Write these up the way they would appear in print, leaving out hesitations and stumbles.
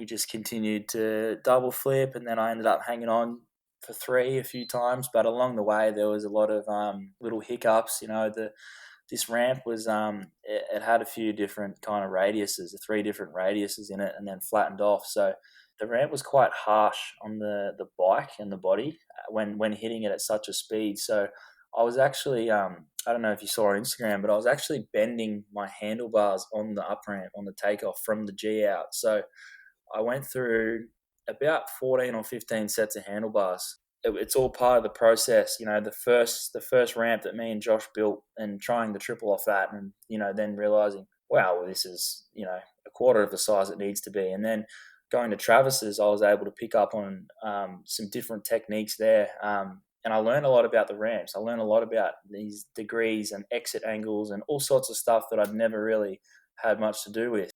we just continued to double flip, and then I ended up hanging on for 3 a few times. But along the way, there was a lot of little hiccups. This ramp was it had a few different kind of radiuses, 3 different radiuses in it, and then flattened off. So the ramp was quite harsh on the bike and the body when hitting it at such a speed. So I was actually I don't know if you saw on Instagram, but I was actually bending my handlebars on the up ramp on the takeoff from the G out. So I went through about 14 or 15 sets of handlebars. It's all part of the process, the first ramp that me and Josh built, and trying the triple off that, and then realizing, wow, well, this is a quarter of the size it needs to be. And then going to Travis's, I was able to pick up on some different techniques there, and I learned a lot about the ramps. I learned a lot about these degrees and exit angles and all sorts of stuff that I'd never really had much to do with.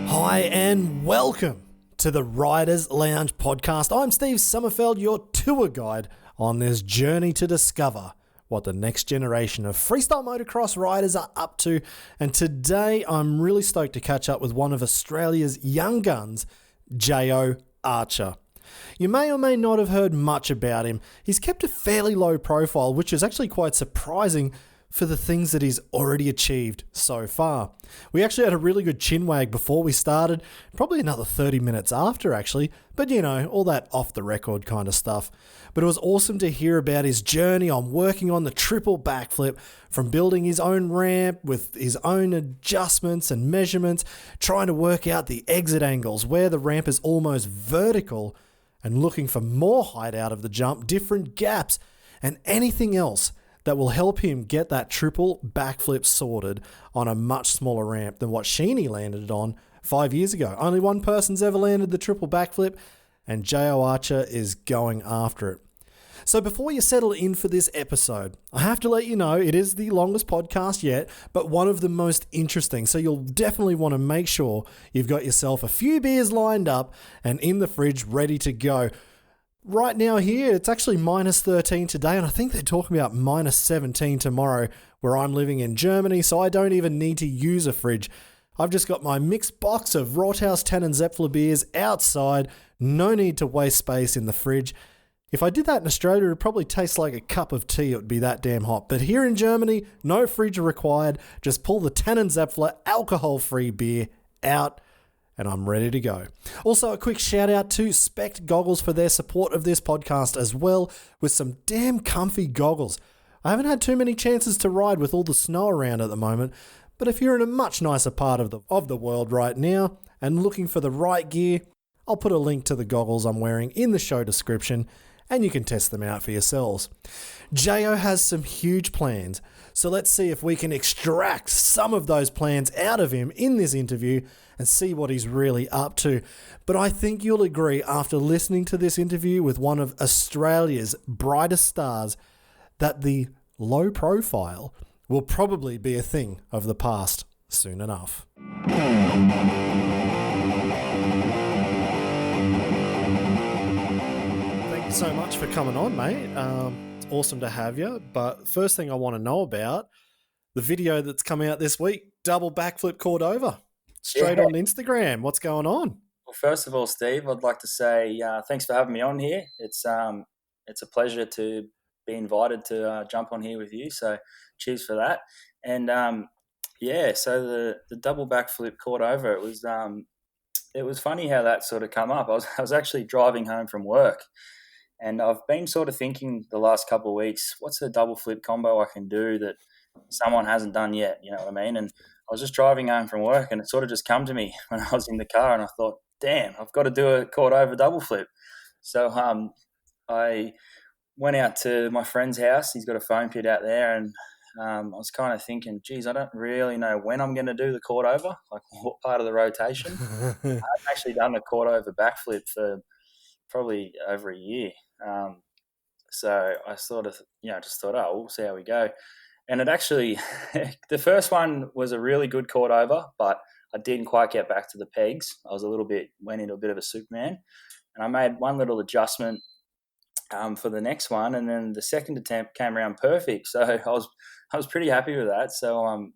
Hi and welcome to the Riders Lounge podcast. I'm Steve Sommerfeld, your tour guide on this journey to discover what the next generation of freestyle motocross riders are up to. And today I'm really stoked to catch up with one of Australia's young guns, Jayo Archer. You may or may not have heard much about him. He's kept a fairly low profile, which is actually quite surprising for the things that he's already achieved so far. We actually had a really good chinwag before we started, probably another 30 minutes after actually, but all that off the record kind of stuff. But it was awesome to hear about his journey on working on the triple backflip, from building his own ramp with his own adjustments and measurements, trying to work out the exit angles where the ramp is almost vertical, and looking for more height out of the jump, different gaps, and anything else that will help him get that triple backflip sorted on a much smaller ramp than what Sheeny landed on 5 years ago. Only one person's ever landed the triple backflip, and Jayo Archer is going after it. So before you settle in for this episode, I have to let you know it is the longest podcast yet, but one of the most interesting. So you'll definitely want to make sure you've got yourself a few beers lined up and in the fridge ready to go. Right now here, it's actually minus 13 today, and I think they're talking about minus 17 tomorrow where I'm living in Germany, so I don't even need to use a fridge. I've just got my mixed box of Rothaus Tannen Zepfler beers outside, no need to waste space in the fridge. If I did that in Australia, it would probably taste like a cup of tea. It would be that damn hot. But here in Germany, no fridge required. Just pull the Tannen Zepfler alcohol-free beer out, and I'm ready to go. Also, a quick shout out to Spect Goggles for their support of this podcast as well, with some damn comfy goggles. I haven't had too many chances to ride with all the snow around at the moment, but if you're in a much nicer part of the world right now and looking for the right gear, I'll put a link to the goggles I'm wearing in the show description, and you can test them out for yourselves. Jayo has some huge plans, so let's see if we can extract some of those plans out of him in this interview and see what he's really up to. But I think you'll agree after listening to this interview with one of Australia's brightest stars that the low profile will probably be a thing of the past soon enough. Thank you so much for coming on, mate. It's awesome to have you. But first thing I want to know about, the video that's come out this week, Double Backflip Cordova. Straight on Instagram. What's going on? Well, first of all, Steve, I'd like to say thanks for having me on here. It's a pleasure to be invited to jump on here with you. So cheers for that. And so the double backflip Cordova, it was funny how that sort of come up. I was actually driving home from work, and I've been sort of thinking the last couple of weeks, what's a double flip combo I can do that someone hasn't done yet? You know what I mean? And I was just driving home from work, and it sort of just come to me when I was in the car, and I thought, damn, I've got to do a Cordova double flip. So I went out to my friend's house. He's got a foam pit out there, and I was kind of thinking, geez, I don't really know when I'm going to do the Cordova, like what part of the rotation. I've actually done a Cordova backflip for probably over a year. So I sort of, just thought, oh, we'll see how we go. And it actually, the first one was a really good Cordova, but I didn't quite get back to the pegs. I was went into a bit of a Superman. And I made one little adjustment for the next one, and then the second attempt came around perfect. So I was pretty happy with that. So I'm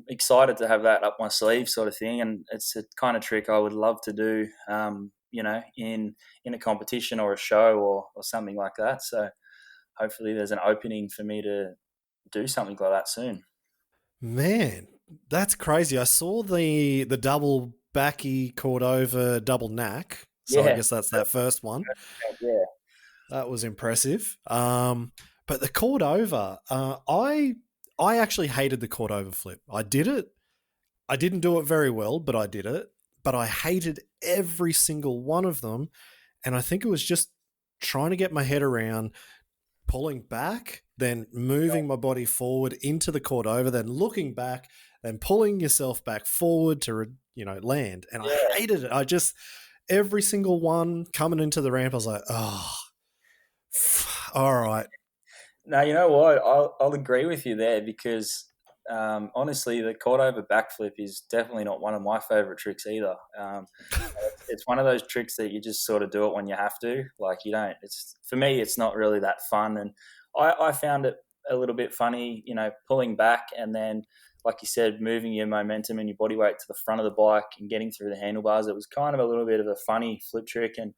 excited to have that up my sleeve, sort of thing, and it's a kind of trick I would love to do. In a competition or a show or something like that. So hopefully there's an opening for me to do something like that soon. Man, that's crazy. I saw the double backy Cordova double knack. So I Yeah, guess that's that first one. yeah, That was impressive. But the Cordova, I actually hated the Cordova flip. I did it. I didn't do it very well, but I did it. But I hated every single one of them. And I think it was just trying to get my head around pulling back, then moving my body forward into the Cordova, then looking back, then pulling yourself back forward to, land. And I yeah. hated it. I just, every single one coming into the ramp, I was like, oh, all right. No, you know what? I'll agree with you there because honestly, the Cordova backflip is definitely not one of my favorite tricks either. It's one of those tricks that you just sort of do it when you have to. Like you don't. It's for me, it's not really that fun, and I found it a little bit funny. Pulling back and then, like you said, moving your momentum and your body weight to the front of the bike and getting through the handlebars. It was kind of a little bit of a funny flip trick, and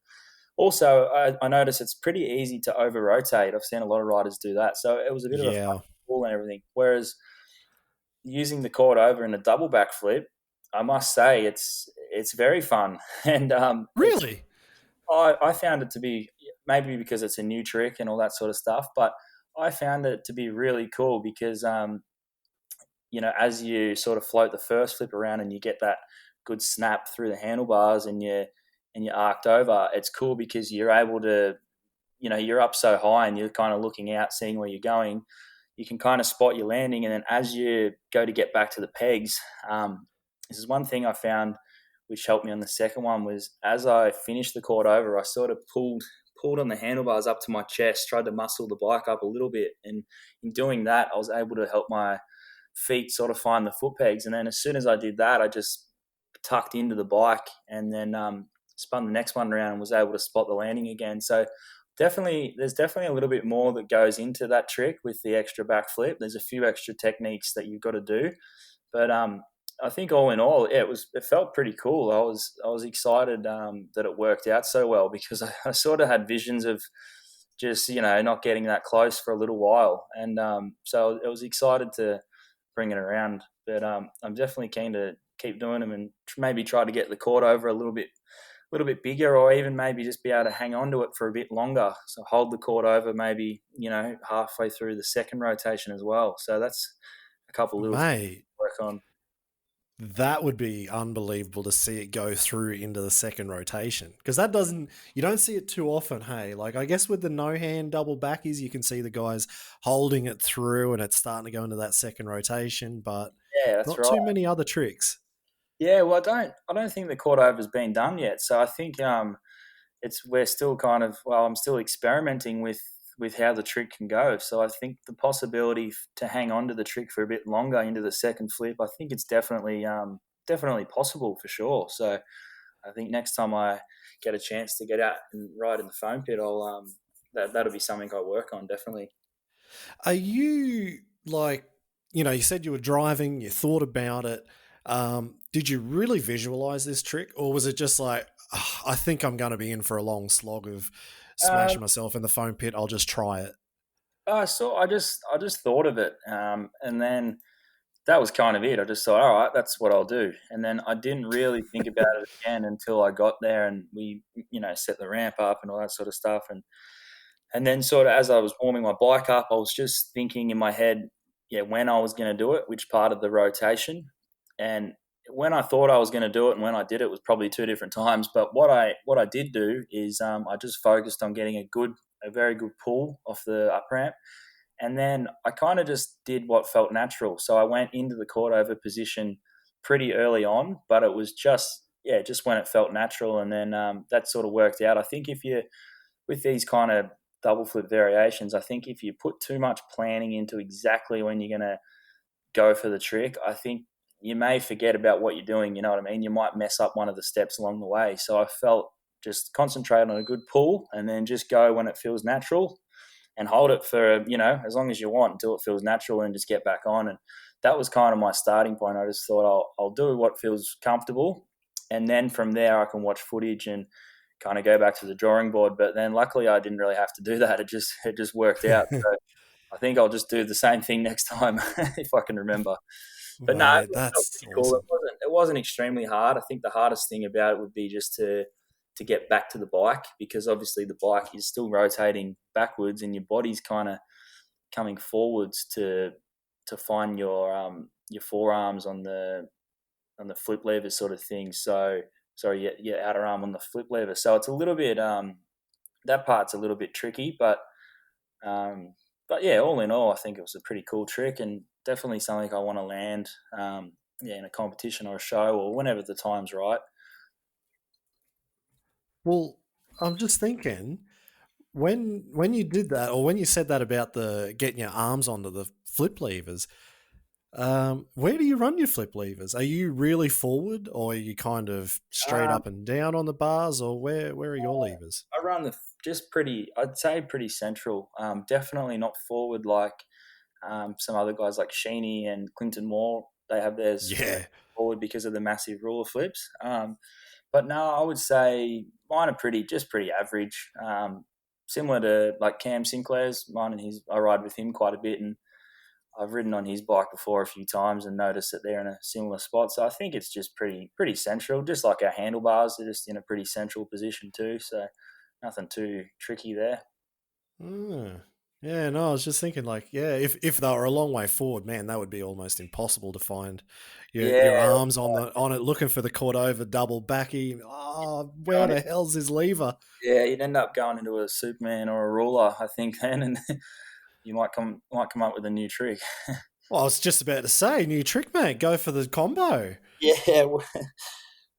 also, I noticed it's pretty easy to over rotate. I've seen a lot of riders do that. So it was a bit of a fun Yeah. pull and everything. Whereas using the cord over in a double backflip, I must say it's very fun. And Really? I found it to be, maybe because it's a new trick and all that sort of stuff, but I found it to be really cool because as you sort of float the first flip around and you get that good snap through the handlebars and you're arced over, it's cool because you're able to, you're up so high and you're kind of looking out, seeing where you're going. You can kind of spot your landing, and then as you go to get back to the pegs, this is one thing I found which helped me on the second one was as I finished the cord over, I sort of pulled on the handlebars up to my chest, tried to muscle the bike up a little bit, and in doing that, I was able to help my feet sort of find the foot pegs. And then as soon as I did that, I just tucked into the bike and then spun the next one around and was able to spot the landing again. So there's definitely a little bit more that goes into that trick with the extra backflip. There's a few extra techniques that you've got to do, but I think all in all, yeah, it felt pretty cool. I was excited that it worked out so well because I sort of had visions of just not getting that close for a little while, and so I was excited to bring it around. But I'm definitely keen to keep doing them and maybe try to get the cord over a little bit bigger, or even maybe just be able to hang on to it for a bit longer. So hold the cord over maybe halfway through the second rotation as well. So that's a couple little things Mate, to work on. that would be unbelievable to see it go through into the second rotation because you don't see it too often. Hey, like I guess with the no hand double backies, you can see the guys holding it through and it's starting to go into that second rotation, but Yeah, that's not right. too many other tricks. Yeah, well, I don't think the cord over's been done yet. So I think we're still kind of, well, I'm still experimenting with how the trick can go. So I think the possibility to hang on to the trick for a bit longer into the second flip, I think it's definitely possible for sure. So I think next time I get a chance to get out and ride in the foam pit, that'll be something I work on definitely. Are you like, you said you were driving, you thought about it. Did you really visualize this trick, or was it just like, "Ah, I think I'm going to be in for a long slog of Um, smashing myself in the foam pit. I'll just try it." I just thought of it, and then that was kind of it. I just thought, all right, that's what I'll do. And then I didn't really think about it again until I got there and we, set the ramp up and all that sort of stuff. And then sort of as I was warming my bike up, I was just thinking in my head, yeah, when I was going to do it, which part of the rotation. And when I thought I was going to do it and when I did it was probably two different times. But what I did do is I just focused on getting a very good pull off the up ramp, and then I kind of just did what felt natural. So I went into the court over position pretty early on, but it was just when it felt natural. And then that sort of worked out. I think with these kind of double flip variations, I think if you put too much planning into exactly when you're going to go for the trick, I think you may forget about what you're doing. You know what I mean? You might mess up one of the steps along the way. So I felt just concentrate on a good pull and then just go when it feels natural and hold it for, as long as you want until it feels natural and just get back on. And that was kind of my starting point. I just thought I'll do what feels comfortable. And then from there I can watch footage and kind of go back to the drawing board. But then luckily I didn't really have to do that. It just worked out. So I think I'll just do the same thing next time if I can remember. But no, it Mate, felt that's pretty cool. awesome. It wasn't extremely hard. I think the hardest thing about it would be just to get back to the bike, because obviously the bike is still rotating backwards and your body's kind of coming forwards to find your forearms on the flip lever sort of thing. So sorry, your outer arm on the flip lever. So it's a little bit that part's a little bit tricky, but yeah, all in all, I think it was a pretty cool trick and definitely something I want to land, in a competition or a show or whenever the time's right. Well, I'm just thinking, when you did that, or when you said that about the getting your arms onto the flip levers, where do you run your flip levers? Are you really forward, or are you kind of straight Um, up and down on the bars, or where are your levers? I run just pretty, I'd say pretty central. Definitely not forward like some other guys like Sheeny and Clinton Moore. They have theirs Yeah. forward because of the massive ruler flips. But no, I would say mine are pretty average. Similar to like Cam Sinclair's. Mine and his, I ride with him quite a bit, and I've ridden on his bike before a few times and noticed that they're in a similar spot. So I think it's just pretty central, just like our handlebars. They're just in a pretty central position too. So nothing too tricky there. Mm. Yeah, no, I was just thinking like, yeah, if they were a long way forward, man, that would be almost impossible to find your Yeah, arms on it looking for the Cordova double backy. Oh, where going, the hell's his lever? yeah, you'd end up going into a Superman or a ruler, I think, then, and you might come up with a new trick. Well, I was just about to say, new trick, mate. Go for the combo. Yeah,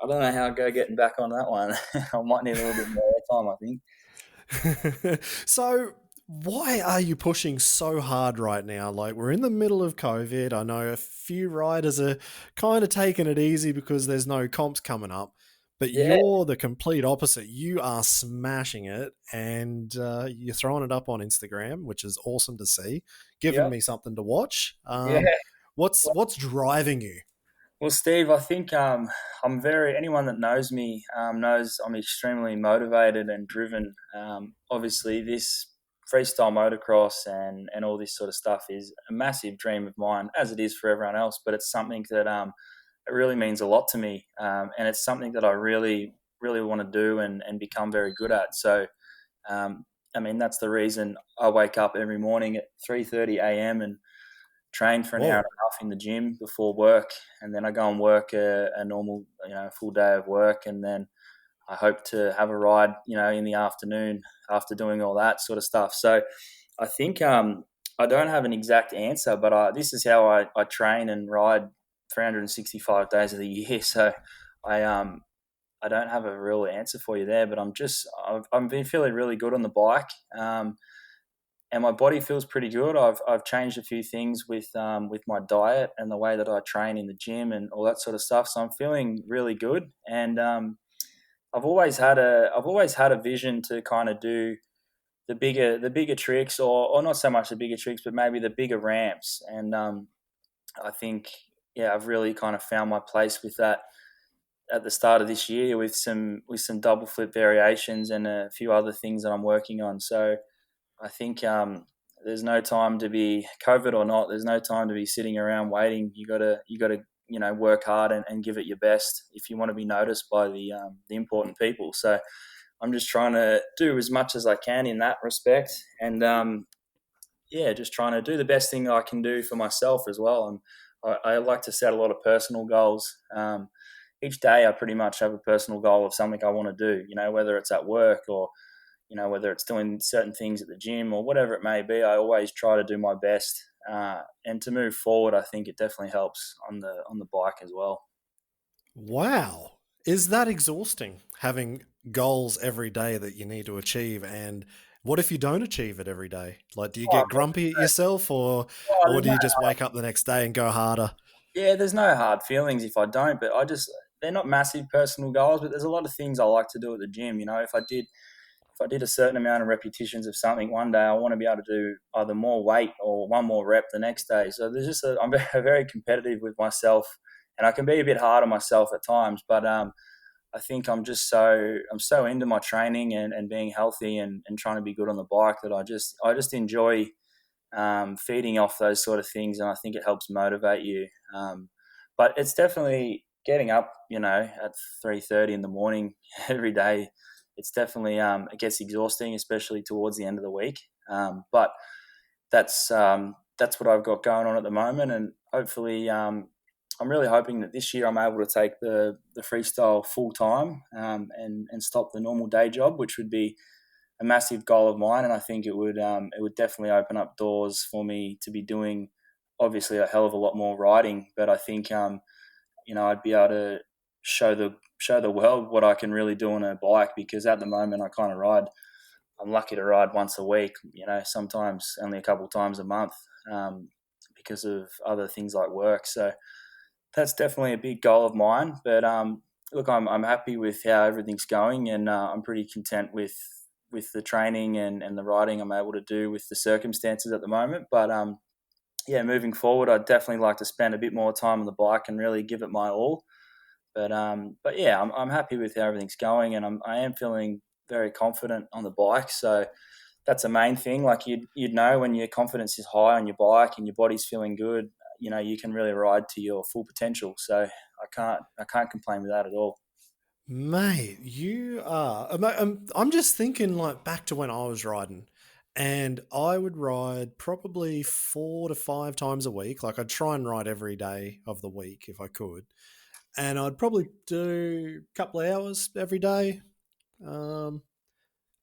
I don't know how I'd go getting back on that one. I might need a little bit more time, I think. So, why are you pushing so hard right now? Like, we're in the middle of COVID. I know a few riders are kind of taking it easy because there's no comps coming up, but Yeah, you're the complete opposite. You are smashing it, and you're throwing it up on Instagram, which is awesome to see, giving yep, me something to watch. yeah. What's driving you? Well, Steve, I think anyone that knows me knows I'm extremely motivated and driven. Obviously, this freestyle motocross and all this sort of stuff is a massive dream of mine, as it is for everyone else. But it's something that it really means a lot to me, and it's something that I really, really want to do and become very good at. So, I mean, that's the reason I wake up every morning at 3:30 a.m. and train for an hour and Whoa. a half in the gym before work, and then I go and work a normal, full day of work, and then I hope to have a ride, in the afternoon after doing all that sort of stuff. So I think I don't have an exact answer, but this is how I train and ride 365 days of the year. So I I don't have a real answer for you there, but I've been feeling really good on the bike. And my body feels pretty good. I've changed a few things with my diet and the way that I train in the gym and all that sort of stuff. So I'm feeling really good. And I've always had a vision to kind of do the bigger tricks, or not so much the bigger tricks, but maybe the bigger ramps. And I think, yeah, I've really kind of found my place with that at the start of this year with some double flip variations and a few other things that I'm working on. So I think there's no time to be COVID or not. There's no time to be sitting around waiting. You got to work hard and give it your best if you want to be noticed by the important people. So I'm just trying to do as much as I can in that respect, and yeah, just trying to do the best thing I can do for myself as well. And I like to set a lot of personal goals. Each day, I pretty much have a personal goal of something I want to do. Whether it's at work or whether it's doing certain things at the gym or whatever it may be, I always try to do my best. And to move forward, I think it definitely helps on the bike as well. Wow. Is that exhausting, having goals every day that you need to achieve? And what if you don't achieve it every day? Like, do you Oh, get grumpy at yourself, or there's do no, you just wake up the next day and go harder? yeah, there's no hard feelings if I don't, but I just they're not massive personal goals, but there's a lot of things I like to do at the gym. If I did a certain amount of repetitions of something one day, I want to be able to do either more weight or one more rep the next day. So I'm very competitive with myself, and I can be a bit hard on myself at times. But I think I'm so into my training and being healthy and trying to be good on the bike that I just enjoy feeding off those sort of things, and I think it helps motivate you. But it's definitely getting up, at 3:30 in the morning every day. It's definitely it gets exhausting, especially towards the end of the week. But that's what I've got going on at the moment, and hopefully, I'm really hoping that this year I'm able to take the freestyle full time and stop the normal day job, which would be a massive goal of mine, and I think it would definitely open up doors for me to be doing obviously a hell of a lot more riding. But I think I'd be able to show the world what I can really do on a bike, because at the moment I'm lucky to ride once a week, sometimes only a couple of times a month, because of other things like work. So that's definitely a big goal of mine. But look, I'm happy with how everything's going, and I'm pretty content with the training and the riding I'm able to do with the circumstances at the moment. But moving forward, I'd definitely like to spend a bit more time on the bike and really give it my all. But yeah, I'm happy with how everything's going, and I am feeling very confident on the bike. So that's the main thing. Like you'd know when your confidence is high on your bike and your body's feeling good, you can really ride to your full potential. So I can't complain with that at all. Mate, you are. I'm just thinking like back to when I was riding, and I would ride probably 4 to 5 times a week. Like I'd try and ride every day of the week if I could, and I'd probably do a couple of hours every day. Um,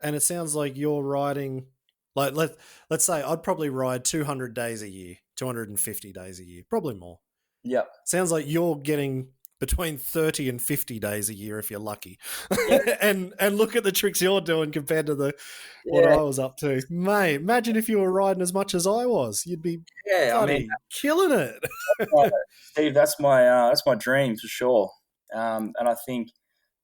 and it sounds like you're riding like let's say I'd probably ride 200 days a year, 250 days a year, probably more. Yep. Sounds like you're getting between 30 and 50 days a year if you're lucky. Yeah. and look at the tricks you're doing compared to the what Yeah. I was up to. Mate, imagine if you were riding as much as I was. You'd be Yeah. I mean, bloody killing it. Steve, that's my dream for sure. And I think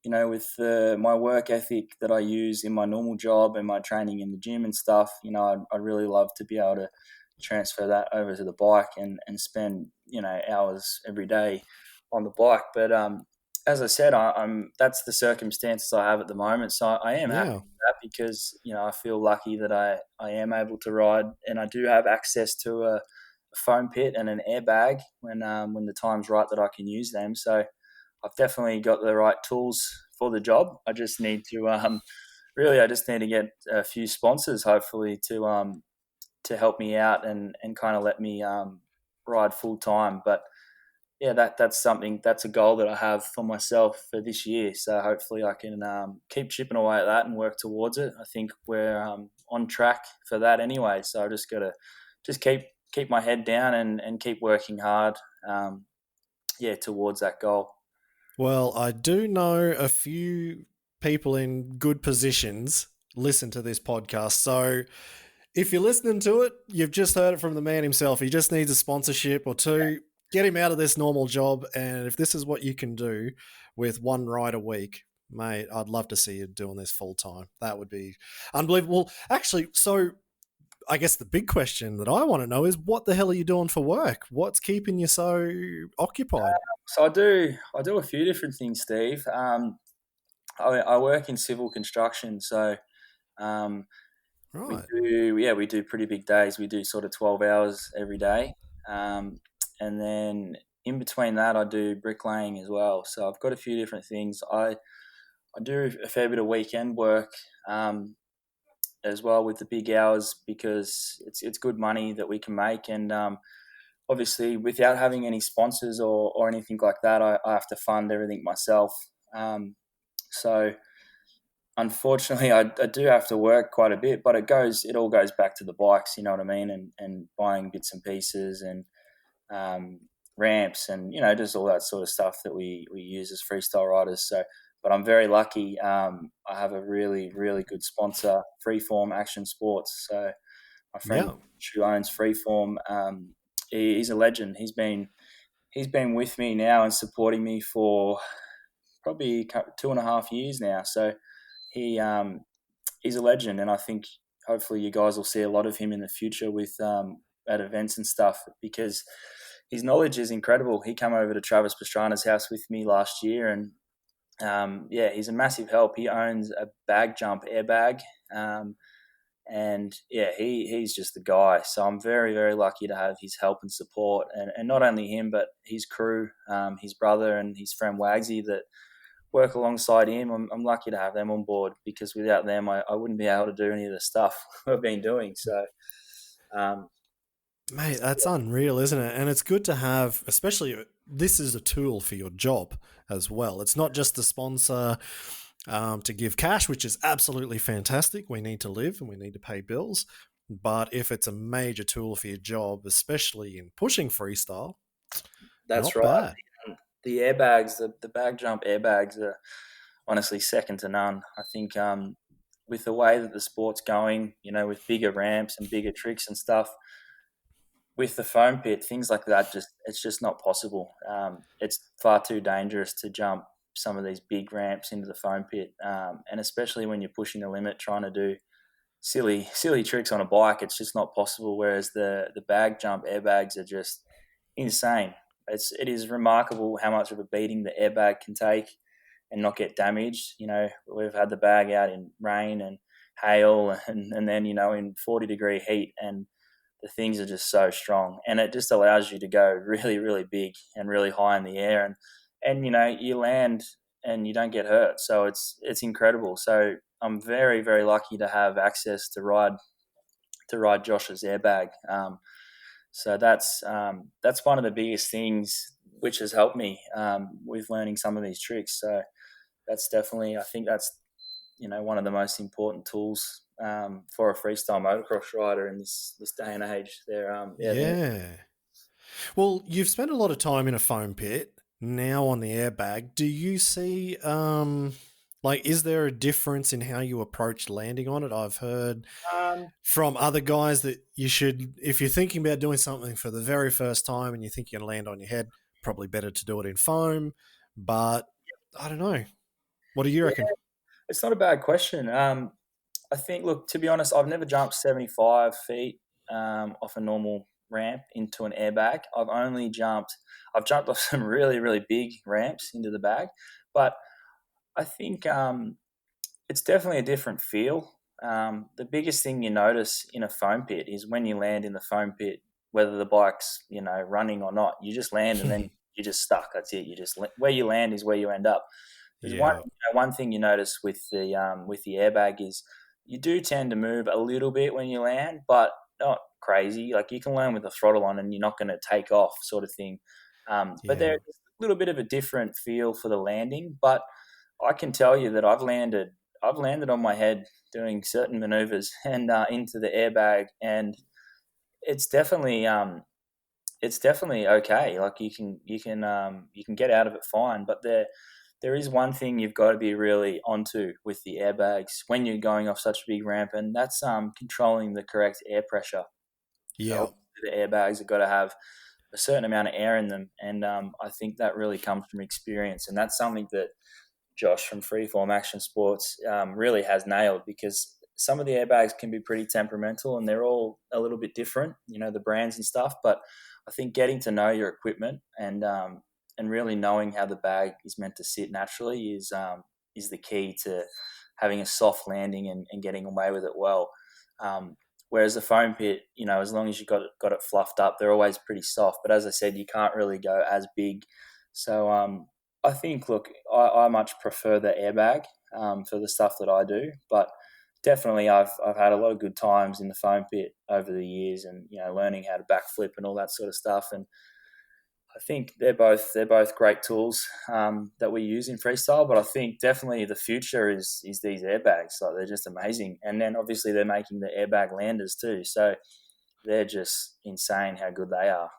with my work ethic that I use in my normal job and my training in the gym and stuff, I'd really love to be able to transfer that over to the bike and spend hours every day on the bike. But as I said, I'm that's the circumstances I have at the moment. So I am happy Yeah. with that, because I feel lucky that I am able to ride, and I do have access to a foam pit and an airbag when the time's right that I can use them. So I've definitely got the right tools for the job. I just need to I just need to get a few sponsors, hopefully, to help me out and kind of let me ride full time. But yeah, that's a goal that I have for myself for this year. So hopefully I can keep chipping away at that and work towards it. I think we're on track for that anyway. So I just got to just keep my head down and keep working hard. Towards that goal. Well, I do know a few people in good positions listen to this podcast. So if you're listening to it, you've just heard it from the man himself. He just needs a sponsorship or two. Get him out of this normal job. And if this is what you can do with one ride a week, mate, I'd love to see you doing this full time. That would be unbelievable. Actually, so I guess the big question that I want to know is what the hell are you doing for work? What's keeping you so occupied? So I do a few different things, Steve. I work in civil construction, so um, Right. we do pretty big days. We do sort of 12 hours every day, and then in between that, I do bricklaying as well. So I've got a few different things. I do a fair bit of weekend work as well with the big hours, because it's good money that we can make, and obviously without having any sponsors or anything like that, I have to fund everything myself. So unfortunately, I do have to work quite a bit, but it all goes back to the bikes, you know what I mean, and buying bits and pieces and ramps and just all that sort of stuff that we use as freestyle riders. So, but I'm very lucky. I have a really really good sponsor, Freeform Action Sports. So my friend Yeah. who owns Freeform, he's a legend. He's been with me now and supporting me for probably 2.5 years now. So he he's a legend, and I think hopefully you guys will see a lot of him in the future with at events and stuff, because his knowledge is incredible. He came over to Travis Pastrana's house with me last year, and he's a massive help. He owns a bag jump airbag. And yeah, he's just the guy. So I'm very, very lucky to have his help and support, and not only him, but his crew, his brother and his friend Wagsy that work alongside him. I'm lucky to have them on board, because without them, I wouldn't be able to do any of the stuff I've been doing. So, Mate, that's unreal, isn't it? And it's good to have, especially this is a tool for your job as well. It's not just a sponsor to give cash, which is absolutely fantastic. We need to live and we need to pay bills. But if it's a major tool for your job, especially in pushing freestyle, that's not right. bad. The airbags, the bag jump airbags are honestly second to none. I think with the way that the sport's going, with bigger ramps and bigger tricks and stuff, with the foam pit, things like that, it's just not possible. It's far too dangerous to jump some of these big ramps into the foam pit, and especially when you're pushing the limit, trying to do silly tricks on a bike, it's just not possible. Whereas the bag jump airbags are just insane. It is remarkable how much of a beating the airbag can take and not get damaged. We've had the bag out in rain and hail, and then in 40-degree heat, and the things are just so strong, and it just allows you to go really, really big and really high in the air, and you land and you don't get hurt. So it's incredible. So I'm very, very lucky to have access to ride Josh's airbag. So that's one of the biggest things which has helped me with learning some of these tricks. So that's definitely, I think that's one of the most important tools for a freestyle motocross rider in this day and age. Well, you've spent a lot of time in a foam pit, now on the airbag. Do you see, is there a difference in how you approach landing on it? I've heard from other guys that you should, if you're thinking about doing something for the very first time and you think you're going to land on your head, probably better to do it in foam. But I don't know. What do you reckon? It's not a bad question. I think, look, to be honest, I've never jumped 75 feet off a normal ramp into an airbag. I've jumped off some really, really big ramps into the bag, but I think it's definitely a different feel. The biggest thing you notice in a foam pit is when you land in the foam pit, whether the bike's running or not, you just land and then you're just stuck. That's it. Where you land is where you end up. There's one thing you notice with the airbag is you do tend to move a little bit when you land, but not crazy. Like, you can land with the throttle on and you're not going to take off, sort of thing. But there's a little bit of a different feel for the landing. But I can tell you that I've landed on my head doing certain maneuvers and into the airbag, and it's definitely okay. Like, you can get out of it fine, but there is one thing you've got to be really onto with the airbags when you're going off such a big ramp, and that's controlling the correct air pressure. Yeah. So the airbags have got to have a certain amount of air in them, and I think that really comes from experience, and that's something that Josh from Freeform Action Sports really has nailed, because some of the airbags can be pretty temperamental and they're all a little bit different, the brands and stuff. But I think getting to know your equipment and really knowing how the bag is meant to sit naturally is the key to having a soft landing and getting away with it well. Whereas the foam pit, as long as you got it fluffed up, they're always pretty soft. But as I said, you can't really go as big. So I think, look, I much prefer the airbag for the stuff that I do. But definitely, I've had a lot of good times in the foam pit over the years, and learning how to backflip and all that sort of stuff. And I think they're both great tools that we use in freestyle. But I think definitely the future is these airbags. Like, they're just amazing. And then obviously they're making the airbag landers too. So they're just insane how good they are.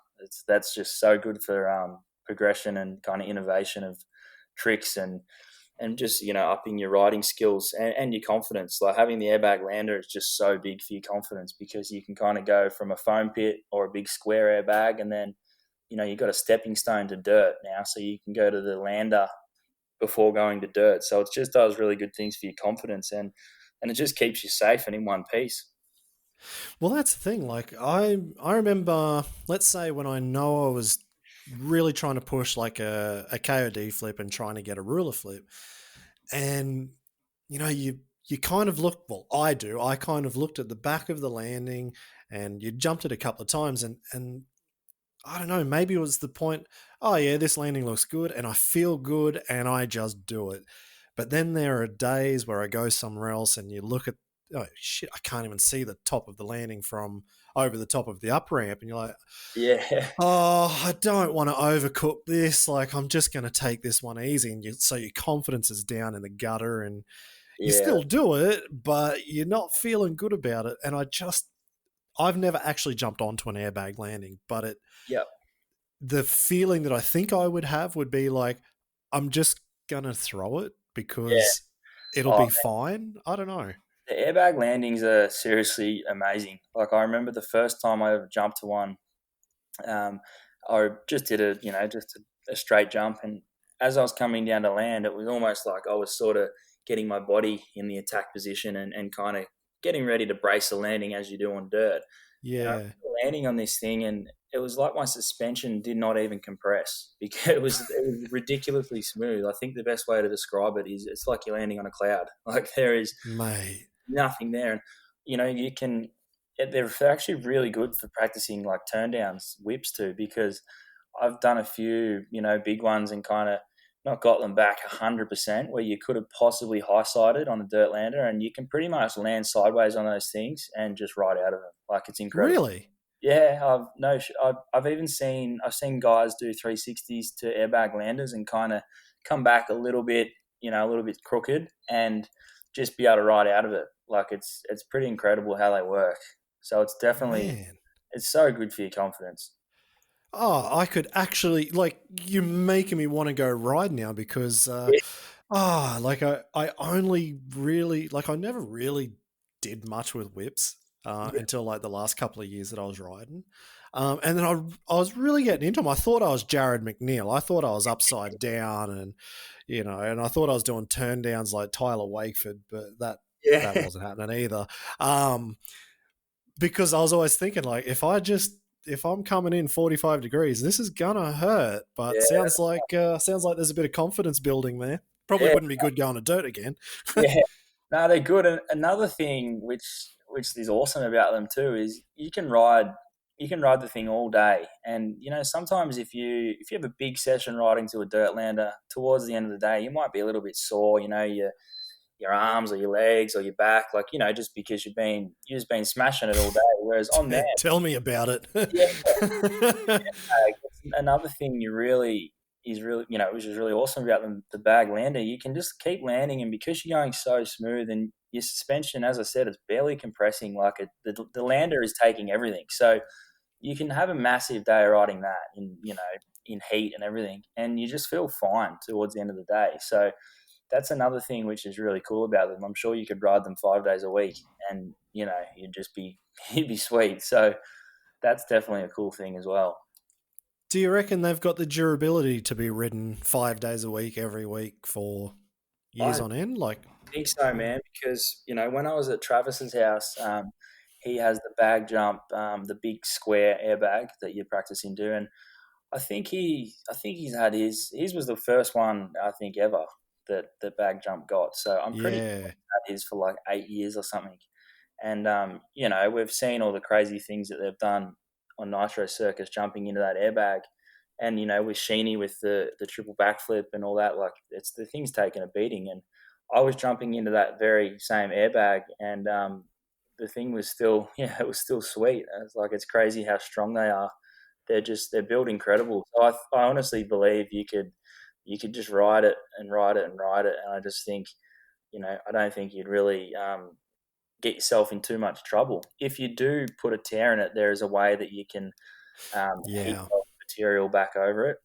That's just so good for progression and kind of innovation of tricks and just upping your riding skills and your confidence. Like, having the airbag lander is just so big for your confidence, because you can kind of go from a foam pit or a big square airbag, and then you've got a stepping stone to dirt now, so you can go to the lander before going to dirt. So it just does really good things for your confidence, and it just keeps you safe and in one piece. Well, that's the thing. Like I remember, let's say when I know I was really trying to push like a KOD flip and trying to get a ruler flip, and you kind of look. Well, I do. I kind of looked at the back of the landing, and you jumped it a couple of times, and I don't know. Maybe it was the point. Oh yeah, this landing looks good, and I feel good, and I just do it. But then there are days where I go somewhere else and you look at, oh shit, I can't even see the top of the landing from over the top of the up ramp. And you're like, Yeah, oh, I don't want to overcook this. Like, I'm just going to take this one easy. And so your confidence is down in the gutter and you yeah, still do it, but you're not feeling good about it. And I've never actually jumped onto an airbag landing, but yep, the feeling that I think I would have would be like, I'm just going to throw it yeah. because it'll Oh, be fine. I don't know. the airbag landings are seriously amazing. Like I remember the first time I ever jumped to one, um, I just did a straight jump, and as I was coming down to land, it was almost like I was sort of getting my body in the attack position and kind of getting ready to brace the landing as you do on dirt. And I Yeah. remember landing on this thing, and it was like my suspension did not even compress because it was ridiculously smooth. I think the best way to describe it is it's like you're landing on a cloud. Like there is Mate. nothing there. And you can. They're actually really good for practicing like turn downs, whips too, because I've done a few, big ones and kind of not got them back 100% where you could have possibly high sided on a dirt lander, and you can pretty much land sideways on those things and just ride out of them. Like it's incredible. Really? Yeah, I've no, I've even seen guys do 360s to airbag landers and kind of come back a little bit crooked, and just be able to ride out of it. Like it's pretty incredible how they work. So Man. it's so good for your confidence. Oh, I could actually, like, you're making me want to go ride now because, Yeah, like, I only really, like, I never really did much with whips yeah, until, like, the last couple of years that I was riding. And then I was really getting into them. I thought I was Jared McNeil. I thought I was upside down and I thought I was doing turn downs like Tyler Wakeford, but that yeah, wasn't happening either. Um, because I was always thinking like if I'm coming in 45 degrees, this is gonna hurt. But yeah, sounds like there's a bit of confidence building there. Probably yeah. wouldn't be good going to dirt again. Yeah, no, they're good. And another thing which is awesome about them too is you can ride the thing all day. And sometimes if you have a big session riding to a dirt lander, towards the end of the day, you might be a little bit sore. Your arms or your legs or your back, like just because you've just been smashing it all day. Whereas on there, Tell me about yeah, it. another thing which is really awesome about the bag lander, you can just keep landing, and because you're going so smooth and your suspension, as I said, is barely compressing, like the lander is taking everything. So you can have a massive day riding that in heat and everything, and you just feel fine towards the end of the day. So that's another thing which is really cool about them. I'm sure you could ride them 5 days a week, and you'd just be you'd be sweet. So that's definitely a cool thing as well. Do you reckon they've got the durability to be ridden 5 days a week, every week for years I on end? Like, think so, man, because when I was at Travis's house, he has the bag jump, the big square airbag that you practice into, and I think he's had his was the first one I think ever that the bag jump got. So I'm pretty sure yeah, he's had his for like 8 years or something. And we've seen all the crazy things that they've done on Nitro Circus, jumping into that airbag, and with Sheeny with the triple backflip and all that. Like it's the thing's taken a beating, and I was jumping into that very same airbag, and the thing was still it was still sweet. It's like it's crazy how strong they are. They're built incredible. So I honestly believe you could just ride it and ride it and ride it, and I just think I don't think you'd really get yourself in too much trouble. If you do put a tear in it, there is a way that you can heat yeah. material back over it.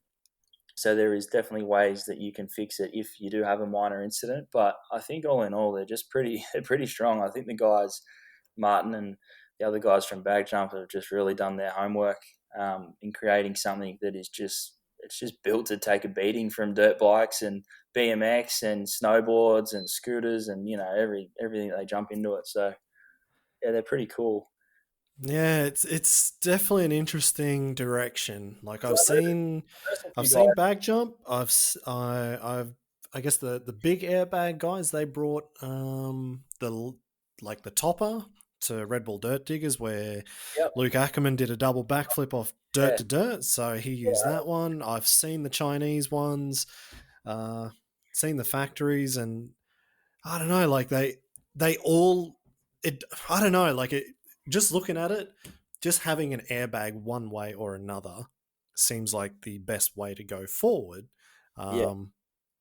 So there is definitely ways that you can fix it if you do have a minor incident. But I think all in all, they're just they're pretty strong. I think the guys, Martin and the other guys from Bag Jump, have just really done their homework in creating something that is just it's just built to take a beating from dirt bikes and BMX and snowboards and scooters and everything they jump into it. So yeah, they're pretty cool. Yeah, it's definitely an interesting direction. Like So I've heard some I've few seen guys. bag jump. I guess the big airbag guys, they brought the topper to Red Bull Dirt Diggers, where Yep. Luke Ackerman did a double backflip off dirt Yeah. to dirt, so he used Yeah. that one. I've seen the Chinese ones, uh, seen the factories, and I don't know, like they all it. I don't know, like it. Just looking at it, just having an airbag one way or another seems like the best way to go forward. Yeah.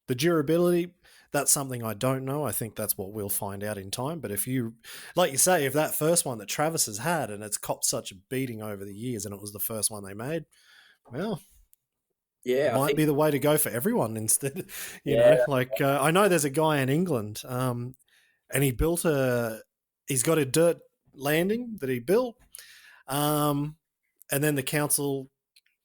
The durability, that's something I don't know. I think that's what we'll find out in time. But if you, like you say, if that first one that Travis has had and it's copped such a beating over the years and it was the first one they made, well, Yeah. I might think. be the way to go for everyone instead. Yeah. Like I know there's a guy in England, and he's got a dirt landing that he built, um, and then the council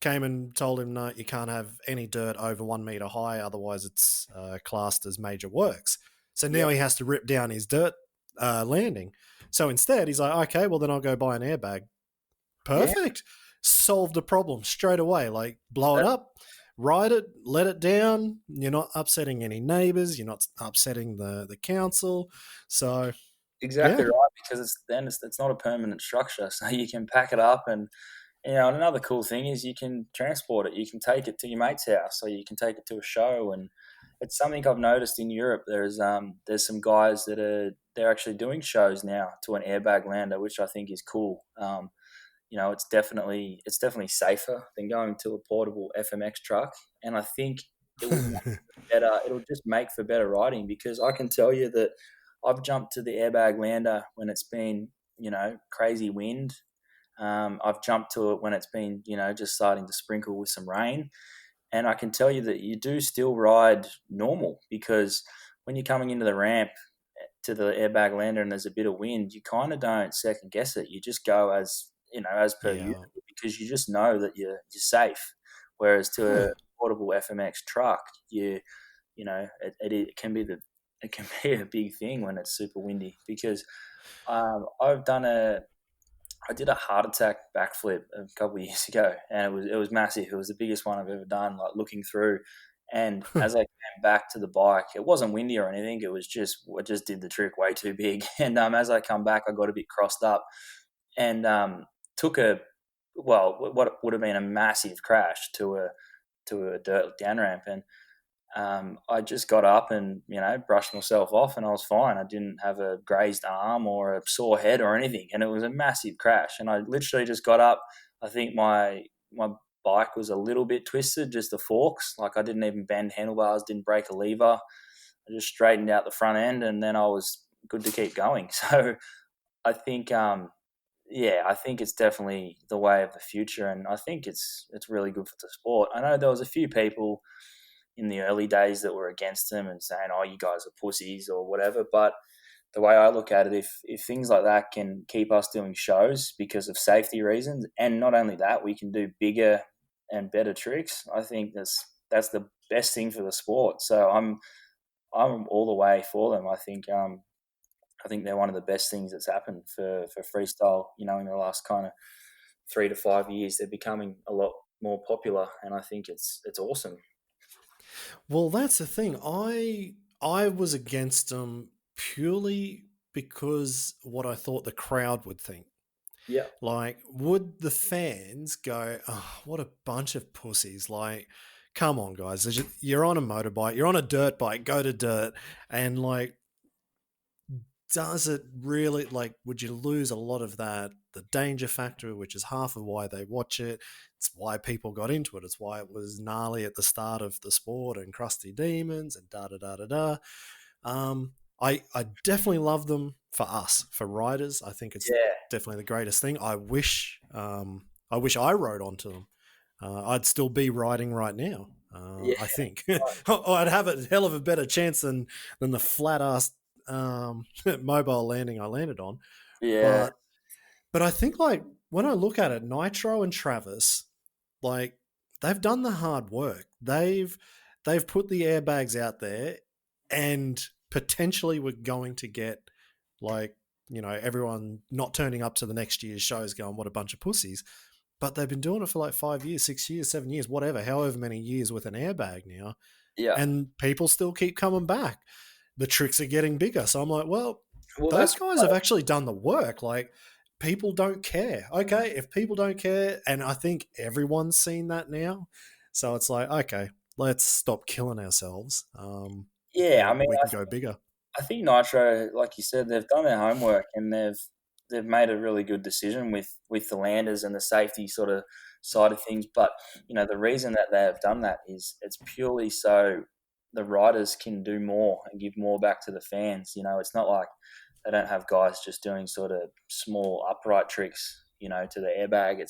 came and told him, no, you can't have any dirt over 1 meter high, otherwise it's classed as major works. So Yeah. now he has to rip down his dirt landing. So instead, he's like, okay, well then I'll go buy an airbag. Yeah. Perfect. Solved the problem straight away. Like blow it That, up, ride it, let it down. You're not upsetting any neighbors. You're not upsetting the council. So exactly yeah, right, because it's not a permanent structure, so you can pack it up and and another cool thing is you can transport it. You can take it to your mate's house, or you can take it to a show. And it's something I've noticed in Europe. There's some guys they're actually doing shows now to an airbag lander, which I think is cool. It's definitely safer than going to a portable FMX truck, and I think it will make for better. It'll just make for better riding, because I can tell you that I've jumped to the airbag lander when it's been crazy wind. I've jumped to it when it's been just starting to sprinkle with some rain, and I can tell you that you do still ride normal, because when you're coming into the ramp to the airbag lander and there's a bit of wind, you kind of don't second guess it. You just go as per usual, yeah. because you just know that you're safe. Whereas to a portable FMX truck, it can be it can be a big thing when it's super windy, because I've done I did a heart attack backflip a couple of years ago, and it was massive. It was the biggest one I've ever done. Like looking through, and as I came back to the bike, it wasn't windy or anything. It was just I just did the trick way too big, and as I come back, I got a bit crossed up, and took what would have been a massive crash to a dirt down ramp, and I just got up and brushed myself off, and I was fine. I didn't have a grazed arm or a sore head or anything, and it was a massive crash. And I literally just got up. I think my bike was a little bit twisted, just the forks. Like I didn't even bend handlebars, didn't break a lever. I just straightened out the front end, and then I was good to keep going. So I think, I think it's definitely the way of the future, and I think it's really good for the sport. I know there was a few people in the early days that were against him and saying, "Oh, you guys are pussies" or whatever. But the way I look at it, if things like that can keep us doing shows because of safety reasons, and not only that, we can do bigger and better tricks, I think that's the best thing for the sport. So I'm all the way for them. I think they're one of the best things that's happened for freestyle. In the last kind of 3 to 5 years, they're becoming a lot more popular, and I think it's awesome. Well, that's the thing. I was against them purely because what I thought the crowd would think. Yeah, Like, would the fans go, "Oh, what a bunch of pussies!" Like, come on, guys. You're on a motorbike. You're on a dirt bike. Go to dirt, and like, does it really, like, would you lose a lot of that the danger factor, which is half of why they watch it? It's why people got into it. It's why it was gnarly at the start of the sport and crusty demons and da da da da da. I definitely love them for us, for riders. I think it's yeah, definitely the greatest thing. I wish I rode onto them. I'd still be riding right now. yeah, I think I'd have a hell of a better chance than the flat ass mobile landing I landed on. yeah. But I think, like, when I look at it, Nitro and Travis, like, they've done the hard work. They've put the airbags out there, and potentially we're going to get like, everyone not turning up to the next year's shows going, what a bunch of pussies. But they've been doing it for like 5 years, 6 years, 7 years, whatever, however many years with an airbag now. Yeah. And people still keep coming back. The tricks are getting bigger. So I'm like, well, Well, those that's guys have actually done the work. Like, people don't care. Okay, if people don't care, and I think everyone's seen that now. So it's like, okay, let's stop killing ourselves. yeah. I And mean, we can go bigger. I think Nitro, like you said, they've done their homework and they've made a really good decision with the landers and the safety sort of side of things. But the reason that they have done that is it's purely so the riders can do more and give more back to the fans. It's not like they don't have guys just doing sort of small upright tricks, to the airbag.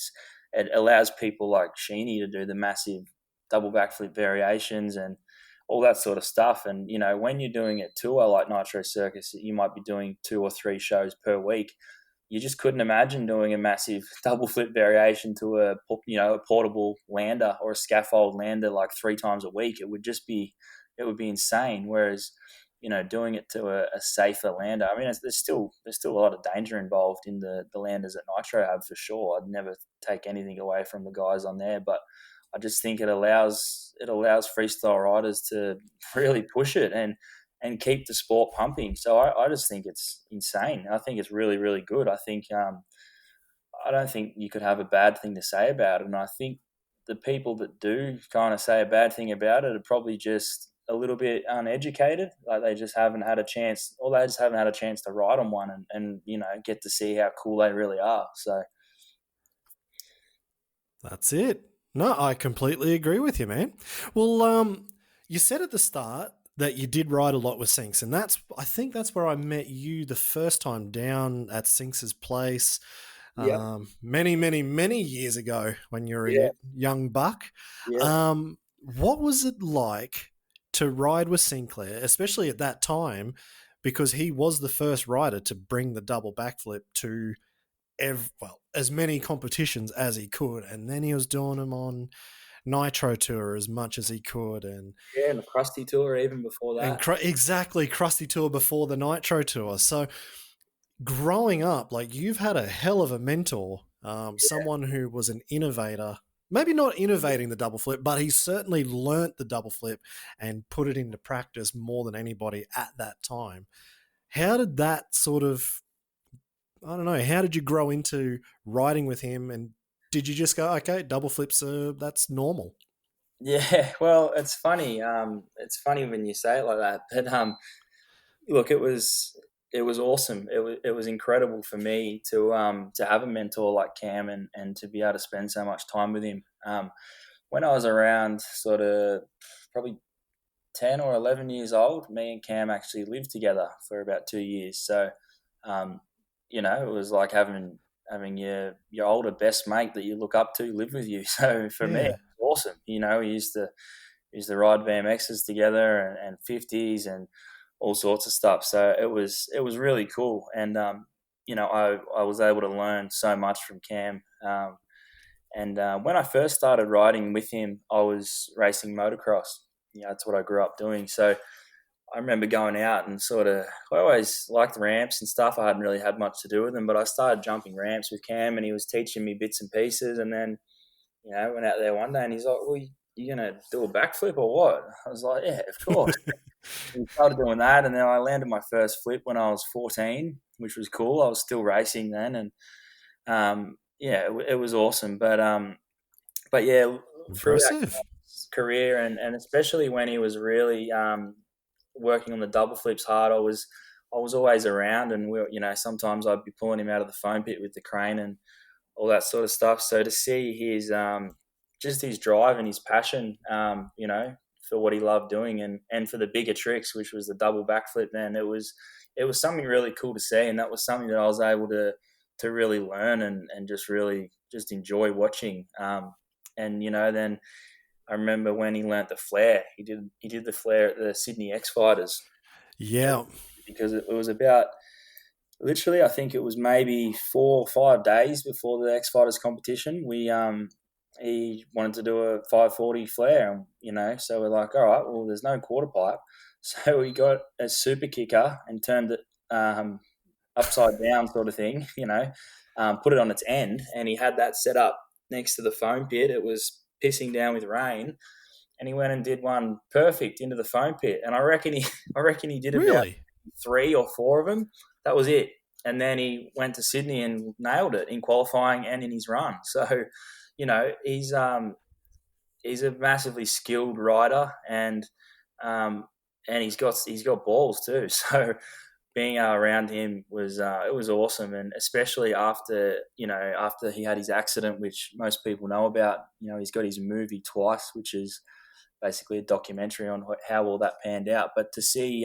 It allows people like Sheeny to do the massive double backflip variations and all that sort of stuff. And, when you're doing a tour like Nitro Circus, you might be doing 2 or 3 shows per week. You just couldn't imagine doing a massive double flip variation to a portable lander or a scaffold lander like 3 times a week. It would be insane. Whereas, doing it to a safer lander, I mean, there's still a lot of danger involved in the landers that Nitro have for sure. I'd never take anything away from the guys on there, but I just think it allows freestyle riders to really push it and keep the sport pumping. So I just think it's insane. I think it's really, really good. I think I don't think you could have a bad thing to say about it. And I think the people that do kind of say a bad thing about it are probably just a little bit uneducated. Like they just haven't had a chance, or they just haven't had a chance to ride on one and get to see how cool they really are. So That's it. No, I completely agree with you, man. Well, you said at the start that you did ride a lot with Sinks, and I think that's where I met you the first time down at Sinks's place, yeah, many, many, many years ago when you were yeah, a young buck. yeah. What was it like to ride with Sinclair, especially at that time, because he was the first rider to bring the double backflip to as many competitions as he could, and then he was doing them on Nitro Tour as much as he could, and Yeah, and the Krusty Tour even before that. exactly Krusty Tour before the Nitro Tour. So growing up, like, you've had a hell of a mentor, someone who was an innovator. Maybe not innovating the double flip, but he certainly learnt the double flip and put it into practice more than anybody at that time. How did that sort of, I don't know, how did you grow into riding with him, and did you just go, okay, double flips, that's normal? Yeah, well, it's funny. It's funny when you say it like that. But look, it was awesome. It was incredible for me to have a mentor like Cam and to be able to spend so much time with him. When I was around sort of probably 10 or 11 years old, me and Cam actually lived together for about 2 years. So, um, it was like having your older best mate that you look up to live with you. So for me, it Yeah. was awesome. We used to ride BMXs together and 50s and all sorts of stuff. So it was really cool. And I was able to learn so much from Cam. And when I first started riding with him, I was racing motocross. That's what I grew up doing. So I remember going out and I always liked ramps and stuff. I hadn't really had much to do with them, but I started jumping ramps with Cam and he was teaching me bits and pieces. And then, went out there one day and he's like, well, you going to do a backflip or what? I was like, yeah, of course. And started doing that. And then I landed my first flip when I was 14, which was cool. I was still racing then. And, yeah, it was awesome. But yeah, through that Impressive. career and especially when he was really working on the double flips hard, I was always around, and sometimes I'd be pulling him out of the foam pit with the crane and all that sort of stuff. So to see his just his drive and his passion, for what he loved doing and for the bigger tricks, which was the double backflip, man, it was something really cool to see, and that was something that I was able to really learn and just really just enjoy watching. And then I remember when he learnt the flare. He did the flare at the Sydney X Fighters Yeah. because it was about literally, I think it was maybe 4 or 5 days before the X Fighters competition. he wanted to do a 540 flare, so we're like, all right, well, there's no quarter pipe. So we got a super kicker and turned it upside down sort of thing, put it on its end. And he had that set up next to the foam pit. It was pissing down with rain. And he went and did one perfect into the foam pit. And I reckon he did about Really? 3 or 4 of them. That was it. And then he went to Sydney and nailed it in qualifying and in his run. So, he's a massively skilled rider, and he's got balls too. So being around him was it was awesome, and especially after he had his accident, which most people know about. He's got his movie twice, which is basically a documentary on how all that panned out. But to see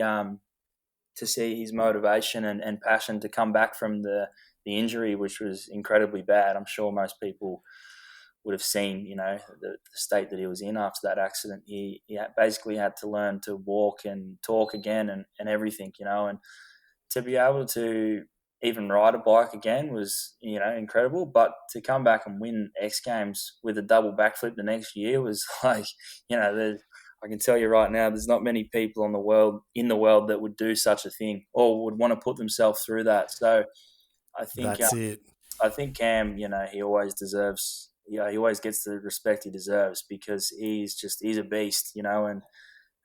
his motivation and passion to come back from the injury, which was incredibly bad. I'm sure most people would have seen, the state that he was in after that accident. He basically had to learn to walk and talk again and everything, and to be able to even ride a bike again was, incredible. But to come back and win X Games with a double backflip the next year was like, I can tell you right now, there's not many people in the world that would do such a thing or would want to put themselves through that. So I think That's it. I think Cam, he always deserves. He always gets the respect he deserves because he's a beast, and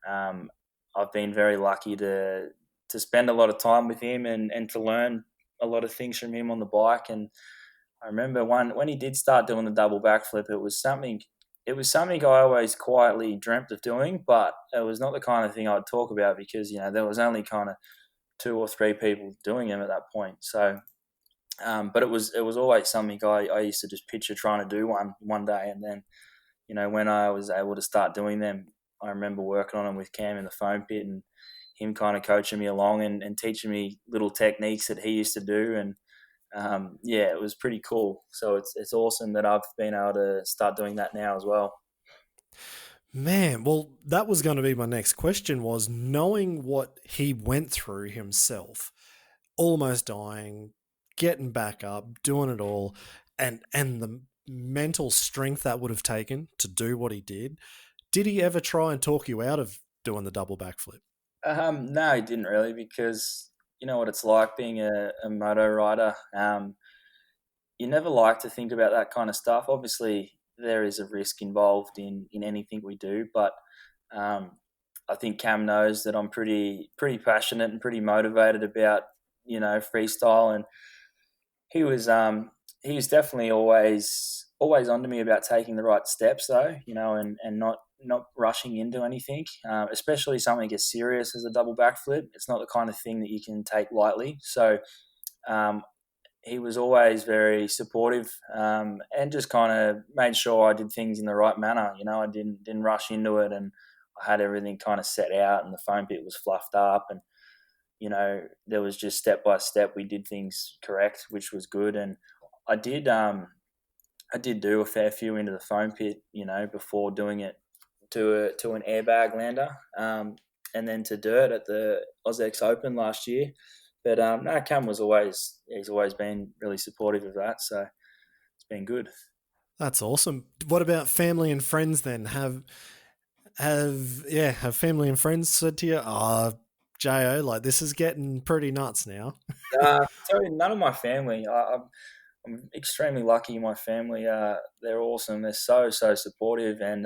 I've been very lucky to spend a lot of time with him and to learn a lot of things from him on the bike. And I remember when he did start doing the double backflip, it was something I always quietly dreamt of doing, but it was not the kind of thing I'd talk about because there was only kind of 2 or 3 people doing them at that point. So, but it was always something I used to just picture trying to do one day, and then when I was able to start doing them, I remember working on them with Cam in the foam pit and him kind of coaching me along and teaching me little techniques that he used to do, and it was pretty cool. So it's awesome that I've been able to start doing that now as well. Man, well, that was going to be my next question, was knowing what he went through himself, almost dying, getting back up, doing it all, and the mental strength that would have taken to do what he did. Did he ever try and talk you out of doing the double backflip? No, he didn't really, because you know what it's like being a moto rider. You never like to think about that kind of stuff. Obviously, there is a risk involved in anything we do, but I think Cam knows that I'm pretty passionate and pretty motivated about freestyle, and he was definitely always onto me about taking the right steps though, and not rushing into anything, especially something as serious as a double backflip. It's not the kind of thing that you can take lightly. So um, he was always very supportive, and just kind of made sure I did things in the right manner. I didn't rush into it, and I had everything kind of set out, and the foam pit was fluffed up, and there was just step by step we did things correct, which was good. And I did do a fair few into the foam pit, before doing it to an airbag lander, and then to dirt at the AusX Open last year. But no, Cam he's always been really supportive of that, so it's been good. That's awesome. What about family and friends then? Have family and friends said to you, Jayo, like this is getting pretty nuts now? Tell you, none of my family. I'm extremely lucky. My family, they're awesome. They're so supportive, and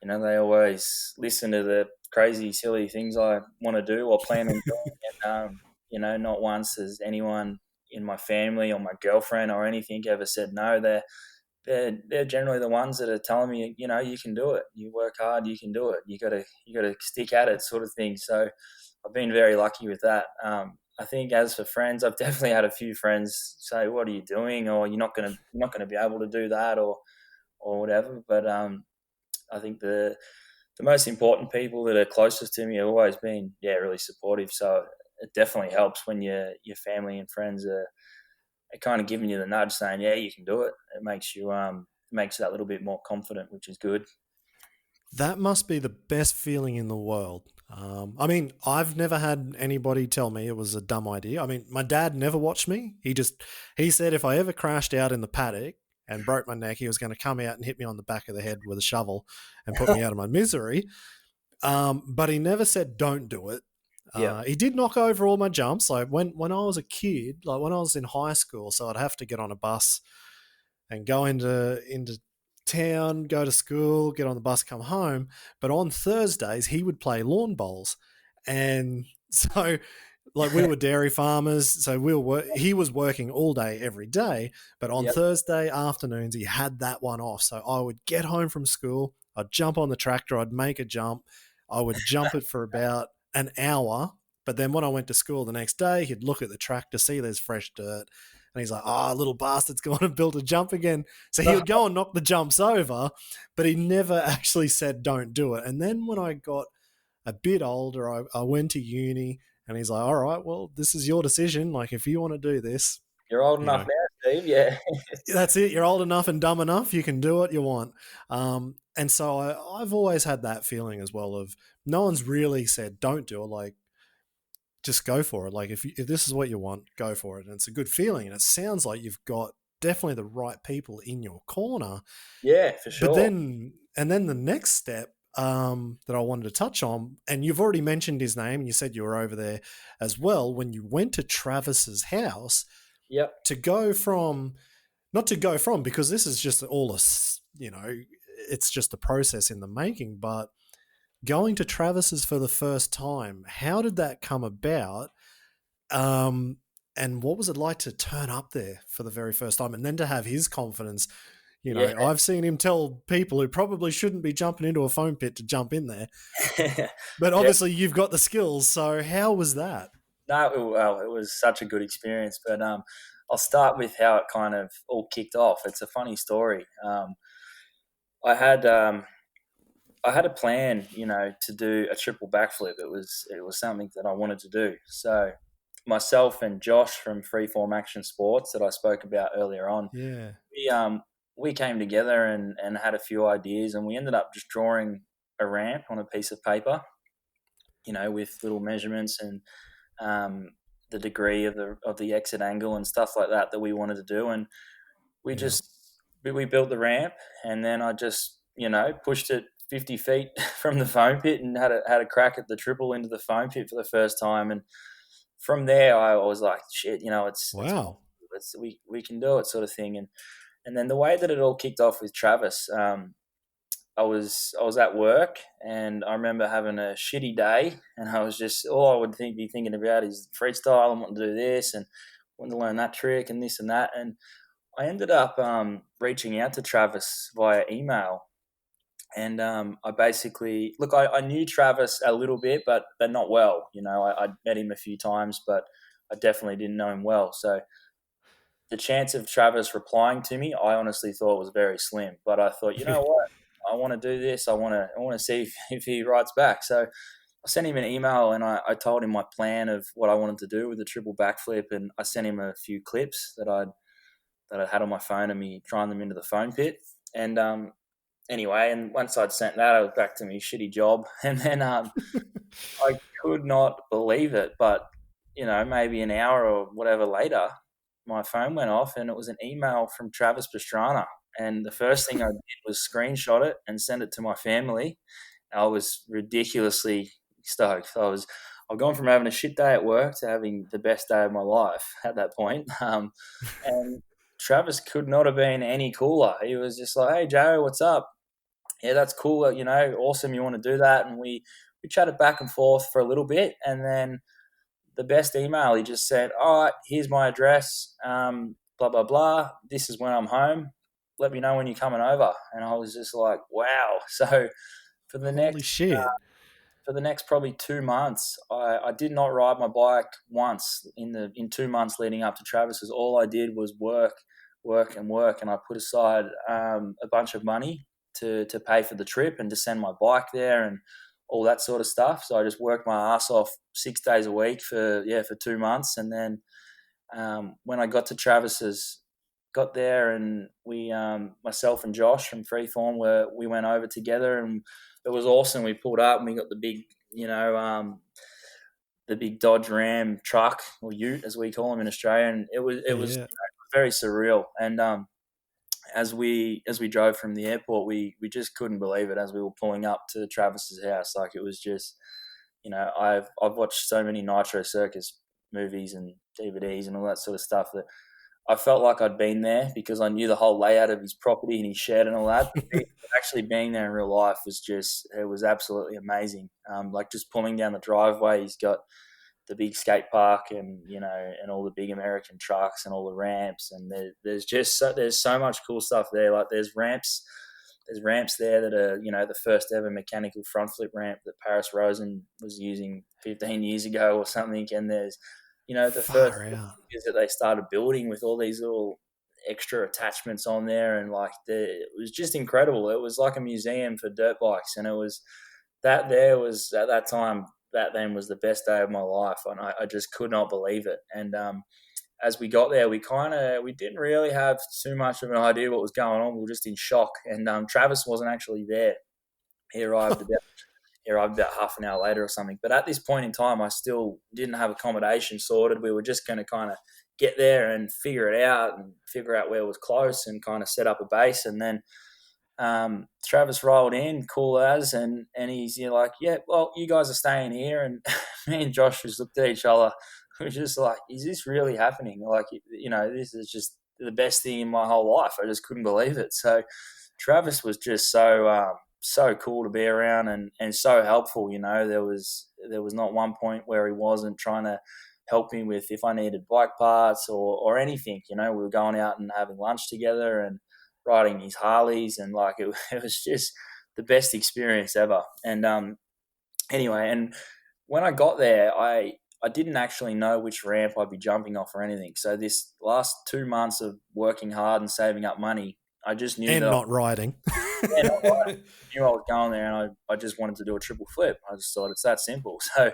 they always listen to the crazy, silly things I want to do or plan on doing. And not once has anyone in my family or my girlfriend or anything ever said no. They're generally the ones that are telling me, you can do it. You work hard, you can do it. You gotta stick at it, sort of thing. So I've been very lucky with that. I think as for friends, I've definitely had a few friends say, "What are you doing?" or "You're not gonna be able to do that," or whatever. But I think the most important people that are closest to me have always been really supportive. So it definitely helps when your family and friends are kind of giving you the nudge, saying, "Yeah, you can do it." It makes you makes that little bit more confident, which is good. That must be the best feeling in the world. I mean, I've never had anybody tell me it was a dumb idea. I mean, my dad never watched me. He said if I ever crashed out in the paddock, and broke my neck. He was going to come out and hit me on the back of the head with a shovel and put me out of my misery. But he never said don't do it. Yeah. He did knock over all my jumps. Like when I was a kid, like when I was in high school, so I'd have to get on a bus and go into town, go to school, get on the bus, come home. But on Thursdays, he would play lawn bowls. And so, like, we were dairy farmers, so he was working all day, every day. But on Yep. Thursday afternoons, he had that one off. So I would get home from school, I'd jump on the tractor, I'd make a jump, I would jump it for about an hour. But then when I went to school the next day, he'd look at the tractor, see there's fresh dirt, and he's like, little bastard's gone and built a jump again. So he would go and knock the jumps over, but he never actually said don't do it. And then when I got a bit older, I went to uni, and he's like, all right, well, this is your decision. Like, if you want to do this, You're old enough now, Steve. Yeah. that's it. You're old enough and dumb enough. You can do what you want. And so I've always had that feeling as well of no one's really said don't do it. Like, just go for it. Like if this is what you want, go for it. And it's a good feeling. And it sounds like you've got definitely the right people in your corner. Yeah, for sure. But then the next step that I wanted to touch on, and you've already mentioned his name, and you said you were over there as well when you went to Travis's house. Yep. Not to go from, because this is just all it's just a process in the making, but going to Travis's for the first time, how did that come about? And what was it like to turn up there for the very first time and then to have his confidence? Yeah. I've seen him tell people who probably shouldn't be jumping into a foam pit to jump in there. But obviously you've got the skills. So how was that? No, well, it was such a good experience. But I'll start with how it kind of all kicked off. It's a funny story. I had a plan, to do a triple backflip. It was something that I wanted to do. So myself and Josh from Freeform Action Sports that I spoke about earlier on, we came together and had a few ideas, and we ended up just drawing a ramp on a piece of paper, with little measurements and the degree of the exit angle and stuff like that we wanted to do. And we built the ramp, and then I just pushed it 50 feet from the foam pit and had a crack at the triple into the foam pit for the first time. And from there I was like, shit, wow, we can do it, sort of thing. And then the way that it all kicked off with Travis, I was at work, and I remember having a shitty day, and I was just, all I would be thinking about is freestyle. I want to do this and want to learn that trick and this and that. And I ended up reaching out to Travis via email. And I basically, I knew Travis a little bit, but not well. I'd met him a few times, but I definitely didn't know him well. So the chance of Travis replying to me, I honestly thought was very slim. But I thought, you know what? I want to do this. I want to see if he writes back. So I sent him an email, and I told him my plan of what I wanted to do with the triple backflip, and I sent him a few clips that I had on my phone of me trying them into the foam pit. And anyway, and once I'd sent that, I was back to my shitty job. And then I could not believe it. But, maybe an hour or whatever later, my phone went off, and it was an email from Travis Pastrana. And the first thing I did was screenshot it and send it to my family. I was ridiculously stoked. I've gone from having a shit day at work to having the best day of my life at that point. And Travis could not have been any cooler. He was just like, hey, Jayo, what's up? Yeah, that's cool. Awesome. You want to do that? And we chatted back and forth for a little bit. And then the best email, he just said, all right, here's my address, blah, blah, blah. This is when I'm home. Let me know when you're coming over. And I was just like, wow. So for the next probably 2 months, I did not ride my bike once in 2 months leading up to Travis's. All I did was work, and I put aside a bunch of money to pay for the trip and to send my bike there and all that sort of stuff. So I just worked my ass off 6 days a week for 2 months. And then when I got to Travis's, got there, and we, myself and Josh from Freeform, we went over together, and it was awesome. We pulled up and we got the big, the big Dodge Ram truck, or Ute as we call them in Australia, and it was very surreal. And as we drove from the airport, we just couldn't believe it as we were pulling up to Travis's house. Like, it was just, I've watched so many Nitro Circus movies and DVDs and all that sort of stuff that I felt like I'd been there because I knew the whole layout of his property and his shed and all that. But actually being there in real life it was absolutely amazing. Like, just pulling down the driveway, he's got the big skate park and and all the big American trucks and all the ramps, and there's so much cool stuff there. Like, there's ramps there that are the first ever mechanical front flip ramp that Paris Rosen was using 15 years ago or something, and there's the first that they started building with all these little extra attachments on there, and it was just incredible. It was like a museum for dirt bikes, and it was that there was at that time. That then was the best day of my life, and I just could not believe it. And as we got there, we didn't really have too much of an idea what was going on. We were just in shock. And Travis wasn't actually there. He arrived about half an hour later or something. But at this point in time, I still didn't have accommodation sorted. We were just going to kind of get there and figure it out and figure out where was close and kind of set up a base. And then Travis rolled in, cool as, and he's like, yeah, well, you guys are staying here. And me and Josh just looked at each other. We were just like, is this really happening? Like, this is just the best thing in my whole life. I just couldn't believe it. So Travis was just so cool to be around and so helpful. There was not one point where he wasn't trying to help me with if I needed bike parts or anything. We were going out and having lunch together and riding his Harleys, and it was just the best experience ever. And anyway, and when I got there, I didn't actually know which ramp I'd be jumping off or anything. So this last 2 months of working hard and saving up money, I just knew not riding. Yeah, not riding. I knew I was going there, and I just wanted to do a triple flip. I just thought it's that simple. So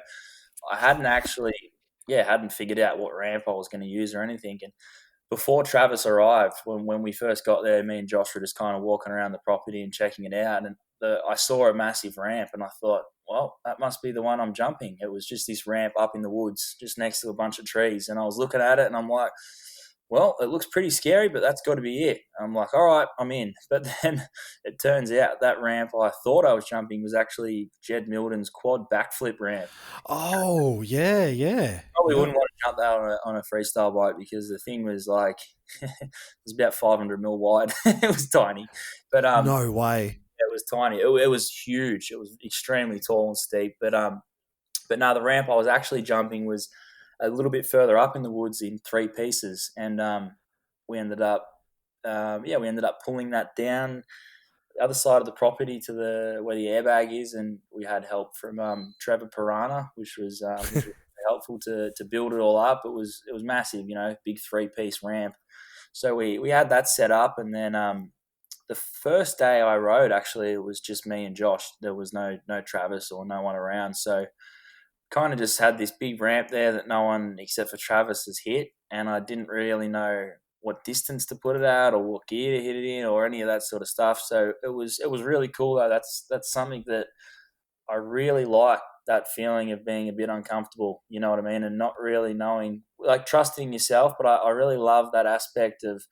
I hadn't figured out what ramp I was going to use or anything. And before Travis arrived, when we first got there, me and Josh were just kind of walking around the property and checking it out. And I saw a massive ramp, and I thought, well, that must be the one I'm jumping. It was just this ramp up in the woods, just next to a bunch of trees. And I was looking at it, and I'm like, well, it looks pretty scary, but that's got to be it. I'm like, all right, I'm in. But then it turns out that ramp I thought I was jumping was actually Jed Milden's quad backflip ramp. Oh, yeah. Probably wouldn't want to jump that on a freestyle bike because the thing was it was about 500 mil wide. It was tiny. But no way. It was tiny. It was huge. It was extremely tall and steep. But no, the ramp I was actually jumping was a little bit further up in the woods in 3 pieces, and we ended up pulling that down the other side of the property to where the airbag is, and we had help from Travis Pastrana, which was helpful to build it all up. It was massive, big 3-piece ramp. So we had that set up, and then the first day I rode, actually, it was just me and Josh. There was no Travis or no one around, so kind of just had this big ramp there that no one except for Travis has hit, and I didn't really know what distance to put it at or what gear to hit it in or any of that sort of stuff. So it was really cool though. That's something that I really like, that feeling of being a bit uncomfortable, you know what I mean, and not really knowing, like, trusting yourself. But I really love that aspect of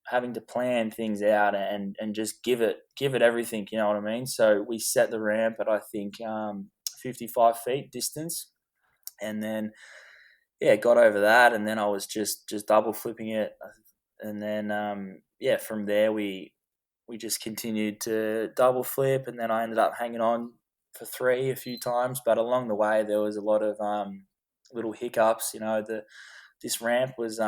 having to plan things out and just give it everything, you know what I mean. So we set the ramp at, I think, 55 feet distance, and then got over that, and then I was just double flipping it, and then from there we just continued to double flip, and then I ended up hanging on for 3 a few times, but along the way there was a lot of little hiccups. This ramp was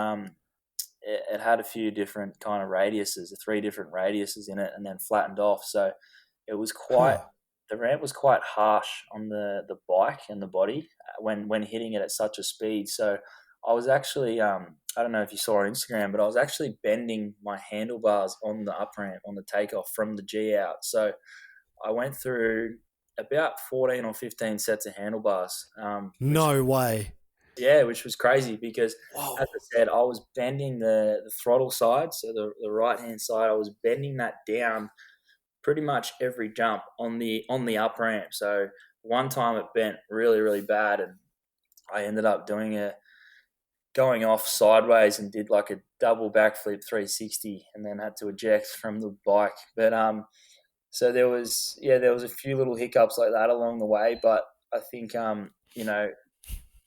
it had a few different kind of radiuses, 3 different radiuses in it, and then flattened off, so it was quite the ramp was quite harsh on the bike and the body when hitting it at such a speed. So I was actually, I don't know if you saw on Instagram, but I was actually bending my handlebars on the up ramp, on the takeoff from the G out. So I went through about 14 or 15 sets of handlebars. No way. Yeah, which was crazy because, Whoa. as I said, I was bending the throttle side, so the right-hand side, I was bending that down pretty much every jump on the up ramp. So one time it bent really, really bad, and I ended up going off sideways and did like a double backflip 360 and then had to eject from the bike. But so there was a few little hiccups like that along the way, but I think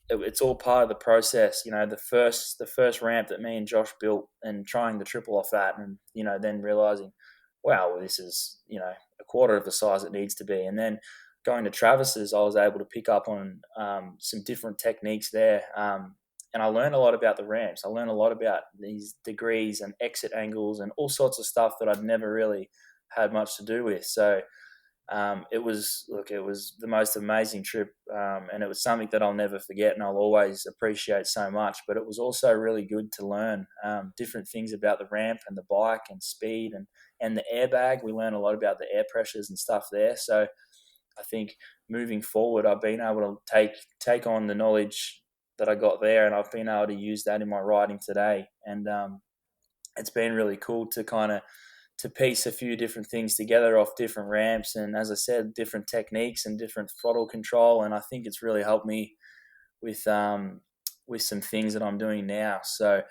it's all part of the process. The first ramp that me and Josh built and trying the triple off that, and then realizing, wow, well, this is a quarter of the size it needs to be, and then going to Travis's, I was able to pick up on some different techniques there. And I learned a lot about the ramps. I learned a lot about these degrees and exit angles and all sorts of stuff that I'd never really had much to do with. So it was the most amazing trip, and it was something that I'll never forget and I'll always appreciate so much. But it was also really good to learn different things about the ramp and the bike and speed and the airbag. We learned a lot about the air pressures and stuff there. So I think moving forward, I've been able to take on the knowledge that I got there, and I've been able to use that in my riding today. And it's been really cool to kind of to piece a few different things together off different ramps, and as I said, different techniques and different throttle control. And I think it's really helped me with some things that I'm doing now. So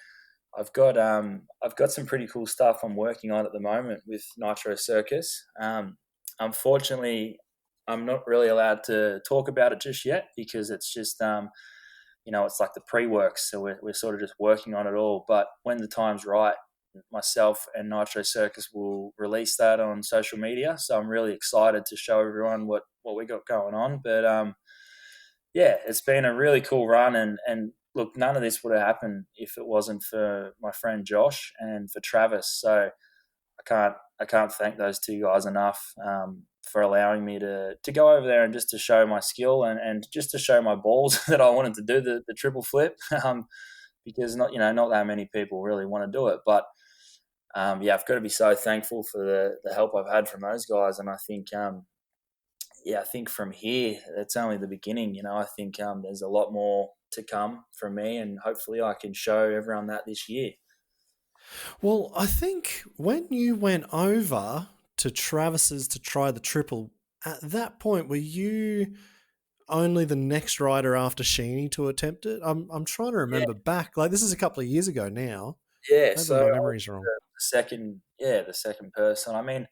I've got some pretty cool stuff I'm working on at the moment with Nitro Circus. Unfortunately, I'm not really allowed to talk about it just yet because it's just it's like the pre-work, so we're sort of just working on it all. But when the time's right, myself and Nitro Circus will release that on social media. So I'm really excited to show everyone what we got going on. But it's been a really cool run, and look, none of this would have happened if it wasn't for my friend Josh and for Travis. So I can't thank those two guys enough for allowing me to go over there and just to show my skill and just to show my balls that I wanted to do the triple flip, because not that many people really want to do it. But I've got to be so thankful for the help I've had from those guys. And I think I think from here it's only the beginning. I think there's a lot more to come from me, and hopefully I can show everyone that this year. Well, I think when you went over to Travis's to try the triple, at that point, were you only the next rider after Sheeny to attempt it? I'm trying to remember back. Like, this is a couple of years ago now. Yeah, Maybe so my I memory's was wrong. the second person. I mean,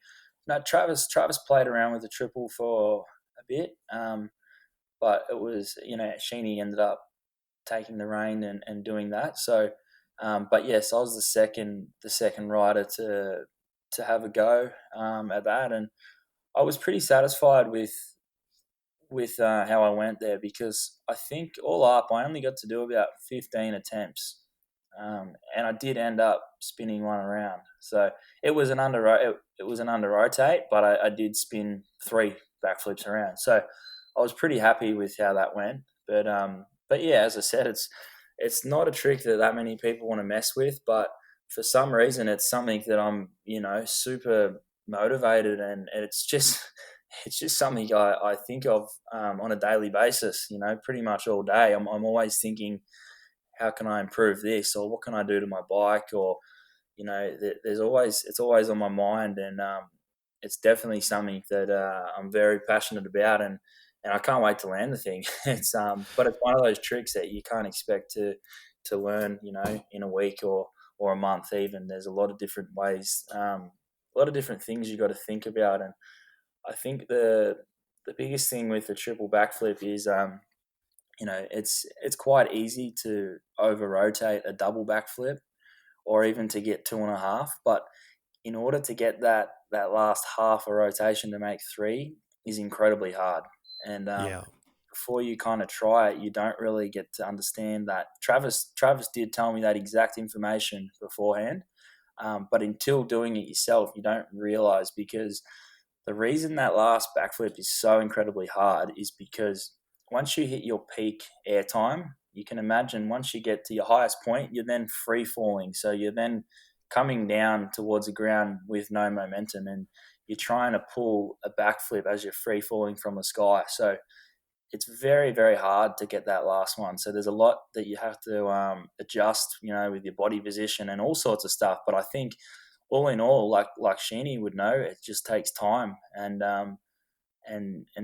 Travis played around with the triple for a bit, but it was Sheeny ended up taking the reign and doing that. So, but yes, I was the second rider to have a go at that, and I was pretty satisfied with how I went there, because I think all up I only got to do about 15 attempts, and I did end up spinning one around. So it was an under rotate, but I did spin 3 backflips around. So I was pretty happy with how that went. But yeah, as I said, it's not a trick that many people want to mess with, but for some reason it's something that I'm super motivated, and it's just something I think of on a daily basis. Pretty much all day. I'm always thinking, how can I improve this, or what can I do to my bike, or it's always on my mind, and it's definitely something that I'm very passionate about, and I can't wait to land the thing. But it's one of those tricks that you can't expect to learn, in a week or a month even. There's a lot of different ways, a lot of different things you got to think about, and I think the biggest thing with the triple backflip is it's quite easy to over rotate a double backflip, or even to get 2.5. But in order to get that last half a rotation to make 3 is incredibly hard. And before you kind of try it, you don't really get to understand that. Travis did tell me that exact information beforehand, but until doing it yourself, you don't realize, because the reason that last backflip is so incredibly hard is because once you hit your peak airtime, you can imagine once you get to your highest point, you're then free falling. So you're then coming down towards the ground with no momentum, and you're trying to pull a backflip as you're free falling from the sky. So it's very, very hard to get that last one. So there's a lot that you have to adjust, with your body position and all sorts of stuff. But I think all in all, like Sheeny would know, it just takes time and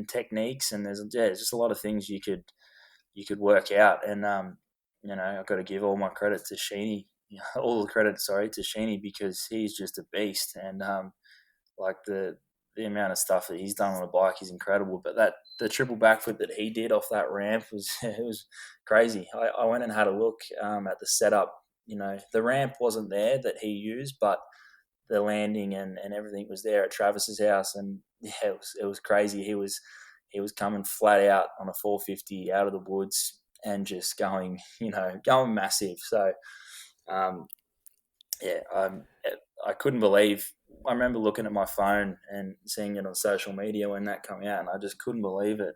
techniques, and there's just a lot of things you could work out. And I've got to give all my credit to Sheeny all the credit, sorry, to Sheeny, because he's just a beast, and like the amount of stuff that he's done on a bike is incredible. But the triple backflip that he did off that ramp was it was crazy. I went and had a look at the setup. The ramp wasn't there that he used, but the landing and everything was there at Travis's house, and yeah, it was crazy. He was coming flat out on a 450 out of the woods and just going massive. So yeah, I couldn't believe. I remember looking at my phone and seeing it on social media when that came out, and I just couldn't believe it.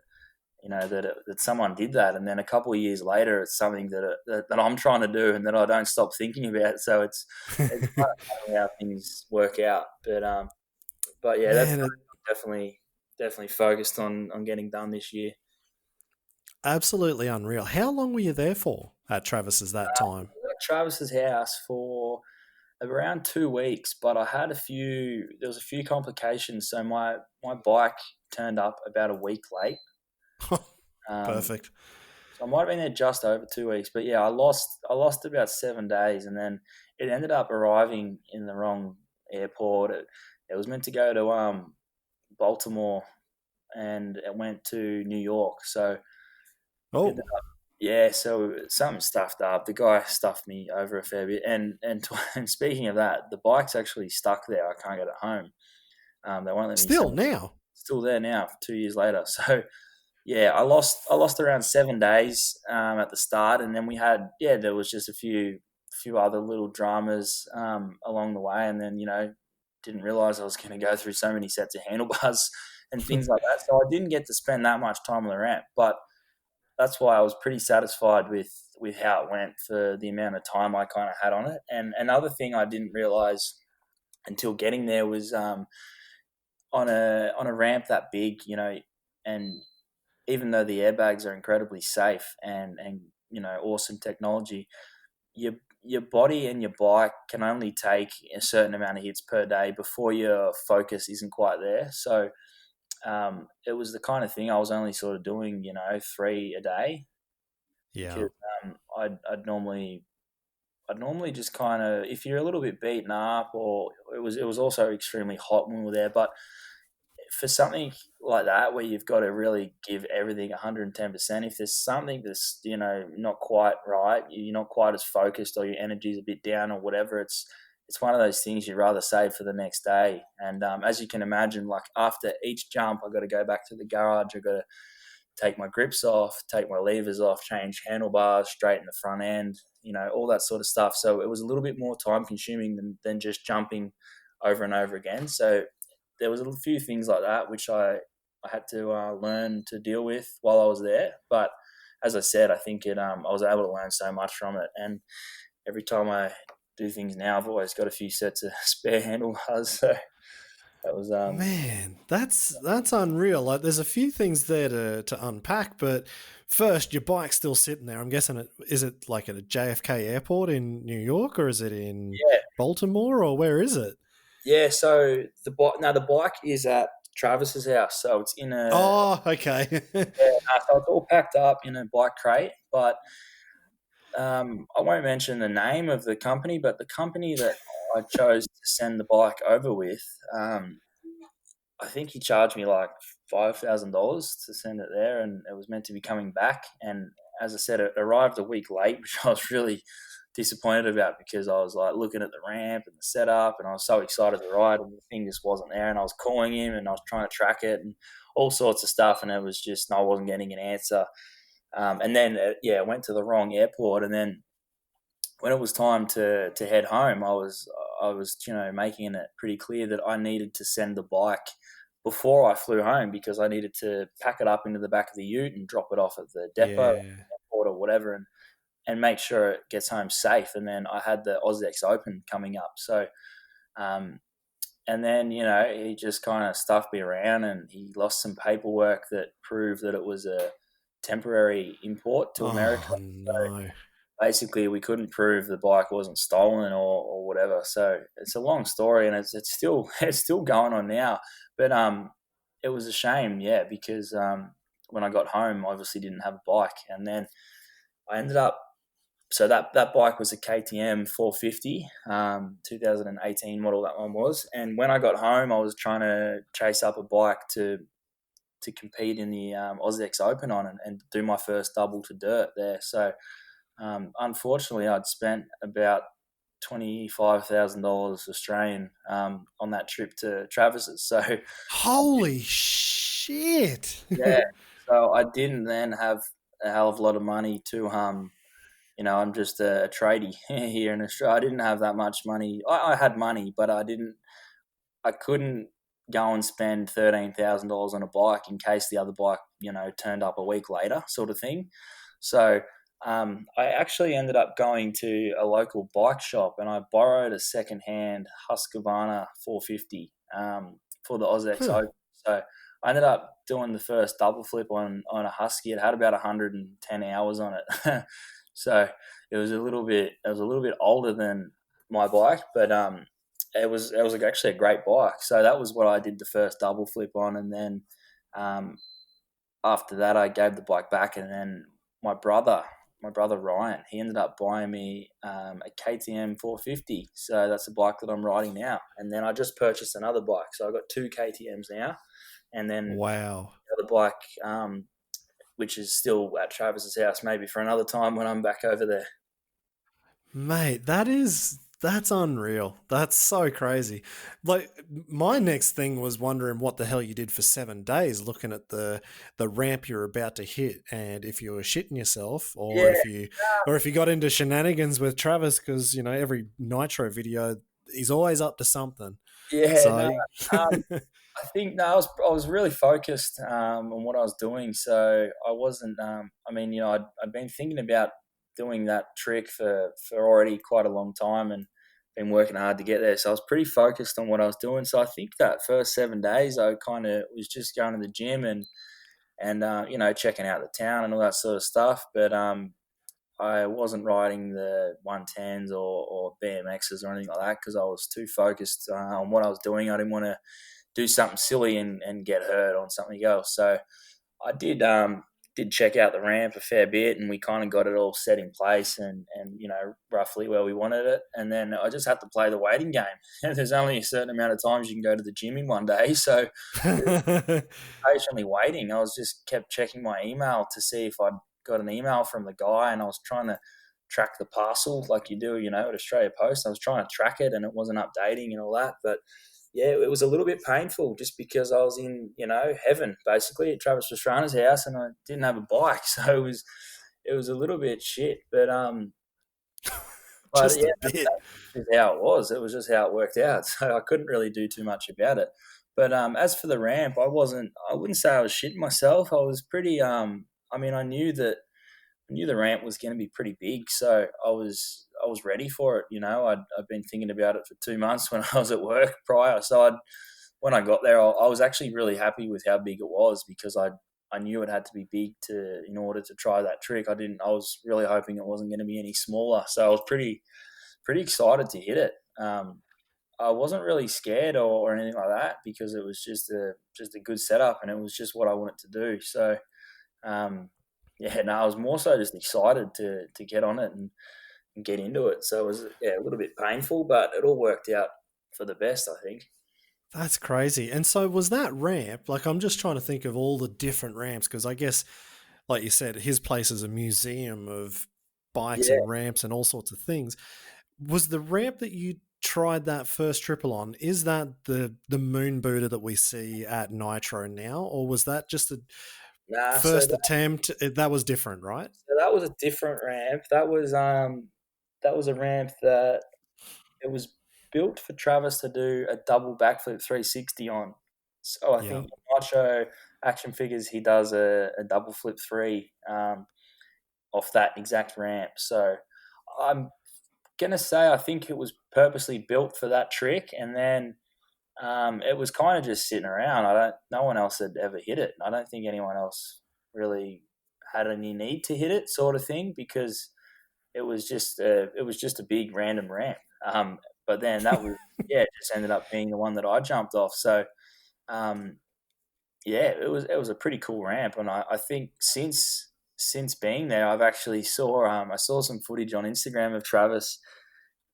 That someone did that, and then a couple of years later, it's something that I'm trying to do, and that I don't stop thinking about. So it's kind of funny how things work out. But yeah, that's Man, definitely focused on getting done this year. absolutely unreal. How long were you there for at Travis's that time? I was at Travis's house for around 2 weeks, but I had there was a few complications. So my bike turned up about a week late. Um, Perfect. so I might have been there just over 2 weeks, but yeah, I lost about 7 days, and then it ended up arriving in the wrong airport. It was meant to go to Baltimore, and it went to New York. So Oh, ended up, yeah, so something stuffed up. The guy stuffed me over a fair bit, and speaking of that, the bike's actually stuck there. I can't get it home. They won't let me still send it. now. Still there now, 2 years later. So yeah, I lost around 7 days at the start, and then there was just a few other little dramas along the way, and then didn't realize I was going to go through so many sets of handlebars and things like that. So I didn't get to spend that much time on the ramp, but that's why I was pretty satisfied with how it went for the amount of time I kind of had on it. And another thing I didn't realize until getting there was on a ramp that big, and even though the airbags are incredibly safe and awesome technology, your body and your bike can only take a certain amount of hits per day before your focus isn't quite there. So it was the kind of thing I was only sort of doing, 3 a day, Yeah. because I'd normally just kind of, if you're a little bit beaten up, or it was also extremely hot when we were there, but for something like that where you've got to really give everything 110%, if there's something that's not quite right, you're not quite as focused, or your energy's a bit down or whatever, it's one of those things you'd rather save for the next day. And as you can imagine, like after each jump, I've got to go back to the garage. I've got to take my grips off, take my levers off, change handlebars, straighten the front end, all that sort of stuff. So it was a little bit more time consuming than just jumping over and over again. So there was a few things like that which I had to learn to deal with while I was there. But as I said, I think I was able to learn so much from it. And every time I do things now, I've always got a few sets of spare handlebars. So that was Man, that's unreal. Like, there's a few things there to unpack, but first, your bike's still sitting there. I'm guessing is it like at a JFK airport in New York, or is it in yeah. Baltimore, or where is it? Yeah, so the bike is at Travis's house, so it's in a Oh, okay. so it's all packed up in a bike crate. But I won't mention the name of the company, but the company that I chose to send the bike over with, I think he charged me like $5,000 to send it there, and it was meant to be coming back. And as I said, it arrived a week late, which I was really disappointed about, because I was like looking at the ramp and the setup, and I was so excited to ride, and the thing just wasn't there. And I was calling him, and I was trying to track it, and all sorts of stuff, and it was just I wasn't getting an answer. And then I went to the wrong airport, and then when it was time to head home, I was making it pretty clear that I needed to send the bike before I flew home, because I needed to pack it up into the back of the ute and drop it off at the depot, Yeah. airport, or whatever, and make sure it gets home safe. And then I had the Ausex Open coming up, so and then he just kind of stuffed me around, and he lost some paperwork that proved that it was a temporary import to America. Oh no. Basically, we couldn't prove the bike wasn't stolen or whatever. So it's a long story, and it's still it's still going on now. But it was a shame, yeah, because when I got home, I obviously didn't have a bike, and then I ended up so that bike was a KTM 450, 2018 model. That one was. And when I got home, I was trying to chase up a bike to compete in the AusX Open on and do my first double to dirt there. So unfortunately, I'd spent about $25,000 Australian on that trip to Travis's. So Holy shit. yeah, so I didn't then have a hell of a lot of money to I'm just a tradie here in Australia. I didn't have that much money. I had money, but I couldn't go and spend $13,000 on a bike in case the other bike, turned up a week later, sort of thing. So I actually ended up going to a local bike shop and I borrowed a second-hand Husqvarna 450 for the AusX Open. So I ended up doing the first double flip on a Husky. It had about 110 hours on it. So it was a little bit older than my bike, but it was actually a great bike. So that was what I did the first double flip on, and then after that I gave the bike back, and then my brother Ryan, he ended up buying me a KTM 450. So that's the bike that I'm riding now. And then I just purchased another bike, so I got two KTMs now, and then wow, the other bike, which is still at Travis's house, maybe for another time when I'm back over there. mate, that's unreal. That's so crazy. Like, my next thing was wondering what the hell you did for 7 days, looking at the ramp you're about to hit, and if you were shitting yourself, or Yeah, if you got into shenanigans with Travis, because every Nitro video he's always up to something. yeah, So, no. I think no, I was really focused on what I was doing, so I wasn't. I'd been thinking about doing that trick for already quite a long time, and been working hard to get there. So I was pretty focused on what I was doing. So I think that first 7 days, I kind of was just going to the gym and checking out the town and all that sort of stuff. But I wasn't riding the 110s or BMXs or anything like that because I was too focused on what I was doing. I didn't want to do something silly and get hurt on something else. So I did check out the ramp a fair bit, and we kind of got it all set in place and roughly where we wanted it. And then I just had to play the waiting game. There's only a certain amount of times you can go to the gym in one day, so patiently waiting. I was just kept checking my email to see if I'd got an email from the guy, and I was trying to track the parcel like you do, at Australia Post. I was trying to track it, and it wasn't updating and all that, but yeah, it was a little bit painful just because I was in, heaven basically at Travis Pastrana's house, and I didn't have a bike, so it was a little bit shit. But just yeah, a bit. that's how it was. It was just how it worked out. So I couldn't really do too much about it. But as for the ramp, I wouldn't say I was shitting myself. I was pretty. I knew the ramp was going to be pretty big, so I was ready for it. I'd been thinking about it for 2 months when I was at work prior. So when I got there, I was actually really happy with how big it was because I knew it had to be big in order to try that trick. I was really hoping it wasn't going to be any smaller. So I was pretty excited to hit it. I wasn't really scared or anything like that because it was just a good setup and it was just what I wanted to do. So I was more so just excited to get on it and get into it. So it was a little bit painful, but it all worked out for the best, I think. That's crazy. And so was that ramp, like, I'm just trying to think of all the different ramps, because I guess, like you said, his place is a museum of bikes Yeah, and ramps and all sorts of things. Was the ramp that you tried that first triple on, is that the moon booter that we see at Nitro now, or was that just a nah. first attempt? That was different, right? So that was a different ramp. That was a ramp that it was built for Travis to do a double backflip 360 on. So I Yeah. think Macho action figures he does a double flip three off that exact ramp. So I'm gonna say I think it was purposely built for that trick, and then it was kind of just sitting around. No one else had ever hit it. I don't think anyone else really had any need to hit it, sort of thing, because it was just a big random ramp. But then that was it just ended up being the one that I jumped off. So it was a pretty cool ramp, and I think since since being there, I've actually saw I saw some footage on Instagram of Travis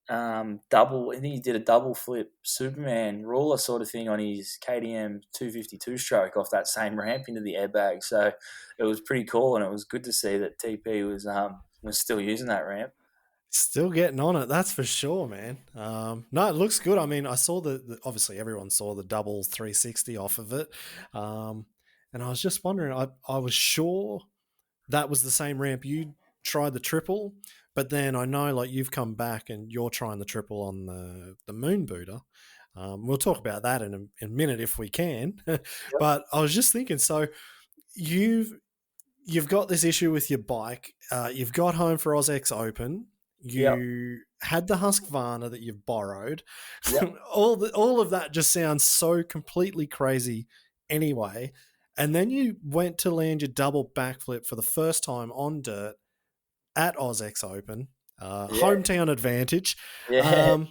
double. I think he did a double flip Superman ruler sort of thing on his KTM 252 stroke off that same ramp into the airbag. So it was pretty cool, and it was good to see that TP was still using that ramp. Still getting on it, that's for sure, man. No, it looks good. I mean, I saw obviously everyone saw the double 360 off of it, and I was just wondering. I was sure that was the same ramp you tried the triple, but then I know like you've come back and you're trying the triple on the moon booter. We'll talk about that in a minute if we can. Yep. But I was just thinking, so you've got this issue with your bike. You've got home for AusX Open. Yep. You had the Husqvarna that you've borrowed. Yep. all of that just sounds so completely crazy anyway. And then you went to land your double backflip for the first time on dirt at AusX Open, Yeah. hometown advantage. Yeah.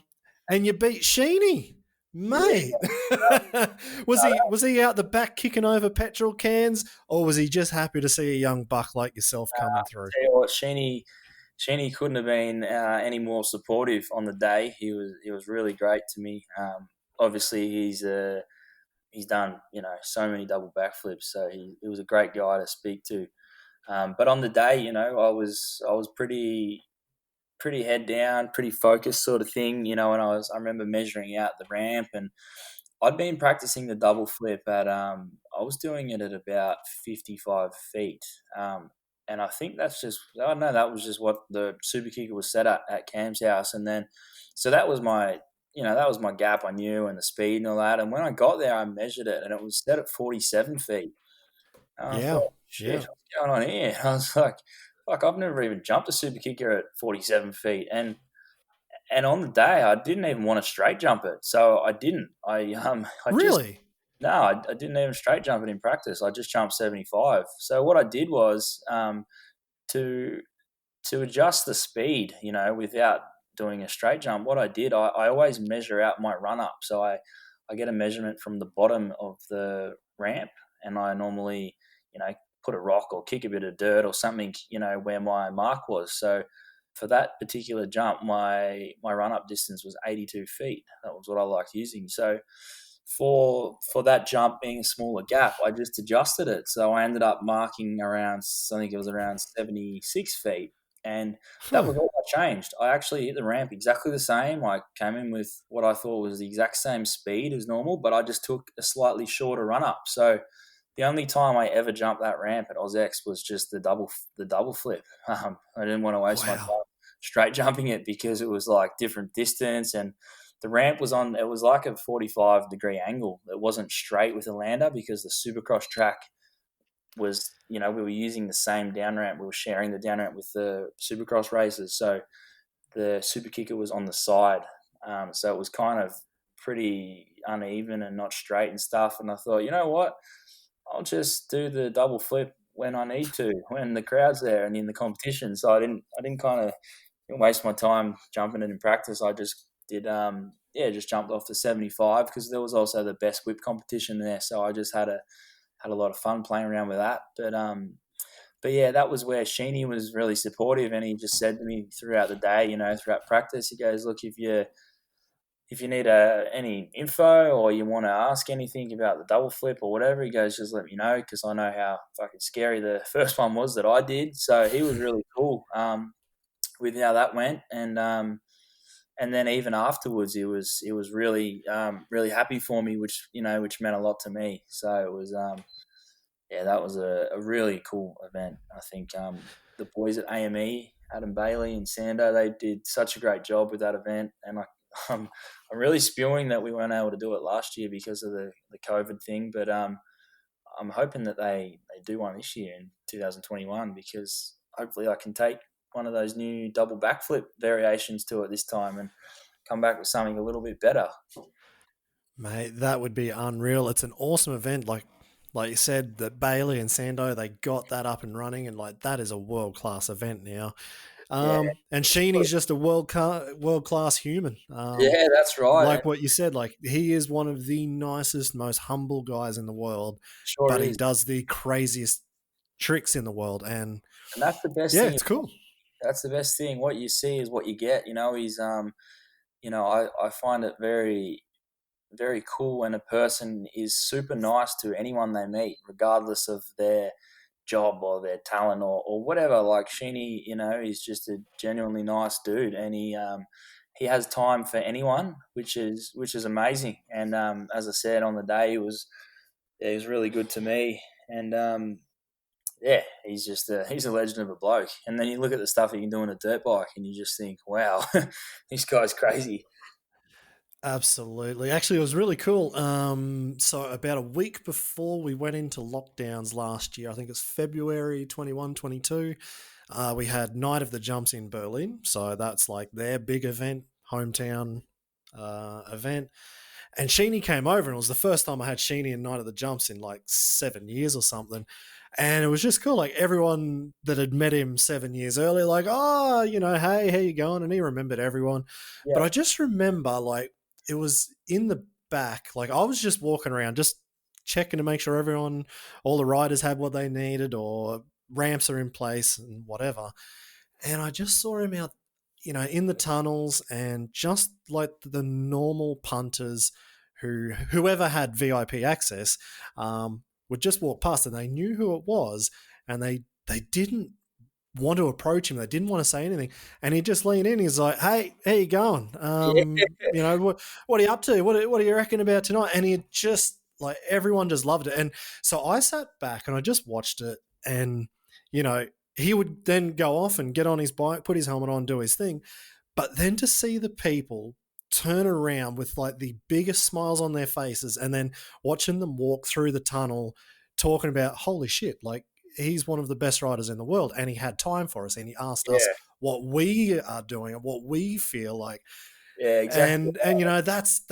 And you beat Sheeny, mate. Yeah. Was he out the back kicking over petrol cans, or was he just happy to see a young buck like yourself coming through? Tell you what, Sheeny couldn't have been any more supportive on the day. He was really great to me. Obviously, he's done so many double backflips, so he was a great guy to speak to. But on the day, I was pretty head down, pretty focused sort of thing, and I remember measuring out the ramp, and I'd been practicing the double flip I was doing it at about 55 feet. And I think I don't know, that was just what the super kicker was set at Cam's house. And then, so that was that was my gap I knew, and the speed and all that. And when I got there, I measured it, and it was set at 47 feet. And I Yeah, thought, shit, yeah. what's going on here? I was like, fuck, I've never even jumped a super kicker at 47 feet. And on the day, I didn't even want to straight jump it. So I didn't. I just, Really? no, I didn't even straight jump it in practice. I just jumped 75. So what I did was to adjust the speed, without doing a straight jump, what I did, I always measure out my run up. So I get a measurement from the bottom of the ramp, and I normally, put a rock or kick a bit of dirt or something, where my mark was. So for that particular jump, my run up distance was 82 feet. That was what I liked using. So for that jump being a smaller gap, I just adjusted it. So I ended up marking around, I think it was around 76 feet. And that Huh. was all I changed. I actually hit the ramp exactly the same. I came in with what I thought was the exact same speed as normal, but I just took a slightly shorter run up. So the only time I ever jumped that ramp at AusX was just the double flip. I didn't want to waste my time Wow. straight jumping it, because it was like different distance, and the ramp was on, it was like a 45-degree angle. It wasn't straight with a lander, because the Supercross track was, we were using the same down ramp. We were sharing the down ramp with the Supercross racers. So the super kicker was on the side. So it was kind of pretty uneven and not straight and stuff. And I thought, you know what? I'll just do the double flip when I need to, when the crowd's there and in the competition. So I didn't waste my time jumping it in practice. I just did, just jumped off the 75, because there was also the best whip competition there. So I just had a lot of fun playing around with that. But yeah, that was where Sheeny was really supportive, and he just said to me throughout the day, throughout practice, he goes, look, if you need any info, or you want to ask anything about the double flip or whatever, he goes, just let me know, because I know how fucking scary the first one was that I did. So he was really cool with how that went, and then even afterwards, he was really really happy for me, which meant a lot to me. So it was that was a really cool event. I think the boys at AME, Adam Bailey and Sando, they did such a great job with that event, and I'm really spewing that we weren't able to do it last year because of the COVID thing, but I'm hoping that they do one this year in 2021, because hopefully I can take one of those new double backflip variations to it this time and come back with something a little bit better. Mate, that would be unreal. It's an awesome event. Like you said, that Bailey and Sando, they got that up and running, and like that is a world class event now. Yeah, And Sheeny's just a world class human. yeah, that's right. Like what you said, like he is one of the nicest, most humble guys in the world, Sure but he is. does the craziest tricks in the world. And and that's the best Yeah, thing. it's cool. That's the best thing. What you see is what you get. He's I find it very very cool when a person is super nice to anyone they meet, regardless of their job or their talent or whatever. Like Sheeny, he's just a genuinely nice dude, and he has time for anyone, which is amazing. And as I said on the day, he was really good to me, and yeah, he's a legend of a bloke. And then you look at the stuff he can do on a dirt bike, and you just think, wow, this guy's crazy. Absolutely. Actually, it was really cool. So about a week before we went into lockdowns last year, I think it's February 21, 22, we had Night of the Jumps in Berlin. So that's like their big event, hometown event. And Sheeny came over, and it was the first time I had Sheeny and Night of the Jumps in like 7 years or something. And it was just cool. Like everyone that had met him 7 years earlier, like, oh, hey, how you going? And he remembered everyone. Yeah, But I just remember, like, it was in the back. Like I was just walking around, just checking to make sure all the riders had what they needed or ramps are in place and whatever. And I just saw him out, in the tunnels, and just like the normal punters whoever had VIP access, would just walk past, and they knew who it was, and they didn't want to approach him. They didn't want to say anything, and he just leaned in. He's like, "Hey, how you going? yeah, What are you up to? What do you reckon about tonight?" And he just like everyone just loved it. And so I sat back and I just watched it, and you know he would then go off and get on his bike, put his helmet on, do his thing. But then to see the people turn around with like the biggest smiles on their faces, and then watching them walk through the tunnel talking about, holy shit, like he's one of the best riders in the world, and he had time for us, and he asked us yeah, what we are doing and what we feel like. yeah, exactly, And that's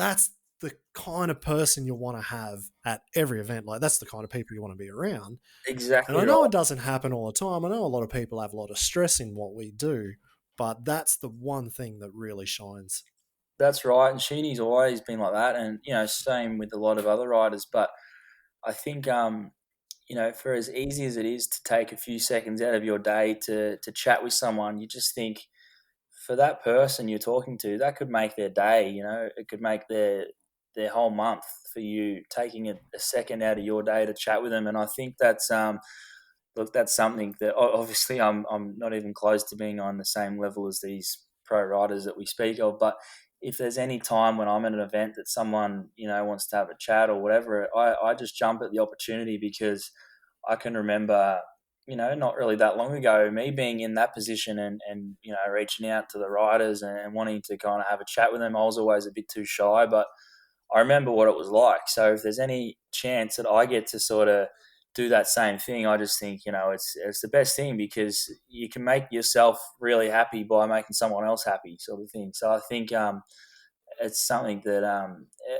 the kind of person you want to have at every event. Like that's the kind of people you want to be around. And exactly I know right. it doesn't happen all the time. I know a lot of people have a lot of stress in what we do, but that's the one thing that really shines. That's right. And Sheeny's always been like that, and same with a lot of other riders. But I think for as easy as it is to take a few seconds out of your day to chat with someone, you just think for that person you're talking to, that could make their day. It could make their whole month for you taking a second out of your day to chat with them. And I think that's look, that's something that obviously I'm not even close to being on the same level as these pro riders that we speak of. But if there's any time when I'm at an event that someone wants to have a chat or whatever, I just jump at the opportunity, because I can remember not really that long ago me being in that position, and reaching out to the riders and wanting to kind of have a chat with them. I was always a bit too shy, but I remember what it was like. So if there's any chance that I get to sort of do that same thing, I just think it's the best thing, because you can make yourself really happy by making someone else happy, sort of thing. So I think it's something that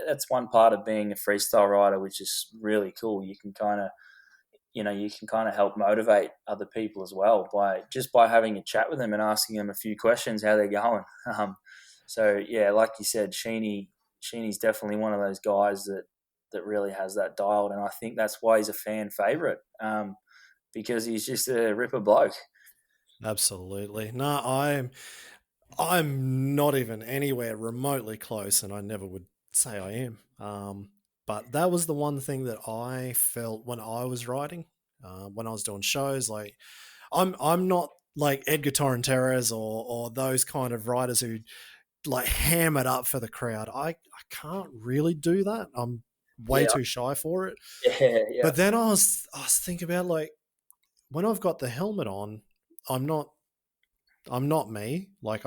that's one part of being a freestyle rider, which is really cool. You can kind of help motivate other people as well by having a chat with them and asking them a few questions how they're going. So yeah, like you said, Sheeny's definitely one of those guys that really has that dialed, and I think that's why he's a fan favorite, because he's just a ripper bloke. Absolutely. No, I'm not even anywhere remotely close, and I never would say I am. But that was the one thing that I felt when I was riding, when I was doing shows. Like I'm not like Edgar Torrenteras or those kind of riders who like ham it up for the crowd. I can't really do that. I'm way Yeah, too shy for it. yeah, yeah, But then I was thinking about like when I've got the helmet on, I'm not I'm not me. Like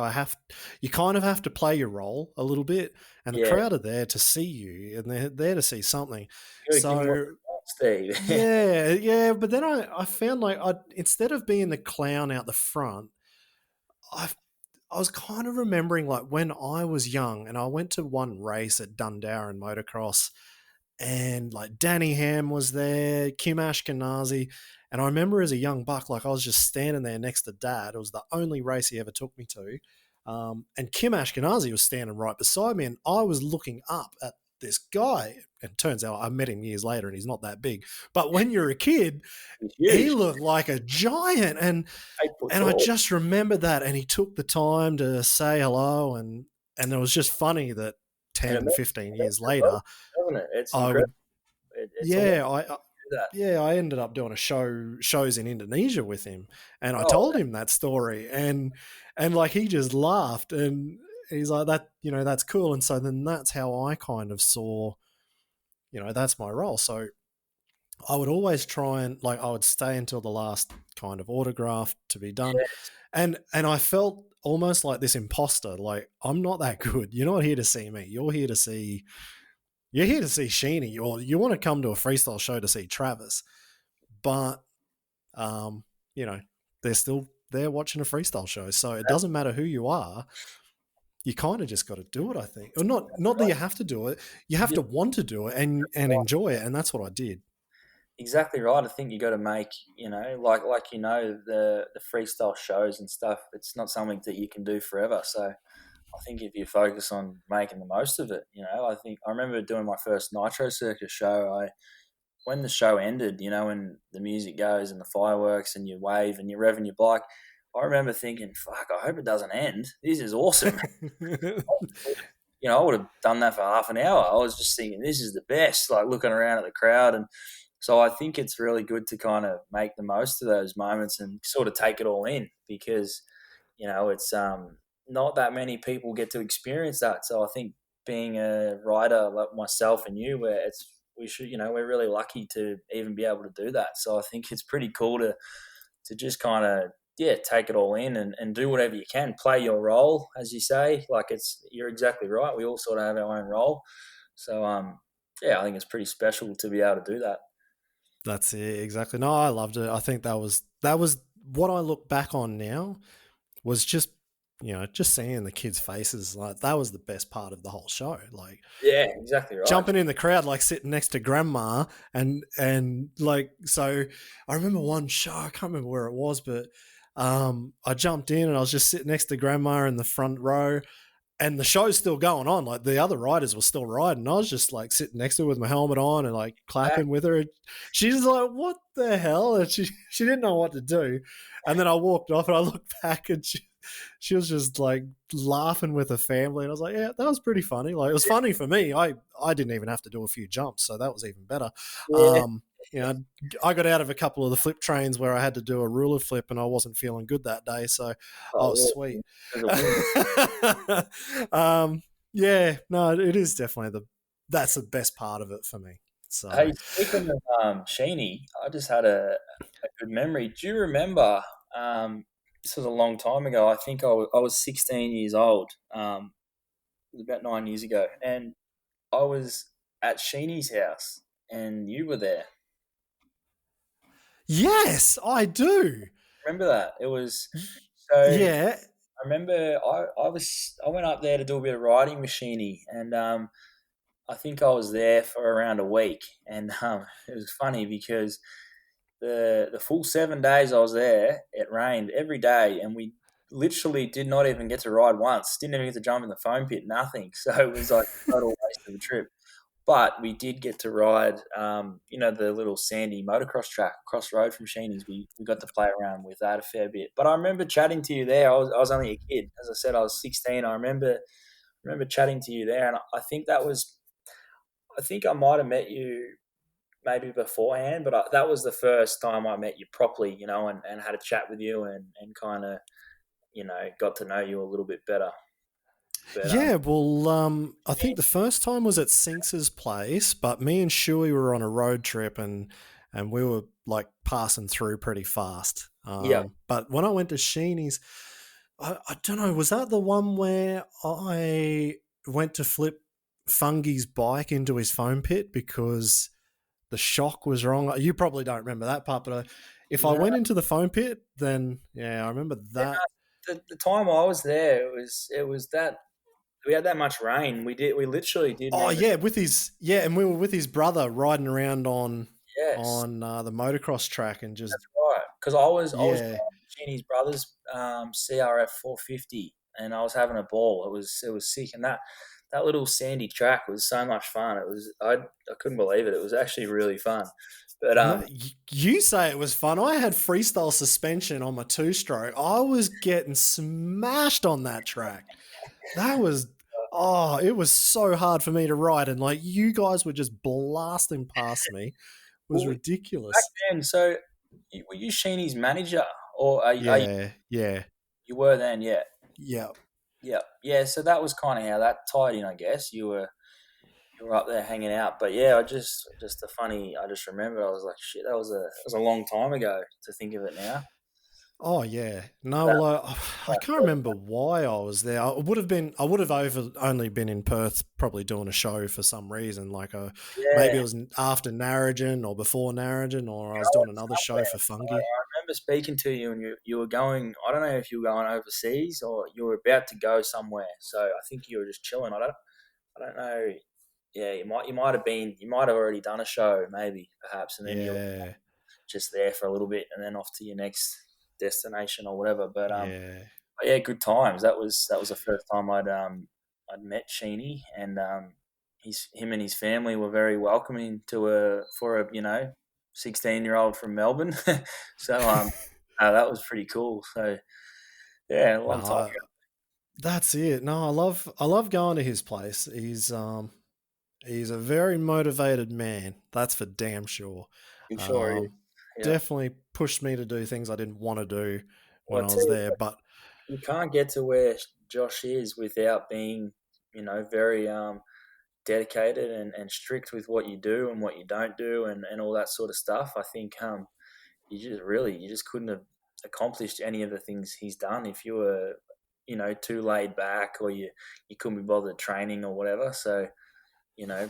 you kind of have to play your role a little bit, and the yeah. crowd are there to see you, and they're there to see something. You gotta give him what So he wants, Steve. yeah, yeah. But then I found like instead of being the clown out the front, I I was kind of remembering like when I was young, and I went to one race at Dundarren Motocross, and like Danny Ham was there, Kim Ashkenazi. And I remember as a young buck, like I was just standing there next to Dad. It was the only race he ever took me to. And Kim Ashkenazi was standing right beside me, and I was looking up at this guy. it turns out I met him years later and he's not that big. But when you're a kid, He's he huge. looked like a giant. And 8 foot I tall. just remember that. And he took the time to say hello. And it was just funny that And it 10, meant 15 it years as well, later, doesn't it? It's I incredible. would, It's amazing yeah, to do that. I ended up doing shows in Indonesia with him, and I Oh, told him that story, and like he just laughed, and he's like, that, that's cool. And so then that's how I kind of saw, that's my role. So I would always try and, like, I would stay until the last kind of autograph to be done, yes, and I felt almost like this imposter, like I'm not that good. You're not here to see me. You're here to see Sheeny, or you want to come to a freestyle show to see Travis. But um, you know, they're still there watching a freestyle show. So it doesn't matter who you are. You kind of just got to do it, I think. Or not that you have to do it. You have yeah, to want to do it and enjoy it. And that's what I did. exactly right. I think you got to make, the freestyle shows and stuff. It's not something that you can do forever. So I think if you focus on making the most of it, I think I remember doing my first Nitro Circus show. When the show ended, when the music goes and the fireworks and you wave and you're revving your bike, I remember thinking, "Fuck! I hope it doesn't end. This is awesome." I would have done that for half an hour. I was just thinking, this is the best. Like looking around at the crowd, and so I think it's really good to kind of make the most of those moments and sort of take it all in because it's not that many people get to experience that. So I think being a rider like myself and you, where we're really lucky to even be able to do that. So I think it's pretty cool to just kind of take it all in and do whatever you can, play your role, as you say. Like you're exactly right. We all sort of have our own role. So I think it's pretty special to be able to do that. That's it, exactly. No, I loved it. I think that was what I look back on now was just just seeing the kids' faces. Like that was the best part of the whole show. Like Yeah, exactly right. jumping in the crowd, like sitting next to grandma, and like, so I remember one show, I can't remember where it was, but I jumped in and I was just sitting next to grandma in the front row, and the show's still going on. Like the other riders were still riding. I was just like sitting next to her with my helmet on and like Back. clapping with her. She's like, "What the hell?" And she didn't know what to do. And then I walked off and I looked back and she was just like laughing with her family. And I was like, "Yeah, that was pretty funny." Like it was funny for me. I didn't even have to do a few jumps, so that was even better. Yeah. You know, I got out of a couple of the flip trains where I had to do a ruler flip and I wasn't feeling good that day. So I Oh, was yeah. sweet. There's a win. Yeah, no, it is definitely that's the best part of it for me. So Hey, speaking of Sheeny, I just had a good memory. Do you remember? This was a long time ago. I think I was 16 years old. It was about 9 years ago, and I was at Sheeny's house, and you were there. yes, I do. Remember that? It was so. Yeah. I remember I went up there to do a bit of riding with Sheeny, and I think I was there for around a week, and it was funny because the full 7 days I was there, it rained every day, and we literally did not even get to ride once. Didn't even get to jump in the foam pit, nothing. So it was like a total waste of a trip. But we did get to ride, the little sandy motocross track across the road from Sheeny's. We got to play around with that a fair bit. But I remember chatting to you there. I was only a kid, as I said. I was 16. I remember chatting to you there, and I think I think I might have met you maybe beforehand, but that was the first time I met you properly, and had a chat with you and kind of, got to know you a little bit better. But Yeah, well, I think the first time was at Sinks's place, but me and Shuey were on a road trip and we were like passing through pretty fast. yeah, But when I went to Sheeny's, I don't know, was that the one where I went to flip Fungi's bike into his foam pit because the shock was wrong? You probably don't remember that part, but if I no, went into the foam pit, then yeah, I remember that. the time I was there, it was that we had that much rain. We literally didn't Oh even. yeah, and we were with his brother riding around Yes, on the motocross track and just that's right. Because I was yeah. riding Jeannie's brother's CRF 450, and I was having a ball. It was sick, and that little sandy track was so much fun. I couldn't believe it. It was actually really fun. But No, you say it was fun. I had freestyle suspension on my two-stroke. I was getting smashed on that track. That was, it was so hard for me to ride, and like you guys were just blasting past me. It was well, back ridiculous. then, so were you Sheeny's manager, or Yeah, yeah, you were then? Yeah, yeah. yeah, yeah. So that was kind of how that tied in, I guess. You were up there hanging out, but yeah, just a funny. I just remember I was like, shit, that was a long time ago to think of it now. Oh yeah, no, That, well, I can't remember why I was there. I would have only been in Perth, probably doing a show for some reason. Like, maybe yeah, it was after Narrogin or before Narrogin, or I was doing another show for Fungi. I remember speaking to you, and you were going. I don't know if you were going overseas or you were about to go somewhere. So I think you were just chilling. I don't know. Yeah, you might have already done a show, maybe perhaps, and then you're Yeah, just there for a little bit, and then off to your next destination or whatever. yeah. But yeah, good times. That was the first time I'd met Sheeny, and him and his family were very welcoming for a 16-year-old from Melbourne. So that was pretty cool. So yeah, a long time No, that's it. No, I love going to his place. He's a very motivated man. That's for damn sure. ago. Sure is. Um, Yeah. Definitely pushed me to do things I didn't want to do when Well, I I tell was you, there. But you can't get to where Josh is without being, very dedicated and strict with what you do and what you don't do and all that sort of stuff. I think you just couldn't have accomplished any of the things he's done if you were, too laid back or you couldn't be bothered training or whatever. So,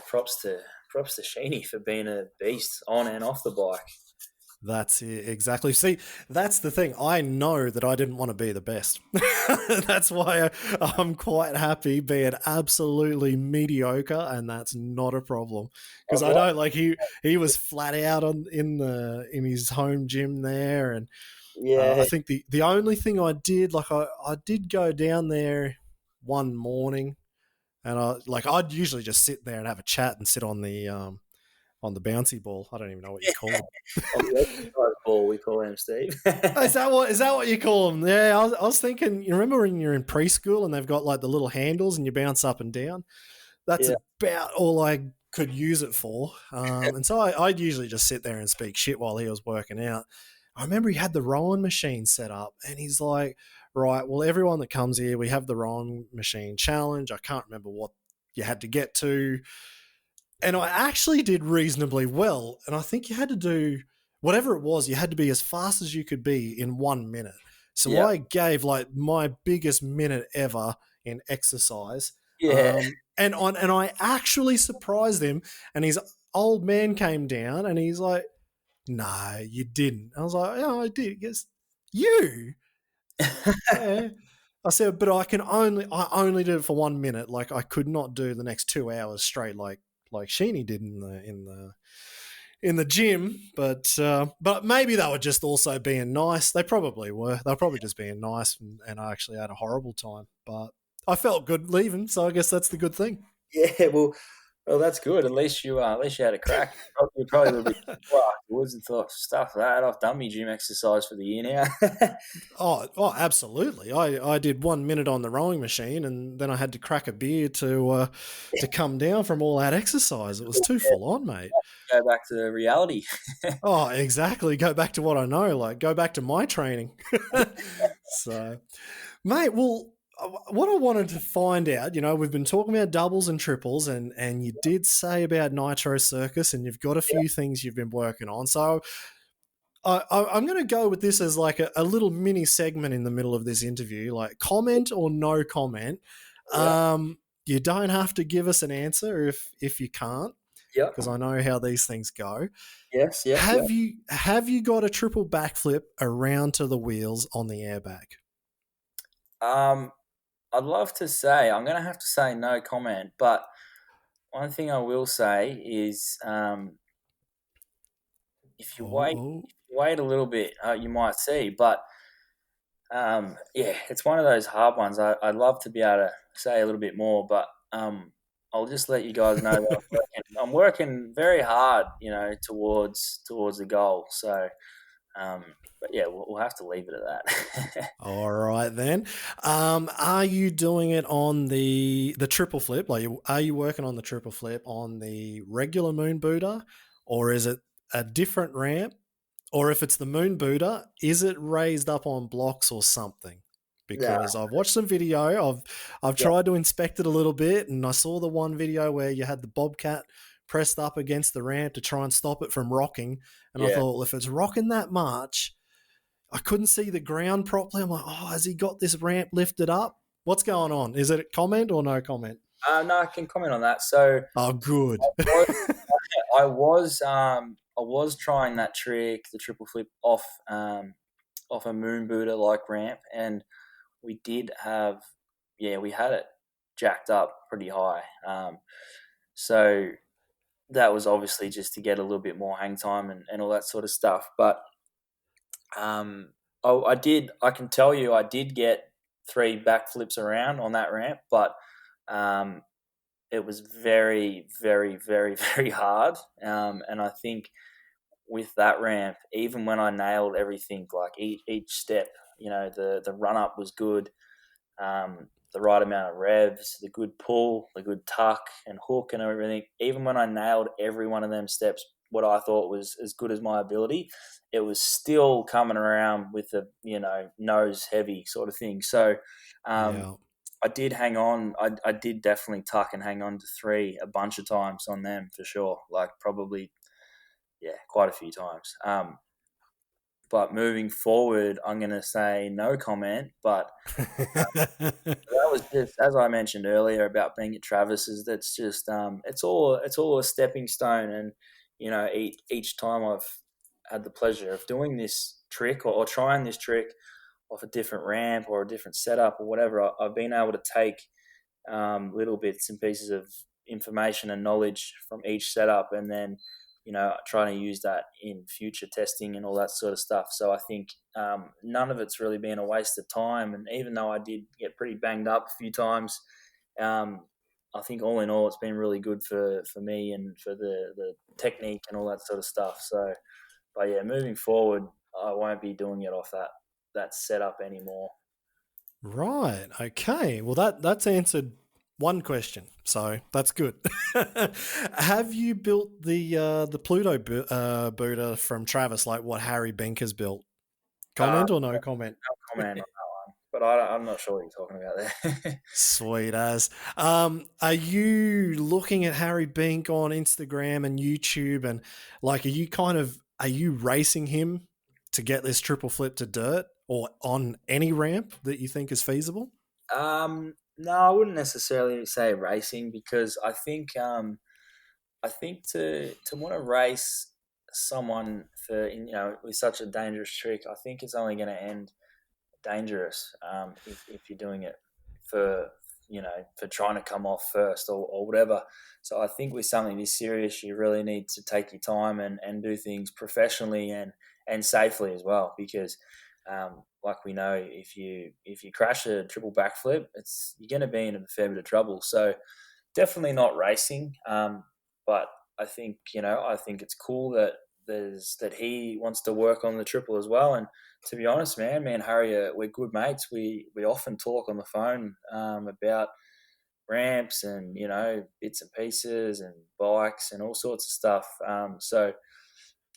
props to Sheeny for being a beast on and off the bike. that's it, exactly. See, that's the thing. I know that I didn't want to be the best. That's why I'm quite happy being absolutely mediocre, and that's not a problem. Because I've I watched, know, like he was flat out in his home gym there, and I yeah, think the only thing I did, like I did go down there one morning, and I'd usually just sit there and have a chat and sit on the bouncy ball. I don't even know what you call on the them. exercise ball, we call him Steve. Oh, is that what you call them? Yeah, I was thinking. You remember when you're in preschool and they've got like the little handles and you bounce up and down? That's Yeah, about all I could use it for. And so I'd usually just sit there and speak shit while he was working out. I remember he had the rowing machine set up, and he's like, "Right, well, everyone that comes here, we have the rowing machine challenge. I can't remember what you had to get to." And I actually did reasonably well. And I think you had to do whatever it was, you had to be as fast as you could be in 1 minute. So yeah, I gave like my biggest minute ever in exercise. yeah. And I actually surprised him. And his old man came down and he's like, "No, you didn't." I was like, "Yeah, I did." He goes, "You?" Yeah. I said, "But I only did it for 1 minute. Like I could not do the next 2 hours straight like Sheeny did in the gym, but maybe they were just also being nice. They probably were. They were probably just being nice, and I actually had a horrible time. But I felt good leaving, so I guess that's the good thing. Yeah, well, that's good. At least you had a crack. You probably would be afterwards and thought, stuff that. I've done my gym exercise for the year now. Oh, absolutely. I did 1 minute on the rowing machine, and then I had to crack a beer to come down from all that exercise. It was too full on, mate. Go back to reality. Oh, exactly. Go back to what I know. Like go back to my training. So, mate, well, what I wanted to find out, we've been talking about doubles and triples, and you did say about Nitro Circus, and you've got a few things you've been working on. So I'm going to go with this as like a little mini segment in the middle of this interview, like comment or no comment. Yeah, You don't have to give us an answer if you can't, yeah, because I know how these things go. yes, yeah, yeah. Have you got a triple backflip around to the wheels on the airbag? Um, I'd love to say I'm going to have to say no comment, but one thing I will say is if you Oh, wait, oh. if you wait a little bit, you might see. But yeah, it's one of those hard ones. I'd love to be able to say a little bit more, but I'll just let you guys know that I'm working very hard, towards the goal. So, but yeah, we'll have to leave it at that. All right then. Are you doing it on the triple flip? Like, are you working on the triple flip on the regular moon booter, or is it a different ramp? Or if it's the moon booter, is it raised up on blocks or something? Yeah, Because I've watched some video. I've yeah, tried to inspect it a little bit, and I saw the one video where you had the bobcat pressed up against the ramp to try and stop it from rocking. And I yeah. thought, well, if it's rocking that much, I couldn't see the ground properly. I'm like, oh, has he got this ramp lifted up? What's going on? Is it a comment or no comment? No, I can comment on that. So Oh, good. was, I was trying that trick, the triple flip off a moon booter like ramp, and we did have, we had it jacked up pretty high. So that was obviously just to get a little bit more hang time and all that sort of stuff. But I can tell you, I did get 3 backflips around on that ramp, but um, it was very, very, very, very hard. And I think with that ramp, even when I nailed everything, like each step, the run up was good, the right amount of revs, the good pull, the good tuck and hook and everything. Even when I nailed every one of them steps, what I thought was as good as my ability, it was still coming around with a nose heavy sort of thing. So Yeah. I did hang on. I did definitely tuck and hang on to 3 a bunch of times on them for sure. Like probably, quite a few times. But moving forward, I'm going to say no comment. But that was just, as I mentioned earlier about being at Travis's. That's just it's all a stepping stone, and each time I've had the pleasure of doing this trick or trying this trick off a different ramp or a different setup or whatever, I've been able to take little bits and pieces of information and knowledge from each setup, and then trying to use that in future testing and all that sort of stuff. So I think none of it's really been a waste of time. And even though I did get pretty banged up a few times, I think all in all, it's been really good for me and for the technique and all that sort of stuff. So, but yeah, moving forward, I won't be doing it off that setup anymore. Right. Okay. Well, that's answered one question, so that's good. Have you built the Pluto booter from Travis, like what Harry Benker's built? Uh, Comment or no comment? no comment on that one, but I'm not sure what you're talking about there. Sweet as. Are you looking at Harry Bink on Instagram and YouTube, and like, are you racing him to get this triple flip to dirt or on any ramp that you think is feasible? No, I wouldn't necessarily say racing because I think to want to race someone for with such a dangerous trick, I think it's only going to end dangerous if you're doing it for for trying to come off first or whatever. So I think with something this serious, you really need to take your time and do things professionally and safely as well, because like we know, if you crash a triple backflip, you're going to be in a fair bit of trouble. So definitely not racing, but I think it's cool that he wants to work on the triple as well. And to be honest, man, me and Harry, we're good mates. We often talk on the phone about ramps and bits and pieces and bikes and all sorts of stuff. So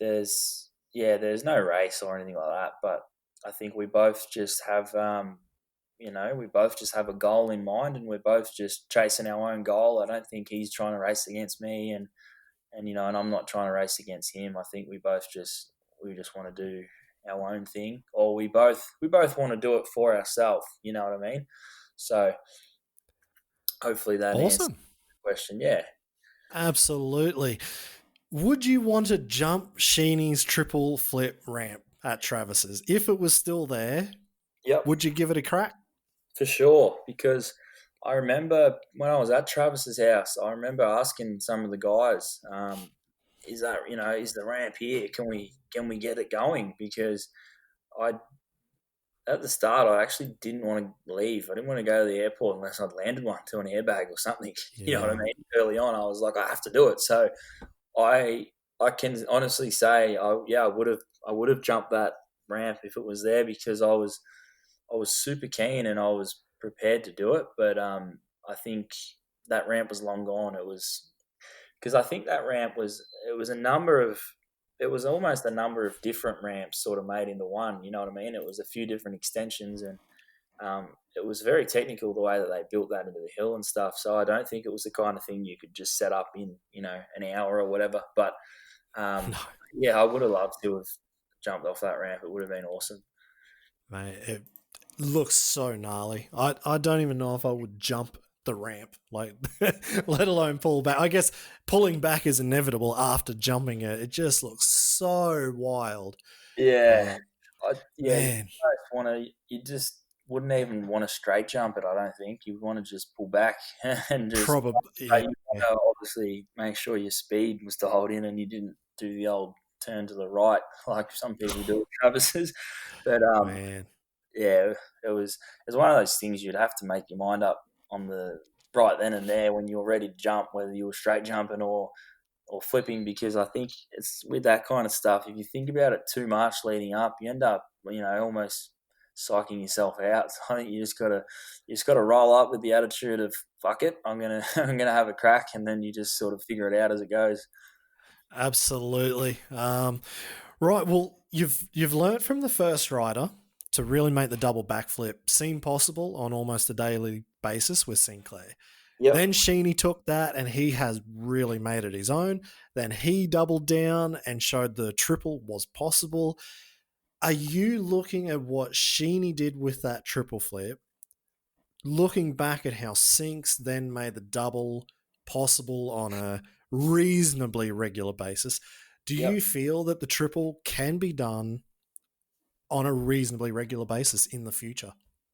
there's no race or anything like that. But I think we both just have we both just have a goal in mind, and we're both just chasing our own goal. I don't think he's trying to race against me, and I'm not trying to race against him. I think we just want to do our own thing, or we both want to do it for ourselves. You know what I mean? So hopefully that answers Awesome. the question. Yeah. Absolutely. Would you want to jump Sheeny's triple flip ramp at Travis's? If it was still there, Yep. would you give it a crack? For sure, because I remember when I was at Travis's house, I remember asking some of the guys, is the ramp here? Can we get it going? Because I at the start, I actually didn't want to leave. I didn't want to go to the airport unless I'd landed one to an airbag or something. You know what I Yeah. mean? Early on, I was like, I have to do it. So I I can honestly say, I would have jumped that ramp if it was there because I was super keen and I was prepared to do it. But I think that ramp was long gone. It was because I think that ramp was it was almost a number of different ramps sort of made into one. You know what I mean? It was a few different extensions and it was very technical the way that they built that into the hill and stuff. So I don't think it was the kind of thing you could just set up in an hour or whatever. But No, yeah, I would have loved to have jumped off that ramp. It would have been awesome. mate, it looks so gnarly. I don't even know if I would jump the ramp, like, let alone pull back. I guess pulling back is inevitable after jumping it. It just looks so wild. Yeah, But yeah, man, you just wouldn't even want to straight jump it. I don't think you would want to just pull back and just. probably, yeah. You want to obviously make sure your speed was to hold in and you didn't do the old turn to the right like some people do at Travis's. But Man, yeah, it was one of those things you'd have to make your mind up on the right then and there when you were ready to jump, whether you were straight jumping or flipping, because I think it's with that kind of stuff. If you think about it too much leading up, you end up almost psyching yourself out. So I think you just gotta roll up with the attitude of fuck it, I'm gonna I'm gonna have a crack, and then you just sort of figure it out as it goes. absolutely. Right. Well, you've learnt from the first rider to really make the double backflip seem possible on almost a daily basis with Sinclair. Yep. Then Sheeny took that and he has really made it his own. Then he doubled down and showed the triple was possible. Are you looking at what Sheeny did with that triple flip, looking back at how Sinks then made the double possible on a reasonably regular basis? Do Yep. you feel that the triple can be done on a reasonably regular basis in the future?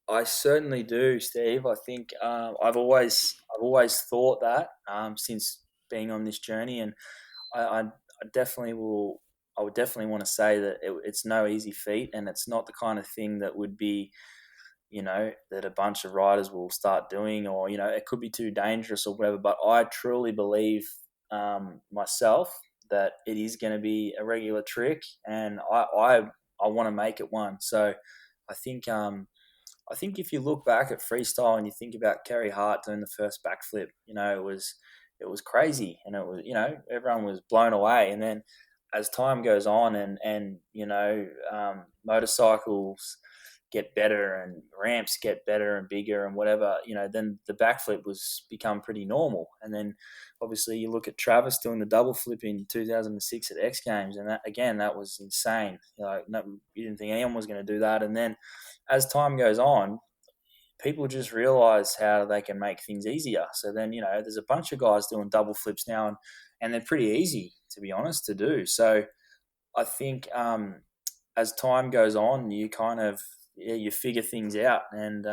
I certainly do, Steve. I think I've always thought that since being on this journey, and I definitely will. I would definitely want to say that it's no easy feat, and it's not the kind of thing that would be, that a bunch of riders will start doing, or it could be too dangerous or whatever. But I truly believe myself that it is going to be a regular trick, and I want to make it one. So I think I think if you look back at freestyle and you think about Kerry Hart doing the first backflip, it was crazy, and it was everyone was blown away. And then as time goes on and motorcycles get better and ramps get better and bigger and whatever, then the backflip was become pretty normal. And then obviously you look at Travis doing the double flip in 2006 at X Games, and that was insane. No, you didn't think anyone was going to do that. And then as time goes on, people just realize how they can make things easier. So then, there's a bunch of guys doing double flips now, and they're pretty easy, to be honest, to do. So I think as time goes on, you kind of, you figure things out. And,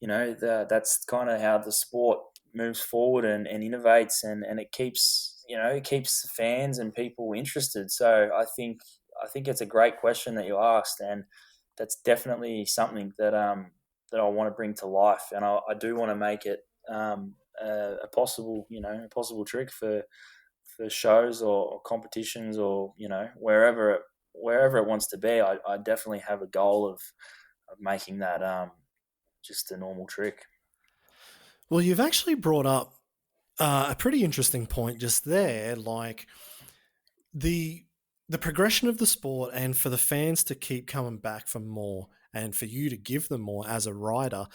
that's kind of how the sport moves forward and innovates, and it keeps, it keeps the fans and people interested. So I think it's a great question that you asked, and that's definitely something that I want to bring to life, and I do want to make it a possible a possible trick for shows or competitions or wherever it wants to be. I definitely have a goal of making that just a normal trick. Well, you've actually brought up a pretty interesting point just there, like the the progression of the sport, and for the fans to keep coming back for more, and for you to give them more as a rider.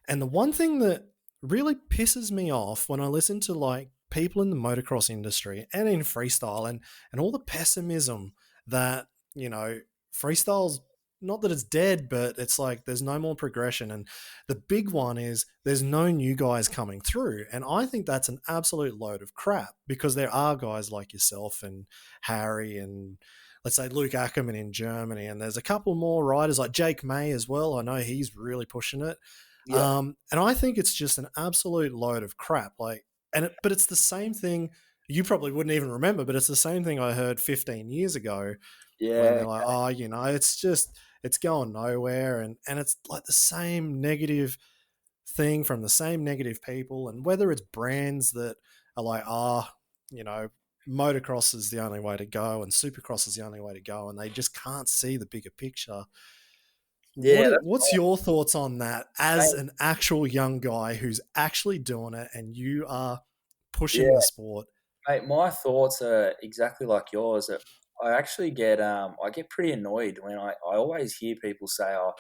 And the one thing that really pisses me off when I listen to like people in the motocross industry and in freestyle, and all the pessimism that, freestyle's not that it's dead, but it's like there's no more progression. And the big one is there's no new guys coming through. And I think that's an absolute load of crap, because there are guys like yourself and Harry and, let's say, Luke Ackerman in Germany. And there's a couple more riders like Jake May as well. I know he's really pushing it. Yeah, And I think it's just an absolute load of crap. But it's the same thing. You probably wouldn't even remember, but it's the same thing I heard 15 years ago when yeah, they're like, oh, it's just it's going nowhere, and it's like the same negative thing from the same negative people. And whether it's brands that are like, you know, motocross is the only way to go and supercross is the only way to go, and they just can't see the bigger picture. Yeah, that's What's your thoughts on that as right. an actual young guy who's actually doing it and you are pushing the Yeah, sport? mate, my thoughts are exactly like yours. I actually get I get pretty annoyed when I always hear people say, "Oh,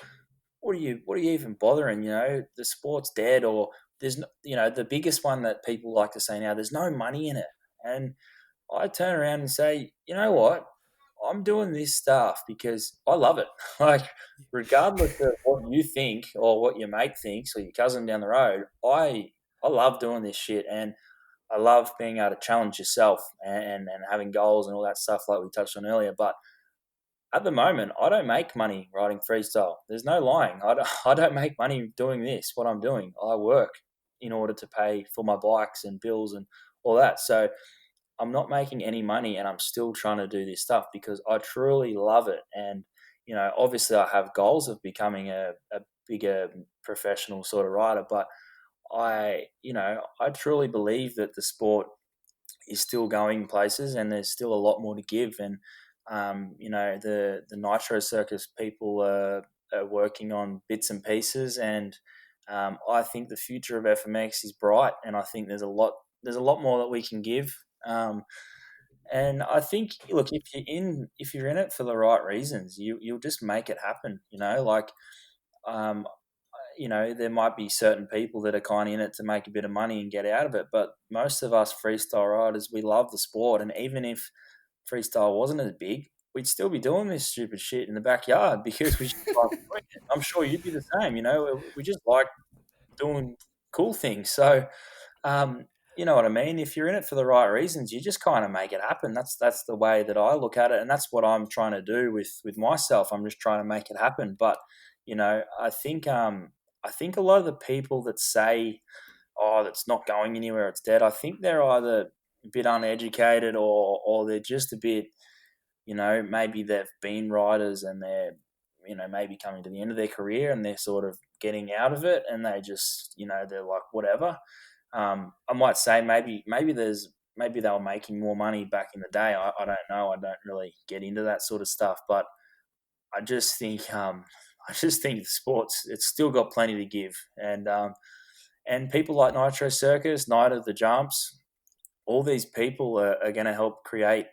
what are you even bothering? You know, the sport's dead," or there's no, you know, the biggest one that people like to say now, there's no money in it. And I turn around and say, you know what? I'm doing this stuff because I love it. Like, regardless of what you think or what your mate thinks or your cousin down the road, I love doing this shit, and I love being able to challenge yourself and having goals and all that stuff like we touched on earlier. But at the moment, I don't make money riding freestyle. There's no lying. I don't make money doing this, what I'm doing. I work in order to pay for my bikes and bills and all that. So I'm not making any money, and I'm still trying to do this stuff because I truly love it. And, you know, obviously I have goals of becoming a bigger professional sort of rider, but I truly believe that the sport is still going places, and there's still a lot more to give. And the Nitro Circus people are working on bits and pieces, and I think the future of FMX is bright, and I think there's a lot more that we can give. And I think, look, if you're in it for the right reasons, you'll just make it happen. You know, like um, there might be certain people that are kind of in it to make a bit of money and get out of it. But most of us freestyle riders, we love the sport. And even if freestyle wasn't as big, we'd still be doing this stupid shit in the backyard because we just like doing it. I'm sure you'd be the same. You know, we just like doing cool things. So, you know what I mean? If you're in it for the right reasons, you just kind of make it happen. That's the way that I look at it, and that's what I'm trying to do with myself. I'm just trying to make it happen. But I think a lot of the people that say, "Oh, that's not going anywhere, it's dead," I think they're either a bit uneducated, or they're just a bit, maybe they've been riders and they're, maybe coming to the end of their career and they're sort of getting out of it, and they just, they're like, whatever. I might say maybe they were making more money back in the day. I don't know. I don't really get into that sort of stuff, but I just think the sports, it's still got plenty to give, and people like Nitro Circus, Night of the Jumps, all these people are going to help create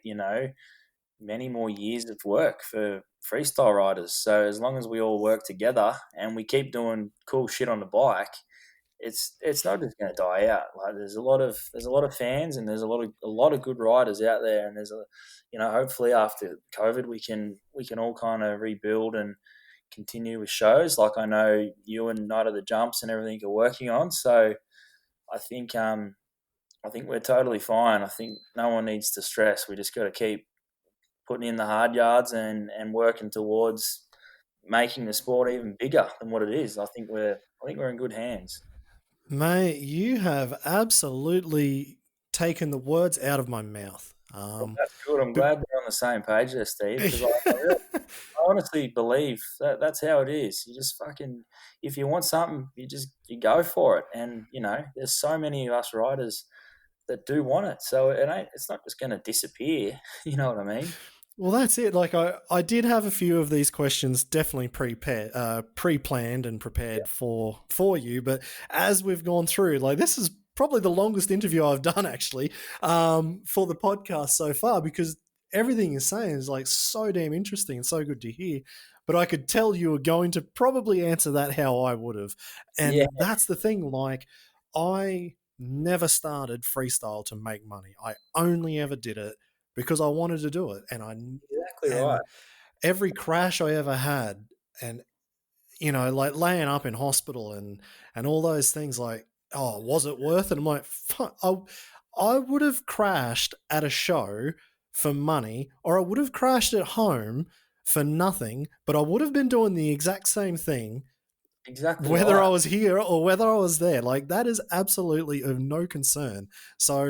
many more years of work for freestyle riders. So as long as we all work together and we keep doing cool shit on the bike, it's not just going to die out. Like there's a lot of fans, and there's a lot of good riders out there, and there's hopefully after COVID we can all kind of rebuild and continue with shows like I know you and Night of the Jumps and everything are working on. So I think we're totally fine. I think no one needs to stress. We just got to keep putting in the hard yards and working towards making the sport even bigger than what it is. I think we're in good hands. Mate, you have absolutely taken the words out of my mouth. Well, that's good. I'm But glad we're on the same page there, Steve, because I honestly believe that that's how it is. You just fucking, if you want something, you go for it. And there's so many of us riders that do want it, so it's not just going to disappear. You know what I mean? well, that's it. Like I did have a few of these questions definitely pre-planned and prepared for you, but as we've gone through, like this is probably the longest interview I've done actually for the podcast so far, because everything you're saying is like so damn interesting and so good to hear. But I could tell you were going to probably answer that how I would have, Yeah, and that's the thing. Like I never started freestyle to make money. I only ever did it because I wanted to do it, exactly right. and every crash I ever had, and like laying up in hospital and all those things, like, oh, was it worth it? I'm like, fuck, I would have crashed at a show for money, or I would have crashed at home for nothing, but I would have been doing the exact same thing Exactly whether right. I was here or whether I was there. Like that is absolutely of no concern. So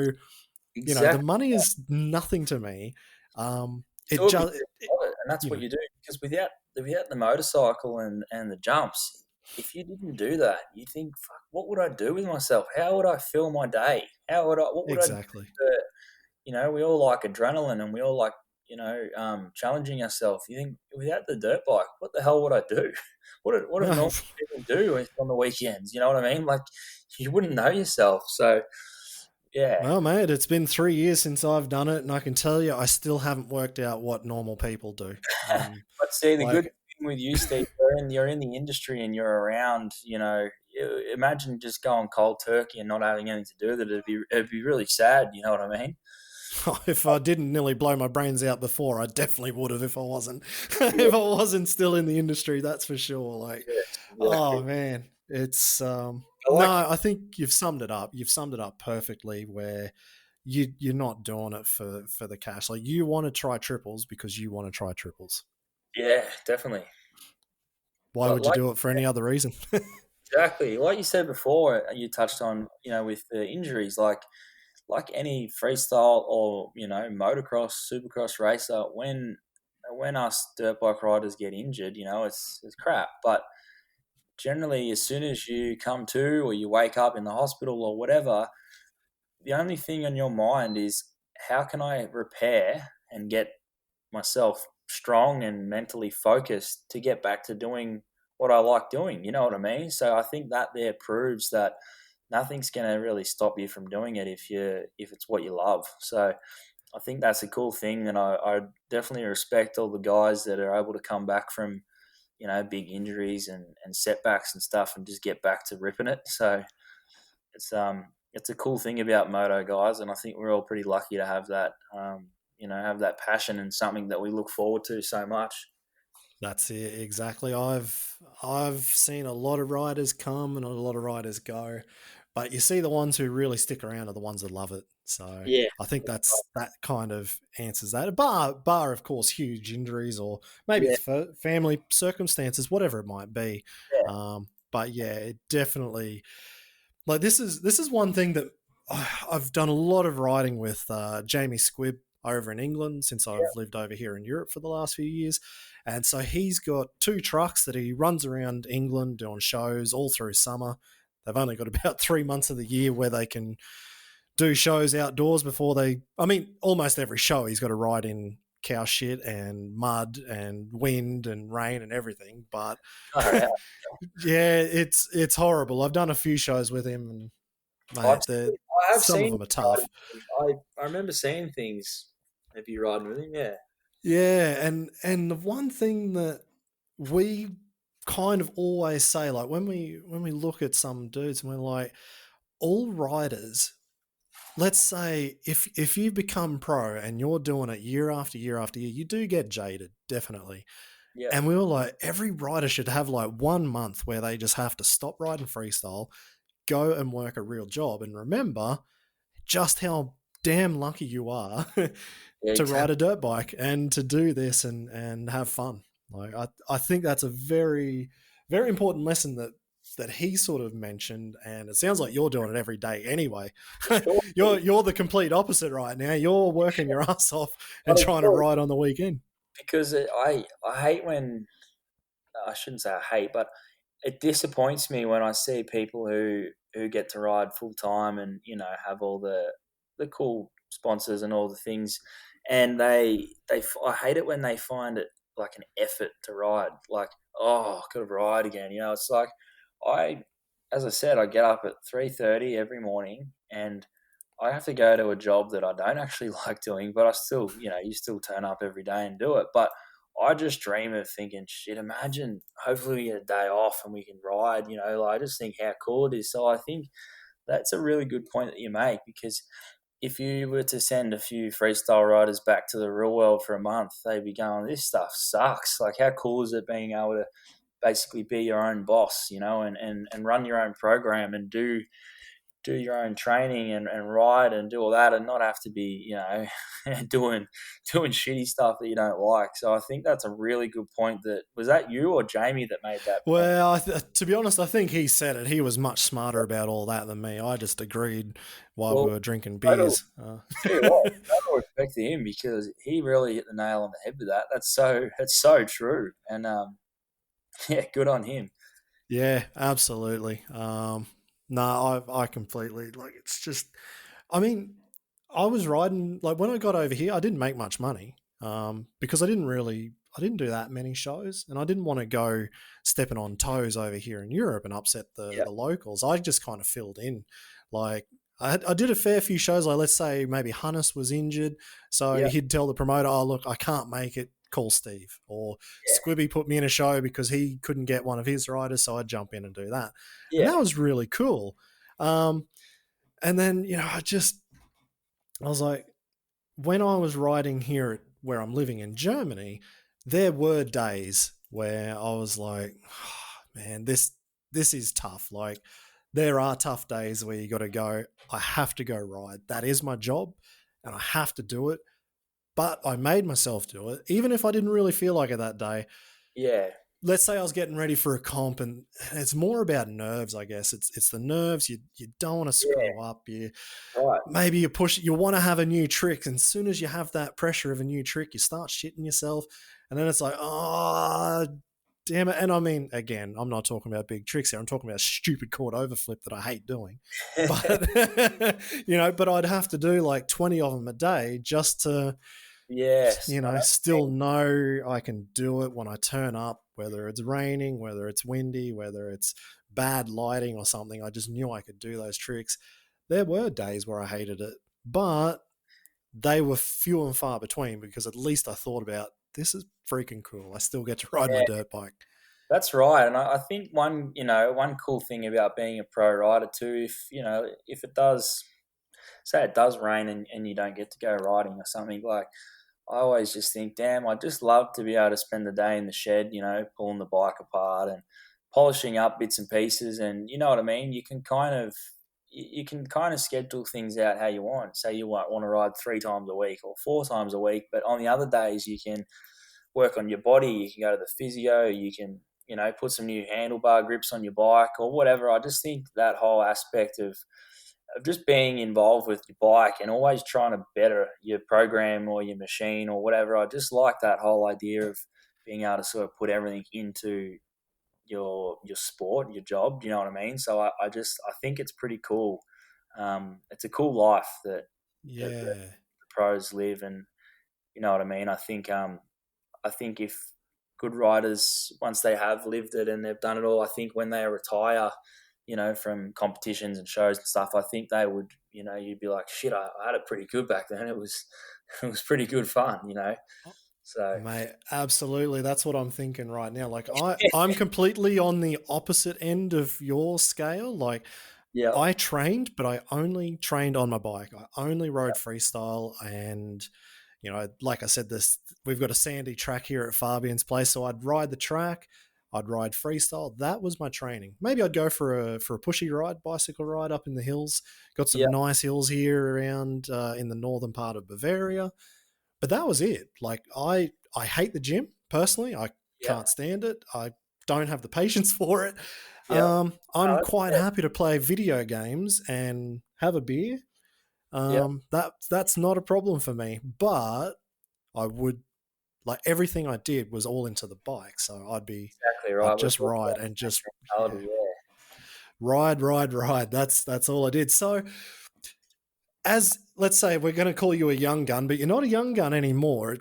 the Exactly. money is nothing to me. It Do it just because you love it. And that's you what know, you do, because without the motorcycle and the jumps, if you didn't do that, you think, fuck, what would I do with myself? How would I fill my day? What would I do? exactly. We all like adrenaline, and we all like, challenging ourselves. You think, without the dirt bike, what the hell would I do? What do normal people do on the weekends? You know what I mean? Like, you wouldn't know yourself. So, yeah. Well, mate, it's been 3 years since I've done it, and I can tell you, I still haven't worked out what normal people do. And But see, the good like, thing with you, Steve, you're in the industry and you're around. Imagine just going cold turkey and not having anything to do with it. It'd be really sad. You know what I mean? if I didn't nearly blow my brains out before, I definitely would have if I wasn't. Yeah, If I wasn't still in the industry, that's for sure. Like, yeah, oh exactly. man, it's I no, like. I think you've summed it up. You've summed it up perfectly. Where you're not doing it for the cash. Like, you want to try triples because you want to try triples. Yeah, definitely. Why But would you like, do it for any other reason? exactly, like you said before, you touched on, with the injuries, like any freestyle or motocross, supercross racer, when us dirt bike riders get injured, it's crap. But generally, as soon as you come to or you wake up in the hospital or whatever, the only thing on your mind is, how can I repair and get myself strong and mentally focused to get back to doing what I like doing. You know what I mean? So I think that there proves that nothing's going to really stop you from doing it if it's what you love. So I think that's a cool thing, and I definitely respect all the guys that are able to come back from big injuries and setbacks and stuff and just get back to ripping it. So it's a cool thing about moto, guys, and I think we're all pretty lucky to have that. Have that passion and something that we look forward to so much. That's it, exactly. I've seen a lot of riders come and a lot of riders go, but you see the ones who really stick around are the ones that love it. So Yeah, I think that kind of answers that. Bar of course huge injuries, or maybe yeah, it's for family circumstances, whatever it might be. yeah, But yeah, it definitely, like, this is one thing that I've done a lot of riding with Jamie Squibb over in England since I've lived over here in Europe for the last few years. And so he's got two trucks that he runs around England doing shows all through summer. They've only got about 3 months of the year where they can do shows outdoors before almost every show he's got to ride in cow shit and mud and wind and rain and everything. But far out. yeah, it's horrible. I've done a few shows with him, and I've mate, seen, I have some of seen them are you tough. riding. I remember seeing things of you riding with him. Yeah, Yeah, and the one thing that we kind of always say, like, when we look at some dudes and we're like, all riders, let's say if you become pro and you're doing it year after year after year, you do get jaded, definitely. yeah, And we were like, every rider should have like 1 month where they just have to stop riding freestyle, go and work a real job, and remember just how damn lucky you are yeah, to ride exactly. a dirt bike and to do this and have fun. Like, I think that's a very, very important lesson that he sort of mentioned, and it sounds like you're doing it every day anyway. For sure. you're the complete opposite right now. You're working your ass off But and it's trying to good ride on the weekend. because I hate when, I shouldn't say I hate, but it disappoints me when I see people who get to ride full time and have all the cool sponsors and all the things, and I hate it when they find it like an effort to ride. Like, oh, I got to ride again. It's like, I, as I said, I get up at 3:30 every morning, and I have to go to a job that I don't actually like doing, but I still, you still turn up every day and do it. But I just dream of thinking, shit, imagine, hopefully we get a day off and we can ride, like, I just think how cool it is. So I think that's a really good point that you make, because if you were to send a few freestyle riders back to the real world for a month, they'd be going, this stuff sucks. Like, how cool is it being able to basically be your own boss, and run your own program and do do your own training and ride and do all that, and not have to be, doing shitty stuff that you don't like. So I think that's a really good point. That was that you or Jamie that made that point? Well, to be honest, I think he said it. He was much smarter about all that than me. I just agreed while we Well, were drinking total, beers. tell you what, total respect to him because he really hit the nail on the head with that. That's so true, and yeah, good on him. Yeah, absolutely. No, I completely like. It's just, I mean, I was riding like when I got over here, I didn't make much money because I didn't do that many shows, and I didn't want to go stepping on toes over here in Europe and upset Yeah, the locals. I just kind of filled in, like. I did a fair few shows. Like, let's say maybe Hunnis was injured, so yeah, he'd tell the promoter, "Oh, look, I can't make it. Call Steve." Or Squibby put me in a show because he couldn't get one of his riders, so I'd jump in and do that, and yeah, that was really cool. And then I was like, when I was riding here at where I'm living in Germany, there were days where I was like, oh, man, this is tough. Like, there are tough days where you got to go. I have to go ride. That is my job, and I have to do it. But I made myself do it, even if I didn't really feel like it that day. yeah, Let's say I was getting ready for a comp, and it's more about nerves, I guess. It's the nerves. You don't want to yeah. screw up. Right. Maybe you want to have a new trick, and as soon as you have that pressure of a new trick, you start shitting yourself, and then it's like, oh, damn it. And I mean, again, I'm not talking about big tricks here. I'm talking about a stupid chord overflip that I hate doing. But but I'd have to do like 20 of them a day just to Yes. I know what you still mean. know I can do it when I turn up, whether it's raining, whether it's windy, whether it's bad lighting or something. I just knew I could do those tricks. There were days where I hated it, but they were few and far between because at least I thought about this is freaking cool. I still get to ride my Yeah, dirt bike. that's right. And I think one cool thing about being a pro rider too, if it does, say it does rain and you don't get to go riding or something, like I always just think, damn, I'd just love to be able to spend the day in the shed, pulling the bike apart and polishing up bits and pieces. And you know what I mean? You can kind of schedule things out how you want. Say you might want to ride 3 times a week or 4 times a week, but on the other days you can work on your body. You can go to the physio. You can, put some new handlebar grips on your bike or whatever. I just think that whole aspect of just being involved with your bike and always trying to better your program or your machine or whatever. I just like that whole idea of being able to sort of put everything into your sport, your job. Do you know what I mean? So I think it's pretty cool. It's a cool life that the Yeah. pros live, and you know what I mean. I think if good riders, once they have lived it and they've done it all, I think when they retire, from competitions and shows and stuff, I think they would, you'd be like, shit, I had it pretty good back then. It was, it was pretty good fun. So Mate, absolutely. That's what I'm thinking right now. Like I'm completely on the opposite end of your scale. Like yeah, I trained, but I only trained on my bike. I only rode freestyle, and like I said, this we've got a sandy track here at Fabian's place, so I'd ride the track, I'd ride freestyle. That was my training. Maybe I'd go for a pushy ride, bicycle ride up in the hills. Got yeah, some nice hills here around in the northern part of Bavaria, but that was it. Like I hate the gym personally. I yeah, can't stand it. I don't have the patience for it. yeah. I'm No, that's quite fair. happy to play video games and have a beer. Yeah, That's not a problem for me. But I would like everything I did was all into the bike. So exactly I'd right. We're just talking ride about and the just same mentality. ride. That's all I did. So as let's say we're going to call you a young gun, but you're not a young gun anymore.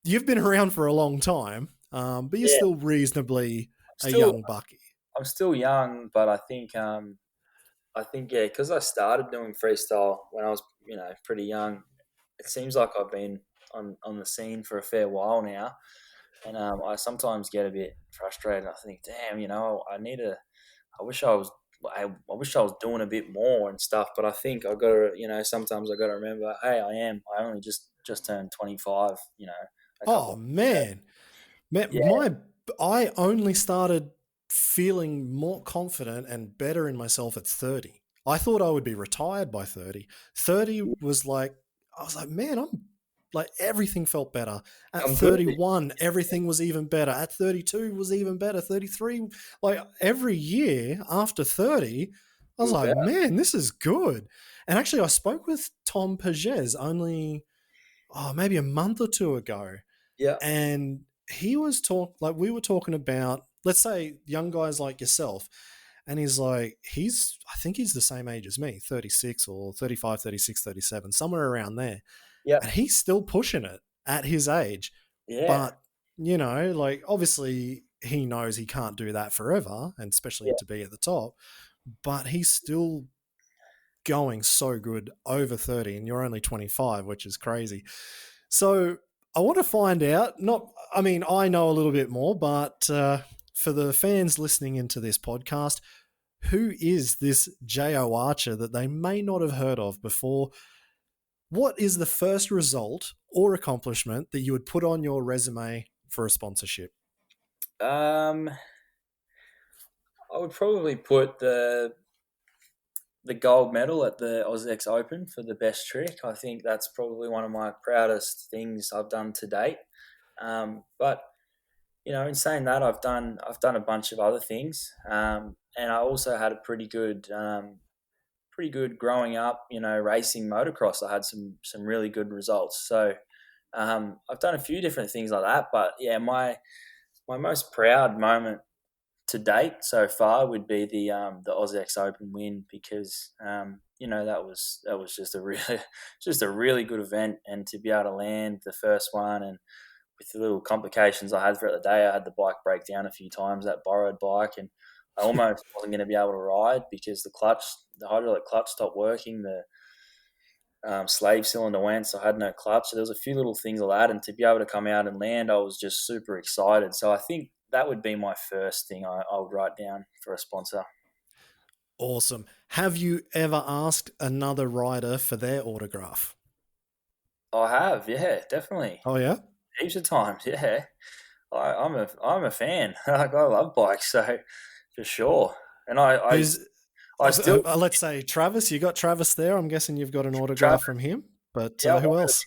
You've been around for a long time, but you're Yeah, still reasonably a still, young bucky. I'm still young, but I think yeah, because I started doing freestyle when I was pretty young. It seems like I've been on the scene for a fair while now, and I sometimes get a bit frustrated. I think, damn, I need to. I wish I was. I wish I was doing a bit more and stuff. But I think I got to. Sometimes I got to remember, hey, I only just turned 25. A couple Oh of months ago. man, Yeah, I only started feeling more confident and better in myself at 30. I thought I would be retired by 30. 30 was like, I was like, man, I'm like, everything felt better. At I'm good at this. 31, everything was even better. At 32 was even better. 33, like every year after 30, I was Feel like, better. man, this is good. And actually, I spoke with Tom Pages only, maybe a month or two ago. Yeah. And we were talking about, let's say, young guys like yourself. And he's like, I think he's the same age as me, 36 or 35, 36, 37, somewhere around there. Yeah. And he's still pushing it at his age. Yeah. But, like obviously he knows he can't do that forever, and especially Yeah. to be at the top, but he's still going so good over 30, and you're only 25, which is crazy. So I want to find out, I know a little bit more, but for the fans listening into this podcast, who is this Jayo Archer that they may not have heard of before? What is the first result or accomplishment that you would put on your resume for a sponsorship? I would probably put the gold medal at the AusX Open for the best trick. I think that's probably one of my proudest things I've done to date. But in saying that, I've done a bunch of other things, and I also had a pretty good growing up. Racing motocross. I had some really good results. So I've done a few different things like that. But yeah, my most proud moment to date so far would be the AusX Open win, because that was just a really good event, and to be able to land the first one, and with the little complications I had throughout the day, I had the bike break down a few times, that borrowed bike, and I almost wasn't going to be able to ride because the hydraulic clutch stopped working, the slave cylinder went, so I had no clutch. So there was a few little things like that, and to be able to come out and land, I was just super excited. So I think that would be my first thing I would write down for a sponsor. Awesome. Have you ever asked another rider for their autograph? I have, yeah, definitely, Oh, yeah? heaps of times, yeah. I'm a fan. Like, I love bikes, so for sure. And Who's, I still let's say Travis? You got Travis there. I'm guessing you've got an Travis. autograph from him. But Yeah, I've who got a else?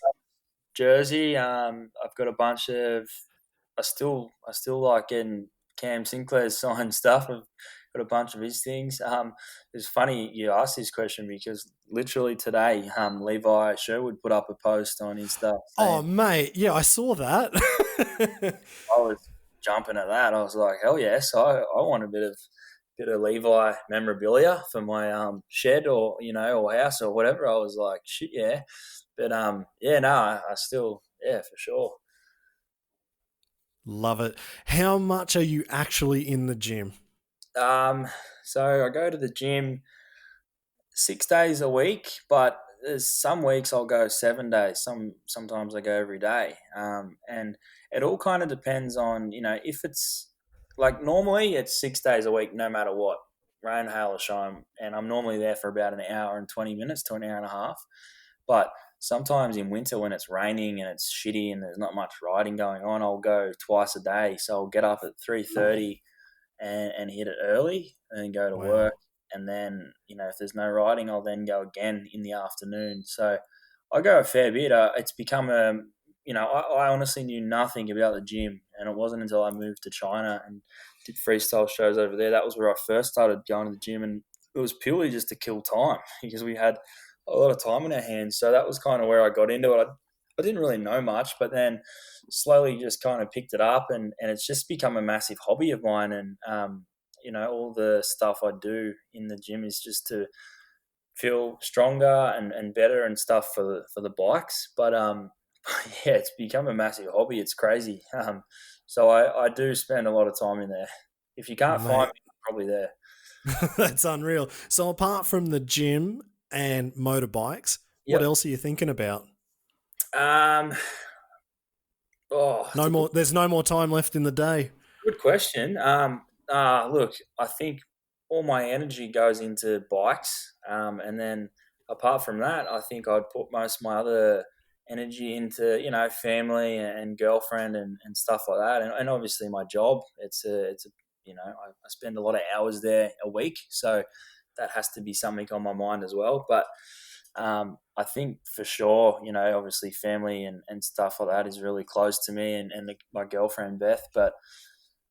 jersey. I've got a bunch of. I still like getting Cam Sinclair's signed stuff. I've got a bunch of his things. It's funny you asked this question because literally today, Levi Sherwood put up a post on his stuff Oh, saying mate. Yeah, I saw that. I was jumping at that. I was like, hell yes, I want a bit of Levi memorabilia for my shed, or house or whatever. I was like, shit, yeah. But yeah, no, I still, yeah, for sure. Love it. How much are you actually in the gym? Um, so I go to the gym 6 days a week, but there's some weeks I'll go 7 days. Sometimes I go every day, and it all kind of depends on if it's like normally it's 6 days a week, no matter what, rain, hail, or shine, and I'm normally there for about an hour and 20 minutes to an hour and a half. But sometimes in winter when it's raining and it's shitty and there's not much riding going on, I'll go twice a day. So I'll get up at 3:30 and hit it early and then go to Wow. work. And then, if there's no riding, I'll then go again in the afternoon. So I go a fair bit. It's become I honestly knew nothing about the gym. And it wasn't until I moved to China and did freestyle shows over there. That was where I first started going to the gym. And it was purely just to kill time because we had a lot of time in our hands. So that was kind of where I got into it. I didn't really know much, but then slowly just kind of picked it up, and it's just become a massive hobby of mine. And all the stuff I do in the gym is just to feel stronger and better and stuff for the bikes. But yeah, it's become a massive hobby. It's crazy. So I do spend a lot of time in there. If you can't find Mate, me, I'm probably there. that's unreal. So apart from the gym and motorbikes, what Yep. else are you thinking about? Um. Oh, it's No a more. There's no more time left in the day. good question. Look, I think all my energy goes into bikes, and then apart from that, I think I'd put most of my other energy into family and girlfriend and stuff like that, and obviously my job. I spend a lot of hours there a week, so that has to be something on my mind as well. But I think for sure, obviously family and stuff like that is really close to me, and my girlfriend Beth. But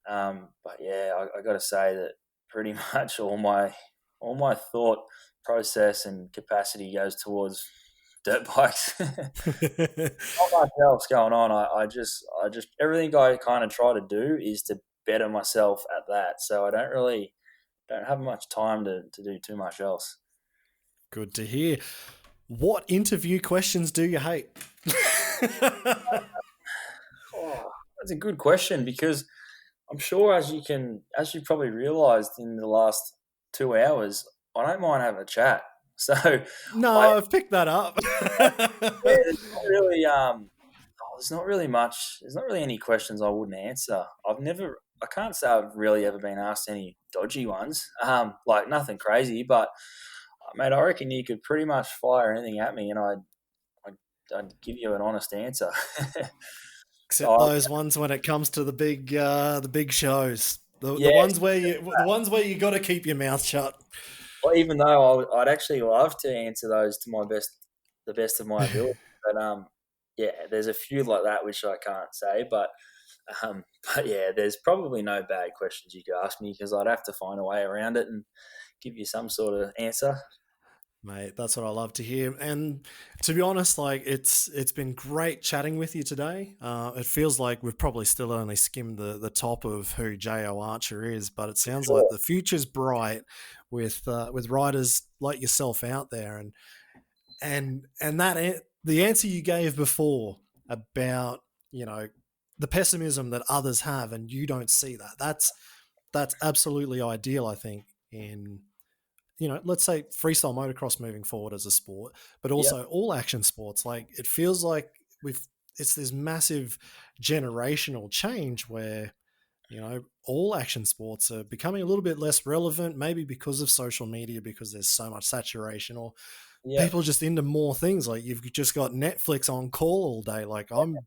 yeah, I got to say that pretty much all my thought process and capacity goes towards dirt bikes. Not much else going on. I just everything I kind of try to do is to better myself at that. So I don't have much time to do too much else. Good to hear. What interview questions do you hate? Oh, that's a good question, because I'm sure, as you probably realised in the last 2 hours, I don't mind having a chat. So No, I've picked that up. there's not really much. There's not really any questions I wouldn't answer. I can't say I've really ever been asked any dodgy ones. Like nothing crazy, but mate, I reckon you could pretty much fire anything at me, and I'd give you an honest answer. Except those ones when it comes to the big shows, the ones where you got to keep your mouth shut. Well, even though I'd actually love to answer those to the best of my ability, but yeah, there's a few like that which I can't say, but yeah, there's probably no bad questions you could ask me, because I'd have to find a way around it and give you some sort of answer. Mate, that's what I love to hear. And to be honest, like it's been great chatting with you today. It feels like we've probably still only skimmed the top of who Jayo Archer is, but it sounds like the future's bright with riders like yourself out there. And that the answer you gave before about the pessimism that others have, and you don't see that's absolutely ideal, I think, in let's say freestyle motocross moving forward as a sport, but also all action sports. Like it feels like it's this massive generational change where, all action sports are becoming a little bit less relevant, maybe because of social media, because there's so much saturation, or people are just into more things. Like you've just got Netflix on call all day. Like I'm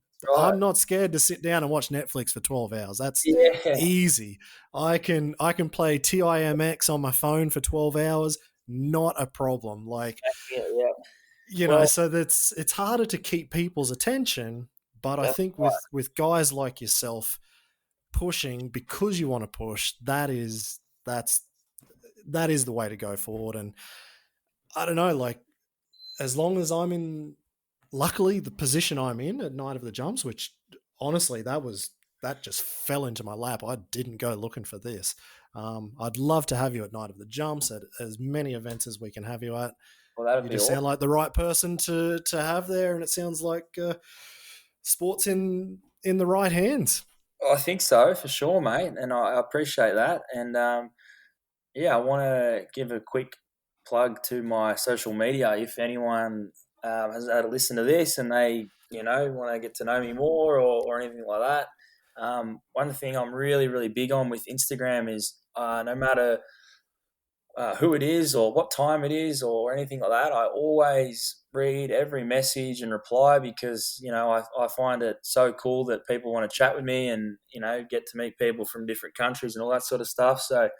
not scared to sit down and watch Netflix for 12 hours. That's easy. I can play TIMX on my phone for 12 hours. Not a problem. Like, so it's harder to keep people's attention. But I think with guys like yourself pushing because you want to push, that is the way to go forward. And I don't know, like as long as I'm in, luckily the position I'm in at Night of the Jumps, which honestly that just fell into my lap. I didn't go looking for this. I'd love to have you at Night of the Jumps at as many events as we can have you at. Well, you just sound like the right person to have there, and it sounds like sports in the right hands. I think so, for sure, mate, and I appreciate that. And I want to give a quick plug to my social media. If anyone has had a listen to this and they want to get to know me more or anything like that, one thing I'm really, really big on with Instagram is no matter who it is or what time it is or anything like that, I always read every message and reply, because I find it so cool that people want to chat with me and get to meet people from different countries and all that sort of stuff. So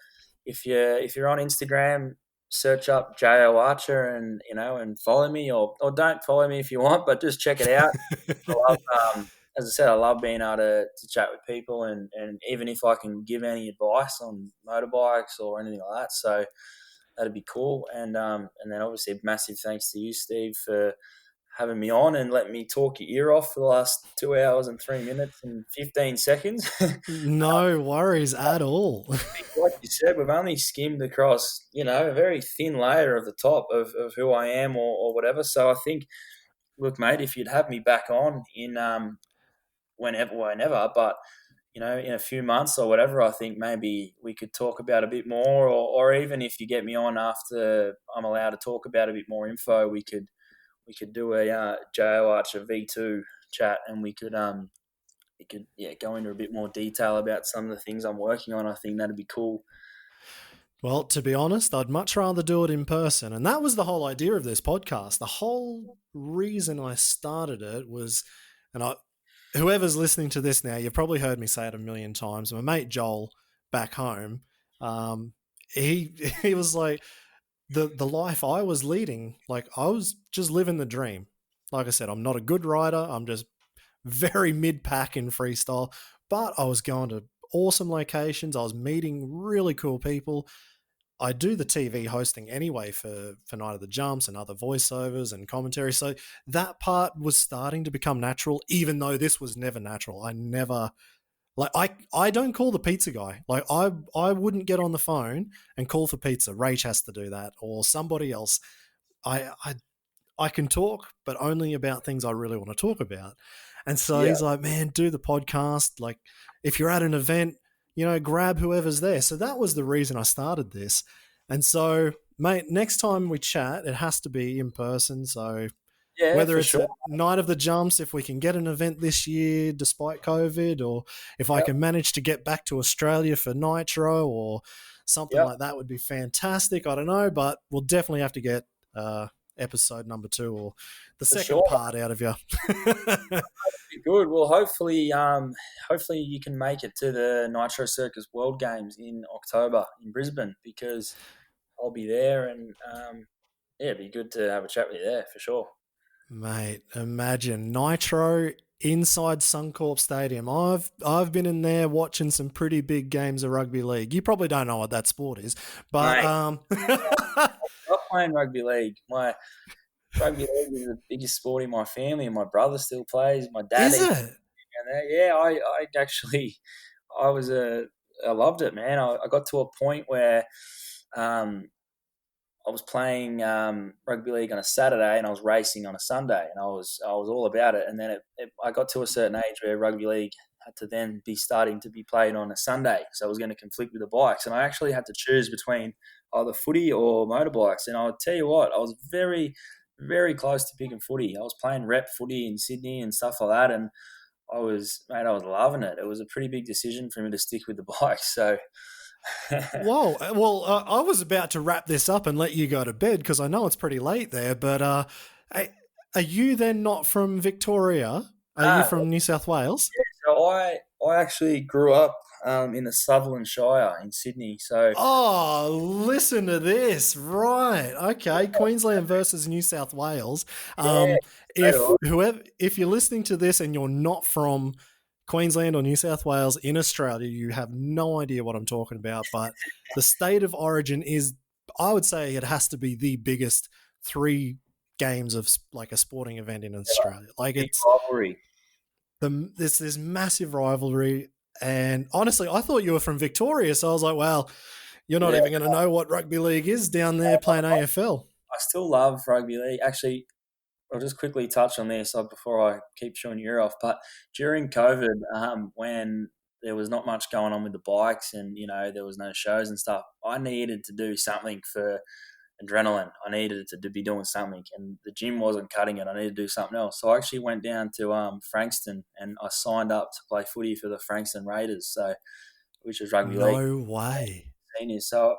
if you're on Instagram, search up Jayo Archer and follow me, or don't follow me if you want, but just check it out. As I said, I love being able to chat with people, and even if I can give any advice on motorbikes or anything like that, so that'd be cool. And then obviously massive thanks to you, Steve, for having me on and letting me talk your ear off for the last 2 hours and 3 minutes and 15 seconds. No worries at all. Like you said, we've only skimmed across, a very thin layer of the top of who I am or whatever. So I think, look, mate, if you'd have me back on in whenever, but in a few months or whatever, I think maybe we could talk about a bit more, or even if you get me on after I'm allowed to talk about a bit more info, we could do a Jayo Archer V2 chat, and we could go into a bit more detail about some of the things I'm working on. I think that'd be cool. Well, to be honest, I'd much rather do it in person. And that was the whole idea of this podcast. The whole reason I started it was, whoever's listening to this now, you've probably heard me say it a million times. My mate Joel back home, he was like, the life I was leading, like I was just living the dream. Like I said, I'm not a good rider. I'm just very mid pack in freestyle, but I was going to awesome locations. I was meeting really cool people. I do the TV hosting anyway for Night of the Jumps and other voiceovers and commentary. So that part was starting to become natural, even though this was never natural. I never like I don't call the pizza guy. Like I wouldn't get on the phone and call for pizza. Rach has to do that or somebody else. I can talk, but only about things I really want to talk about. And so Yeah, he's like, man, do the podcast. Like, if you're at an event, grab whoever's there. So that was the reason I started this. And so, mate, next time we chat, it has to be in person. So yeah, whether for it's sure. at Night of the Jumps, if we can get an event this year despite COVID, or if I Yep, can manage to get back to Australia for Nitro or something yep, like that would be fantastic. I don't know, but we'll definitely have to get episode number 2 or the for second sure. part out of you. Good. Well, hopefully you can make it to the Nitro Circus World Games in October in Brisbane because I'll be there, and yeah, it'd be good to have a chat with you there for sure. Mate, imagine Nitro inside Suncorp Stadium. I've been in there watching some pretty big games of rugby league. You probably don't know what that sport is, but Mate, I'm playing rugby league. My rugby league is the biggest sport in my family, and my brother still plays. My dad is even it? down there. Yeah, I actually, I was I loved it, man. I got to a point where um, I was playing rugby league on a Saturday and I was racing on a Sunday, and I was all about it. And then I got to a certain age where rugby league had to then be starting to be played on a Sunday, so it was going to conflict with the bikes, and I actually had to choose between either footy or motorbikes. And I'll tell you what, I was very, very close to picking footy. I was playing rep footy in Sydney and stuff like that, and I was loving it. It was a pretty big decision for me to stick with the bikes. So. Whoa. Well, I was about to wrap this up and let you go to bed because I know it's pretty late there. But are you then not from Victoria? Are you Ah, from New South Wales? so I actually grew up in the Sutherland Shire in Sydney. So Oh, listen to this. Right. Okay. Queensland versus New South Wales. yeah, so do If you're listening to this and you're not from Queensland or New South Wales in Australia, you have no idea what I'm talking about. But the state of origin is, I would say, it has to be the biggest 3 games of like a sporting event in Australia. Like big it's rivalry. there's this massive rivalry. And honestly, I thought you were from Victoria, so I was like, well, you're not Yeah, even going to know what rugby league is down there playing AFL. I still love rugby league. Actually, I'll just quickly touch on this before I keep showing your ear off. But during COVID, when there was not much going on with the bikes and there was no shows and stuff, I needed to do something for adrenaline. I needed to be doing something, and the gym wasn't cutting it. I needed to do something else. So I actually went down to Frankston and I signed up to play footy for the Frankston Raiders, which was rugby league No way. seniors. So,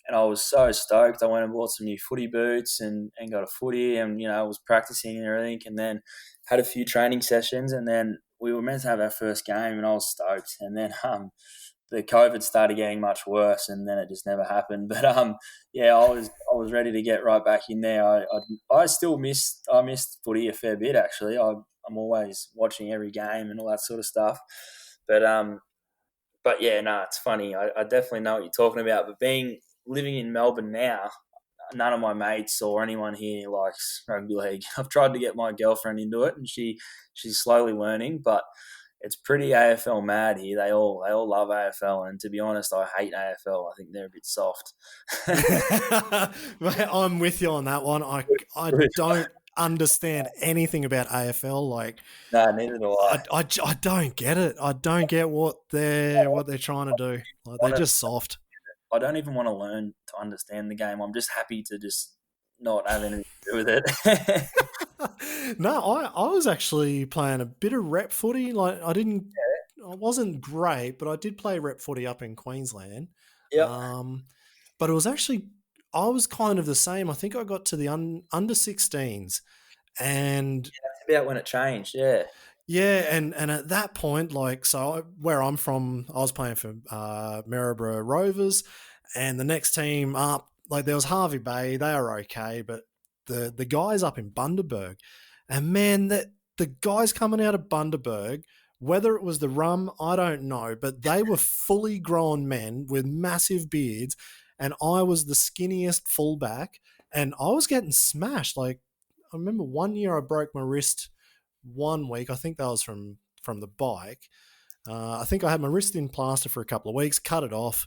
and I was so stoked. I went and bought some new footy boots and got a footy, and I was practicing and everything, and then had a few training sessions, and then we were meant to have our first game, and I was stoked. And then the COVID started getting much worse, and then it just never happened. But yeah, I was ready to get right back in there. I still missed footy a fair bit actually. I'm always watching every game and all that sort of stuff. But yeah, no, it's funny. I definitely know what you're talking about. But living in Melbourne now, none of my mates or anyone here likes rugby league. I've tried to get my girlfriend into it, and she's slowly learning, but it's pretty AFL mad here. They all love AFL, and to be honest, I hate AFL. I think they're a bit soft. Mate, I'm with you on that one. I don't understand anything about AFL. Like, No, neither do I. I don't get it. I don't get what they're trying to do. Like, they're just soft. I don't even want to learn to understand the game. I'm just happy to just not have anything to do with it. No, I was actually playing a bit of rep footy. Like I wasn't great, but I did play rep footy up in Queensland. Yep. But it was actually I was kind of the same. I think I got to the under 16s, and That's about when it changed. Yeah. yeah, and at that point, like, where I'm from, I was playing for Maryborough Rovers, and the next team up like there was Harvey Bay, they were okay, but the guys up in Bundaberg, and man, the guys coming out of Bundaberg, whether it was the rum, I don't know, but they were fully grown men with massive beards, and I was the skinniest fullback, and I was getting smashed. Like I remember one year I broke my wrist 1 week. I think that was from the bike. I think I had my wrist in plaster for a couple of weeks, cut it off,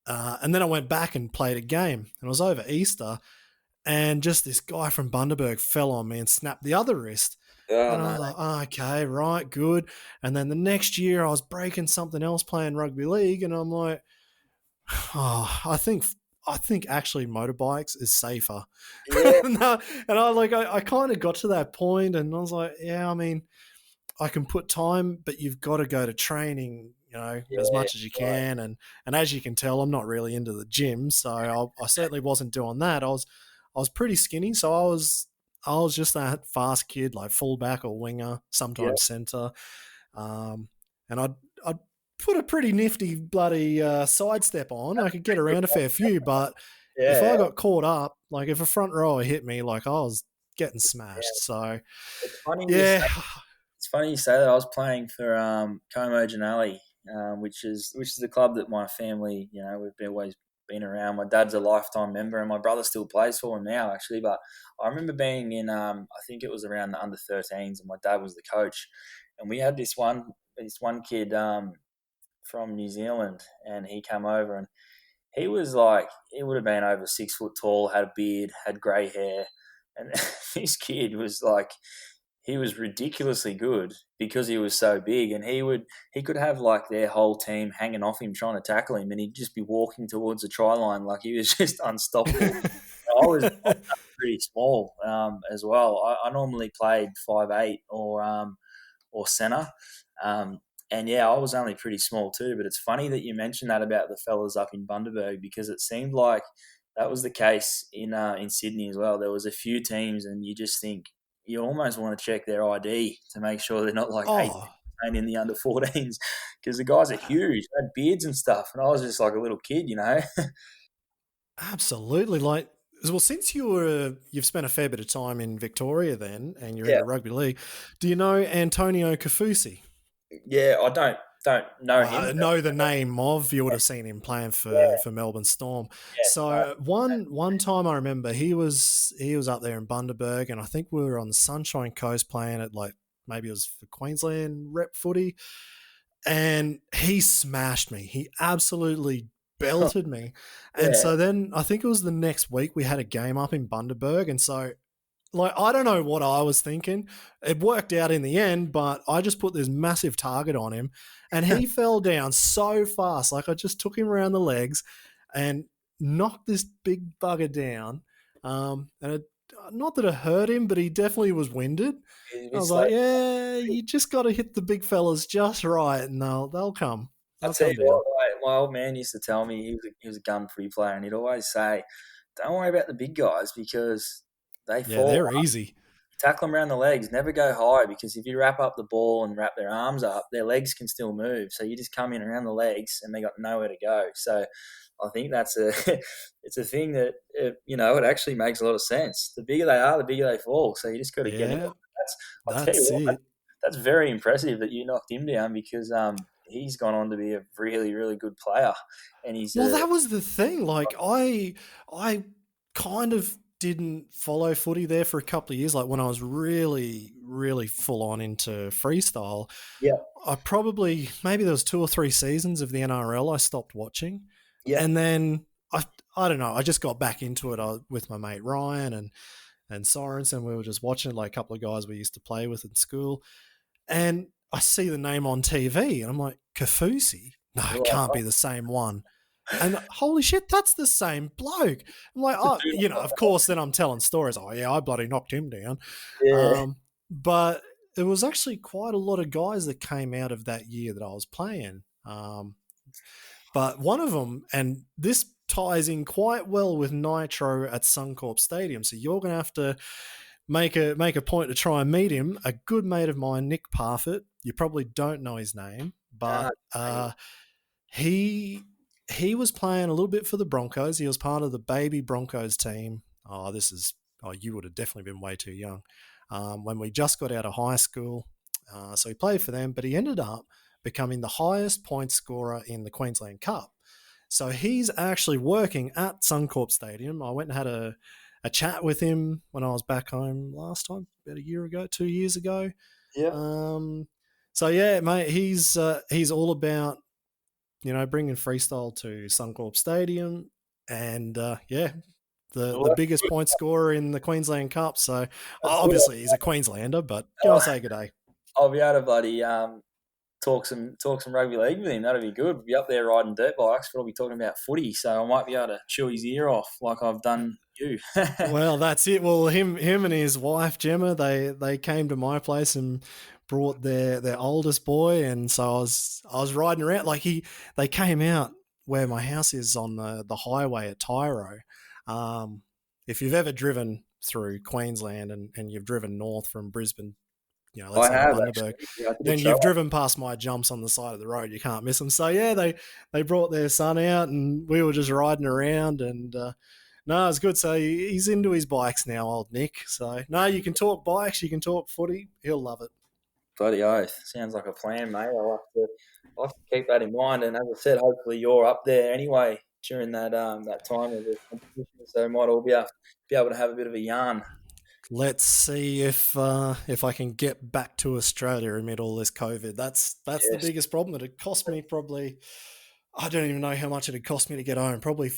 and then I went back and played a game. And it was over Easter, and just this guy from Bundaberg fell on me and snapped the other wrist. Oh, And I was no. like, oh, okay, right, good. And then the next year I was breaking something else playing rugby league, and I'm like, oh, I think actually motorbikes is safer. Yeah, and I kind of got to that point, and I was like, yeah, I mean, I can put time, but you've got to go to training, as yeah, much as you right. can. And as you can tell, I'm not really into the gym, so I certainly wasn't doing that. I was pretty skinny, so I was just that fast kid, like fullback or winger, Yeah, sometimes center. Um, and I'd put a pretty nifty bloody sidestep on. I could get around a fair few, but if yeah. I got caught up, like if a front rower hit me, like I was getting Yeah. smashed. So It's funny you say. yeah, It's funny you say that. I was playing for Como Janelli, which is the club that my family, we've always been around. My dad's a lifetime member, and my brother still plays for him now, actually. But I remember being in, I think it was around the under 13s, and my dad was the coach, and we had this one kid from New Zealand, and he came over, and he was like, he would have been over 6 foot tall, had a beard, had grey hair, and this kid was like, he was ridiculously good because he was so big, and he could have like their whole team hanging off him trying to tackle him, and he'd just be walking towards the try line like he was just unstoppable. I was pretty small as well. I normally played 5'8" or centre. Um, and yeah, I was only pretty small too. But it's funny that you mentioned that about the fellas up in Bundaberg, because it seemed like that was the case in Sydney as well. There was a few teams, and you just think you almost want to check their ID to make sure they're not like 8 oh, playing in the under 14s, because the guys are huge, they had beards and stuff, and I was just like a little kid. absolutely. Like, well, since you've spent a fair bit of time in Victoria then, and you're Yeah, into rugby league, do you know Antonio Kafusi? yeah. I don't know Well, him. I know the name of. You would have seen him playing for Yeah, for Melbourne Storm. yeah, So one time I remember he was up there in Bundaberg, and I think we were on the Sunshine Coast playing at, like, maybe it was for Queensland rep footy, and he smashed me. He absolutely belted me. And yeah. so then I think it was the next week we had a game up in Bundaberg, and so, like, I don't know what I was thinking. It worked out in the end, but I just put this massive target on him, and he fell down so fast. Like, I just took him around the legs and knocked this big bugger down. And not that it hurt him, but he definitely was winded. He's a I bit was slow. like, yeah, you just got to hit the big fellas just right, and they'll come. I They'll tell come you what, down. my old man used to tell me, he was a gun free player, and he'd always say, "Don't worry about the big guys because they Yeah, fall. they're easy. Tackle them around the legs. Never go high, because if you wrap up the ball and wrap their arms up, their legs can still move. So you just come in around the legs, and they got nowhere to go." So I think that's a it's a thing that it actually makes a lot of sense. The bigger they are, the bigger they fall. So you just got to get in. Yeah, I'll tell you that's what, it. that's very impressive that you knocked him down, because he's gone on to be a really, really good player, and he's Well, a that was the thing. Like, I kind of didn't follow footy there for a couple of years. Like, when I was really, really full on into freestyle, yeah, I probably, maybe there was 2 or 3 seasons of the NRL I stopped watching, yeah, and then I don't know. I just got back into it with my mate Ryan and Sorensen. We were just watching, like, a couple of guys we used to play with in school, and I see the name on TV, and I'm like, Kafusi? No, you're it like, can't be the same one. And holy shit, that's the same bloke. I'm like, "Oh, oh, of course, then I'm telling stories. Oh, yeah, I bloody knocked him down. yeah, But there was actually quite a lot of guys that came out of that year that I was playing. But one of them, and this ties in quite well with Nitro at Suncorp Stadium, so you're going to have to make a point to try and meet him. A good mate of mine, Nick Parfitt. You probably don't know his name, nah, but he he was playing a little bit for the Broncos. He was part of the baby Broncos team. You would have definitely been way too young. When we just got out of high school. So he played for them, but he ended up becoming the highest point scorer in the Queensland Cup. So he's actually working at Suncorp Stadium. I went and had a chat with him when I was back home last time, about a year ago, 2 years ago. Yeah. So yeah, mate, he's all about, bringing freestyle to Suncorp Stadium, and the biggest point scorer in the Queensland Cup. So obviously he's a Queenslander, but go and say good day. I'll be able to bloody talk some rugby league with him. That'd be good. Be up there riding dirt bikes, but I'll be talking about footy, so I might be able to chew his ear off like I've done you. Well, that's it. Well, him and his wife Gemma, they came to my place and brought their oldest boy, and so I was riding around. Like they came out where my house is on the highway at Tyro. If you've ever driven through Queensland and you've driven north from Brisbane, let's say Bundaberg, then you've driven past my jumps on the side of the road. You can't miss them. So yeah, they brought their son out, and we were just riding around, and no, it's good. So he's into his bikes now, old Nick. So no, you can talk bikes, you can talk footy. He'll love it. Bloody oath. Sounds like a plan, mate. I'll have to keep that in mind. And as I said, hopefully you're up there anyway during that time of the competition, so we might all be able to have a bit of a yarn. Let's see if I can get back to Australia amid all this COVID. That's the biggest problem. It'd cost me probably, I don't even know how much it'd cost me to get home. Probably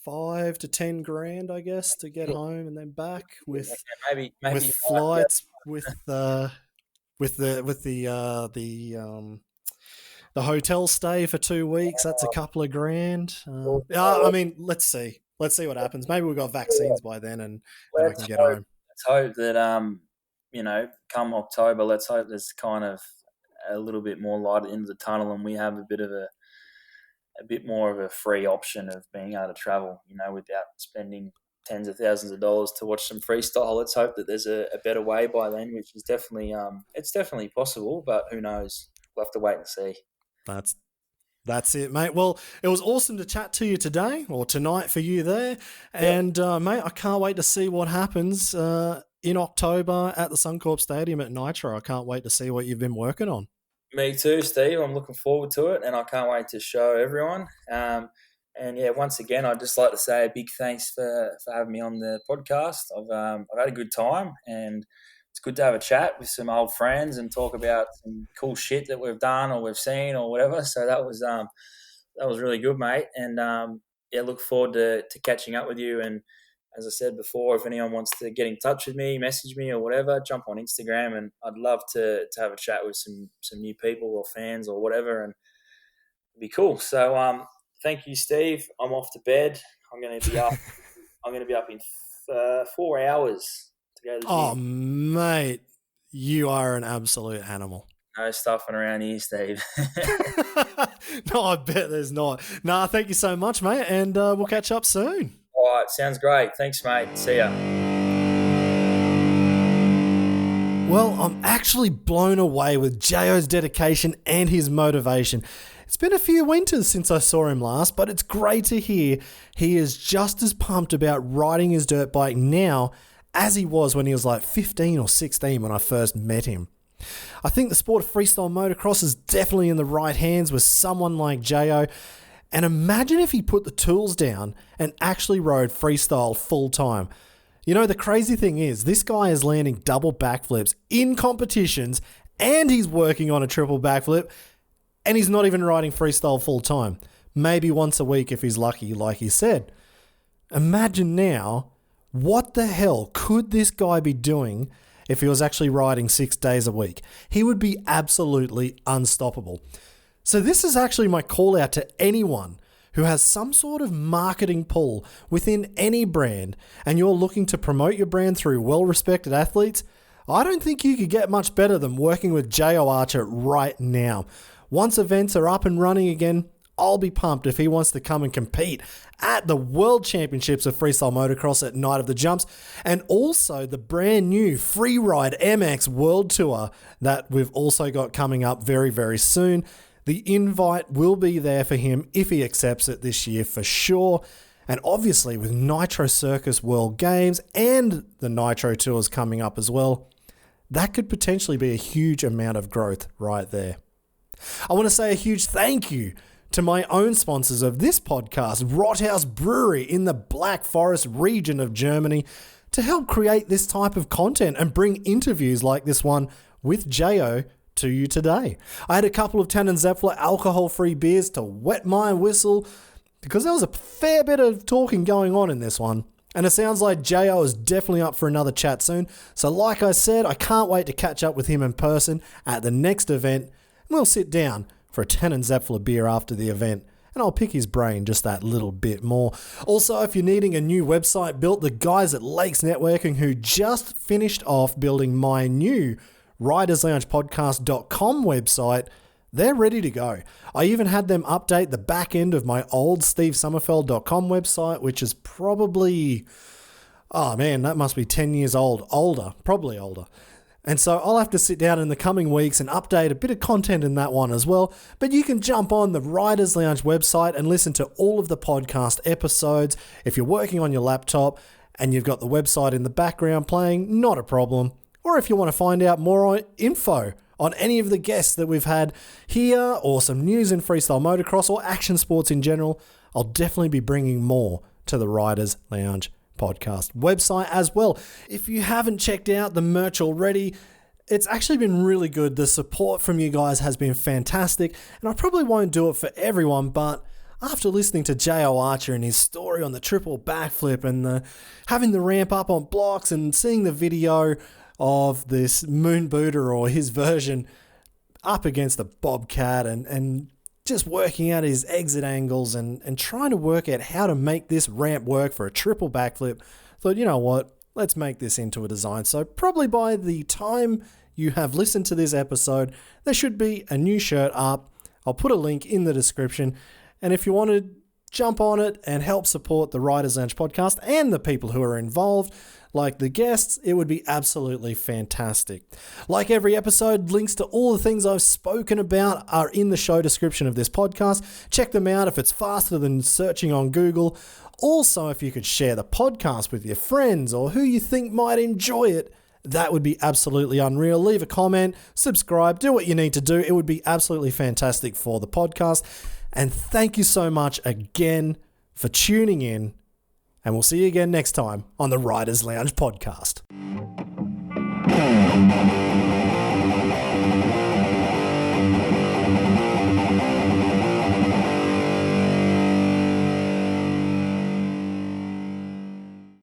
5 to 10 grand, I guess, to get home and then back with maybe with flights, with the hotel stay for 2 weeks. That's a couple of grand. I mean, let's see what happens. Maybe we've got vaccines by then, and I can get home. Let's hope that come October, let's hope there's kind of a little bit more light into the tunnel, and we have a bit more of a free option of being able to travel, without spending tens of thousands of dollars to watch some freestyle. Let's hope that there's a better way by then, which is definitely it's definitely possible, but who knows? We'll have to wait and see. That's it, mate. Well, it was awesome to chat to you today, or tonight for you there. And, mate, I can't wait to see what happens in October at the Suncorp Stadium at Nitro. I can't wait to see what you've been working on. Me too, Steve. I'm looking forward to it, and I can't wait to show everyone. And, yeah, once again, I'd just like to say a big thanks for having me on the podcast. I've had a good time, and it's good to have a chat with some old friends and talk about some cool shit that we've done or we've seen or whatever. So that was really good, mate. And look forward to catching up with you. And as I said before, if anyone wants to get in touch with me, message me or whatever, jump on Instagram, and I'd love to have a chat with some new people or fans or whatever, and it'd be cool. So thank you, Steve. I'm off to bed. I'm going to be up. I'm going to be up in 4 hours. Oh, mate, you are an absolute animal. No stuffing around here, Steve. No, I bet there's not. Nah, thank you so much, mate, and we'll catch up soon. All right, sounds great. Thanks, mate. See ya. Well, I'm actually blown away with Jayo's dedication and his motivation. It's been a few winters since I saw him last, but it's great to hear he is just as pumped about riding his dirt bike now as he was when he was like 15 or 16 when I first met him. I think the sport of freestyle motocross is definitely in the right hands with someone like Jayo. And imagine if he put the tools down and actually rode freestyle full time. The crazy thing is, this guy is landing double backflips in competitions, and he's working on a triple backflip, and he's not even riding freestyle full time. Maybe once a week if he's lucky, like he said. Imagine now, what the hell could this guy be doing if he was actually riding 6 days a week? He would be absolutely unstoppable. So this is actually my call out to anyone who has some sort of marketing pull within any brand, and you're looking to promote your brand through well-respected athletes. I don't think you could get much better than working with Jayo Archer right now. Once events are up and running again, I'll be pumped if he wants to come and compete at the World Championships of Freestyle Motocross at Night of the Jumps, and also the brand new Freeride MX World Tour that we've also got coming up very, very soon. The invite will be there for him if he accepts it this year for sure. And obviously with Nitro Circus World Games and the Nitro Tours coming up as well, that could potentially be a huge amount of growth right there. I want to say a huge thank you to my own sponsors of this podcast, Rothaus Brewery in the Black Forest region of Germany, to help create this type of content and bring interviews like this one with Jayo to you today. I had a couple of Tannenzäpfler alcohol-free beers to wet my whistle because there was a fair bit of talking going on in this one. And it sounds like Jayo is definitely up for another chat soon. So like I said, I can't wait to catch up with him in person at the next event. And we'll sit down for a Tannenzäpfler beer after the event. And I'll pick his brain just that little bit more. Also, if you're needing a new website built, the guys at Lakes Networking who just finished off building my new ridersloungepodcast.com website, they're ready to go. I even had them update the back end of my old stevesummerfeld.com website, which is probably, oh man, that must be 10 years old. Probably older. And so I'll have to sit down in the coming weeks and update a bit of content in that one as well. But you can jump on the Riders Lounge website and listen to all of the podcast episodes. If you're working on your laptop and you've got the website in the background playing, not a problem. Or if you want to find out more info on any of the guests that we've had here, or some news in freestyle motocross or action sports in general, I'll definitely be bringing more to the Riders Lounge podcast website as well. If you haven't checked out the merch already, it's actually been really good. The support from you guys has been fantastic, and I probably won't do it for everyone, but after listening to Jayo Archer and his story on the triple backflip and having the ramp up on blocks and seeing the video of this moon booter or his version up against the Bobcat and just working out his exit angles and trying to work out how to make this ramp work for a triple backflip, thought, you know what, let's make this into a design. So probably by the time you have listened to this episode, there should be a new shirt up. I'll put a link in the description. And if you want to jump on it and help support the Riders Lounge podcast and the people who are involved, like the guests, it would be absolutely fantastic. Like every episode, links to all the things I've spoken about are in the show description of this podcast. Check them out if it's faster than searching on Google. Also, if you could share the podcast with your friends or who you think might enjoy it, that would be absolutely unreal. Leave a comment, subscribe, do what you need to do. It would be absolutely fantastic for the podcast. And thank you so much again for tuning in. And we'll see you again next time on the Riders Lounge podcast.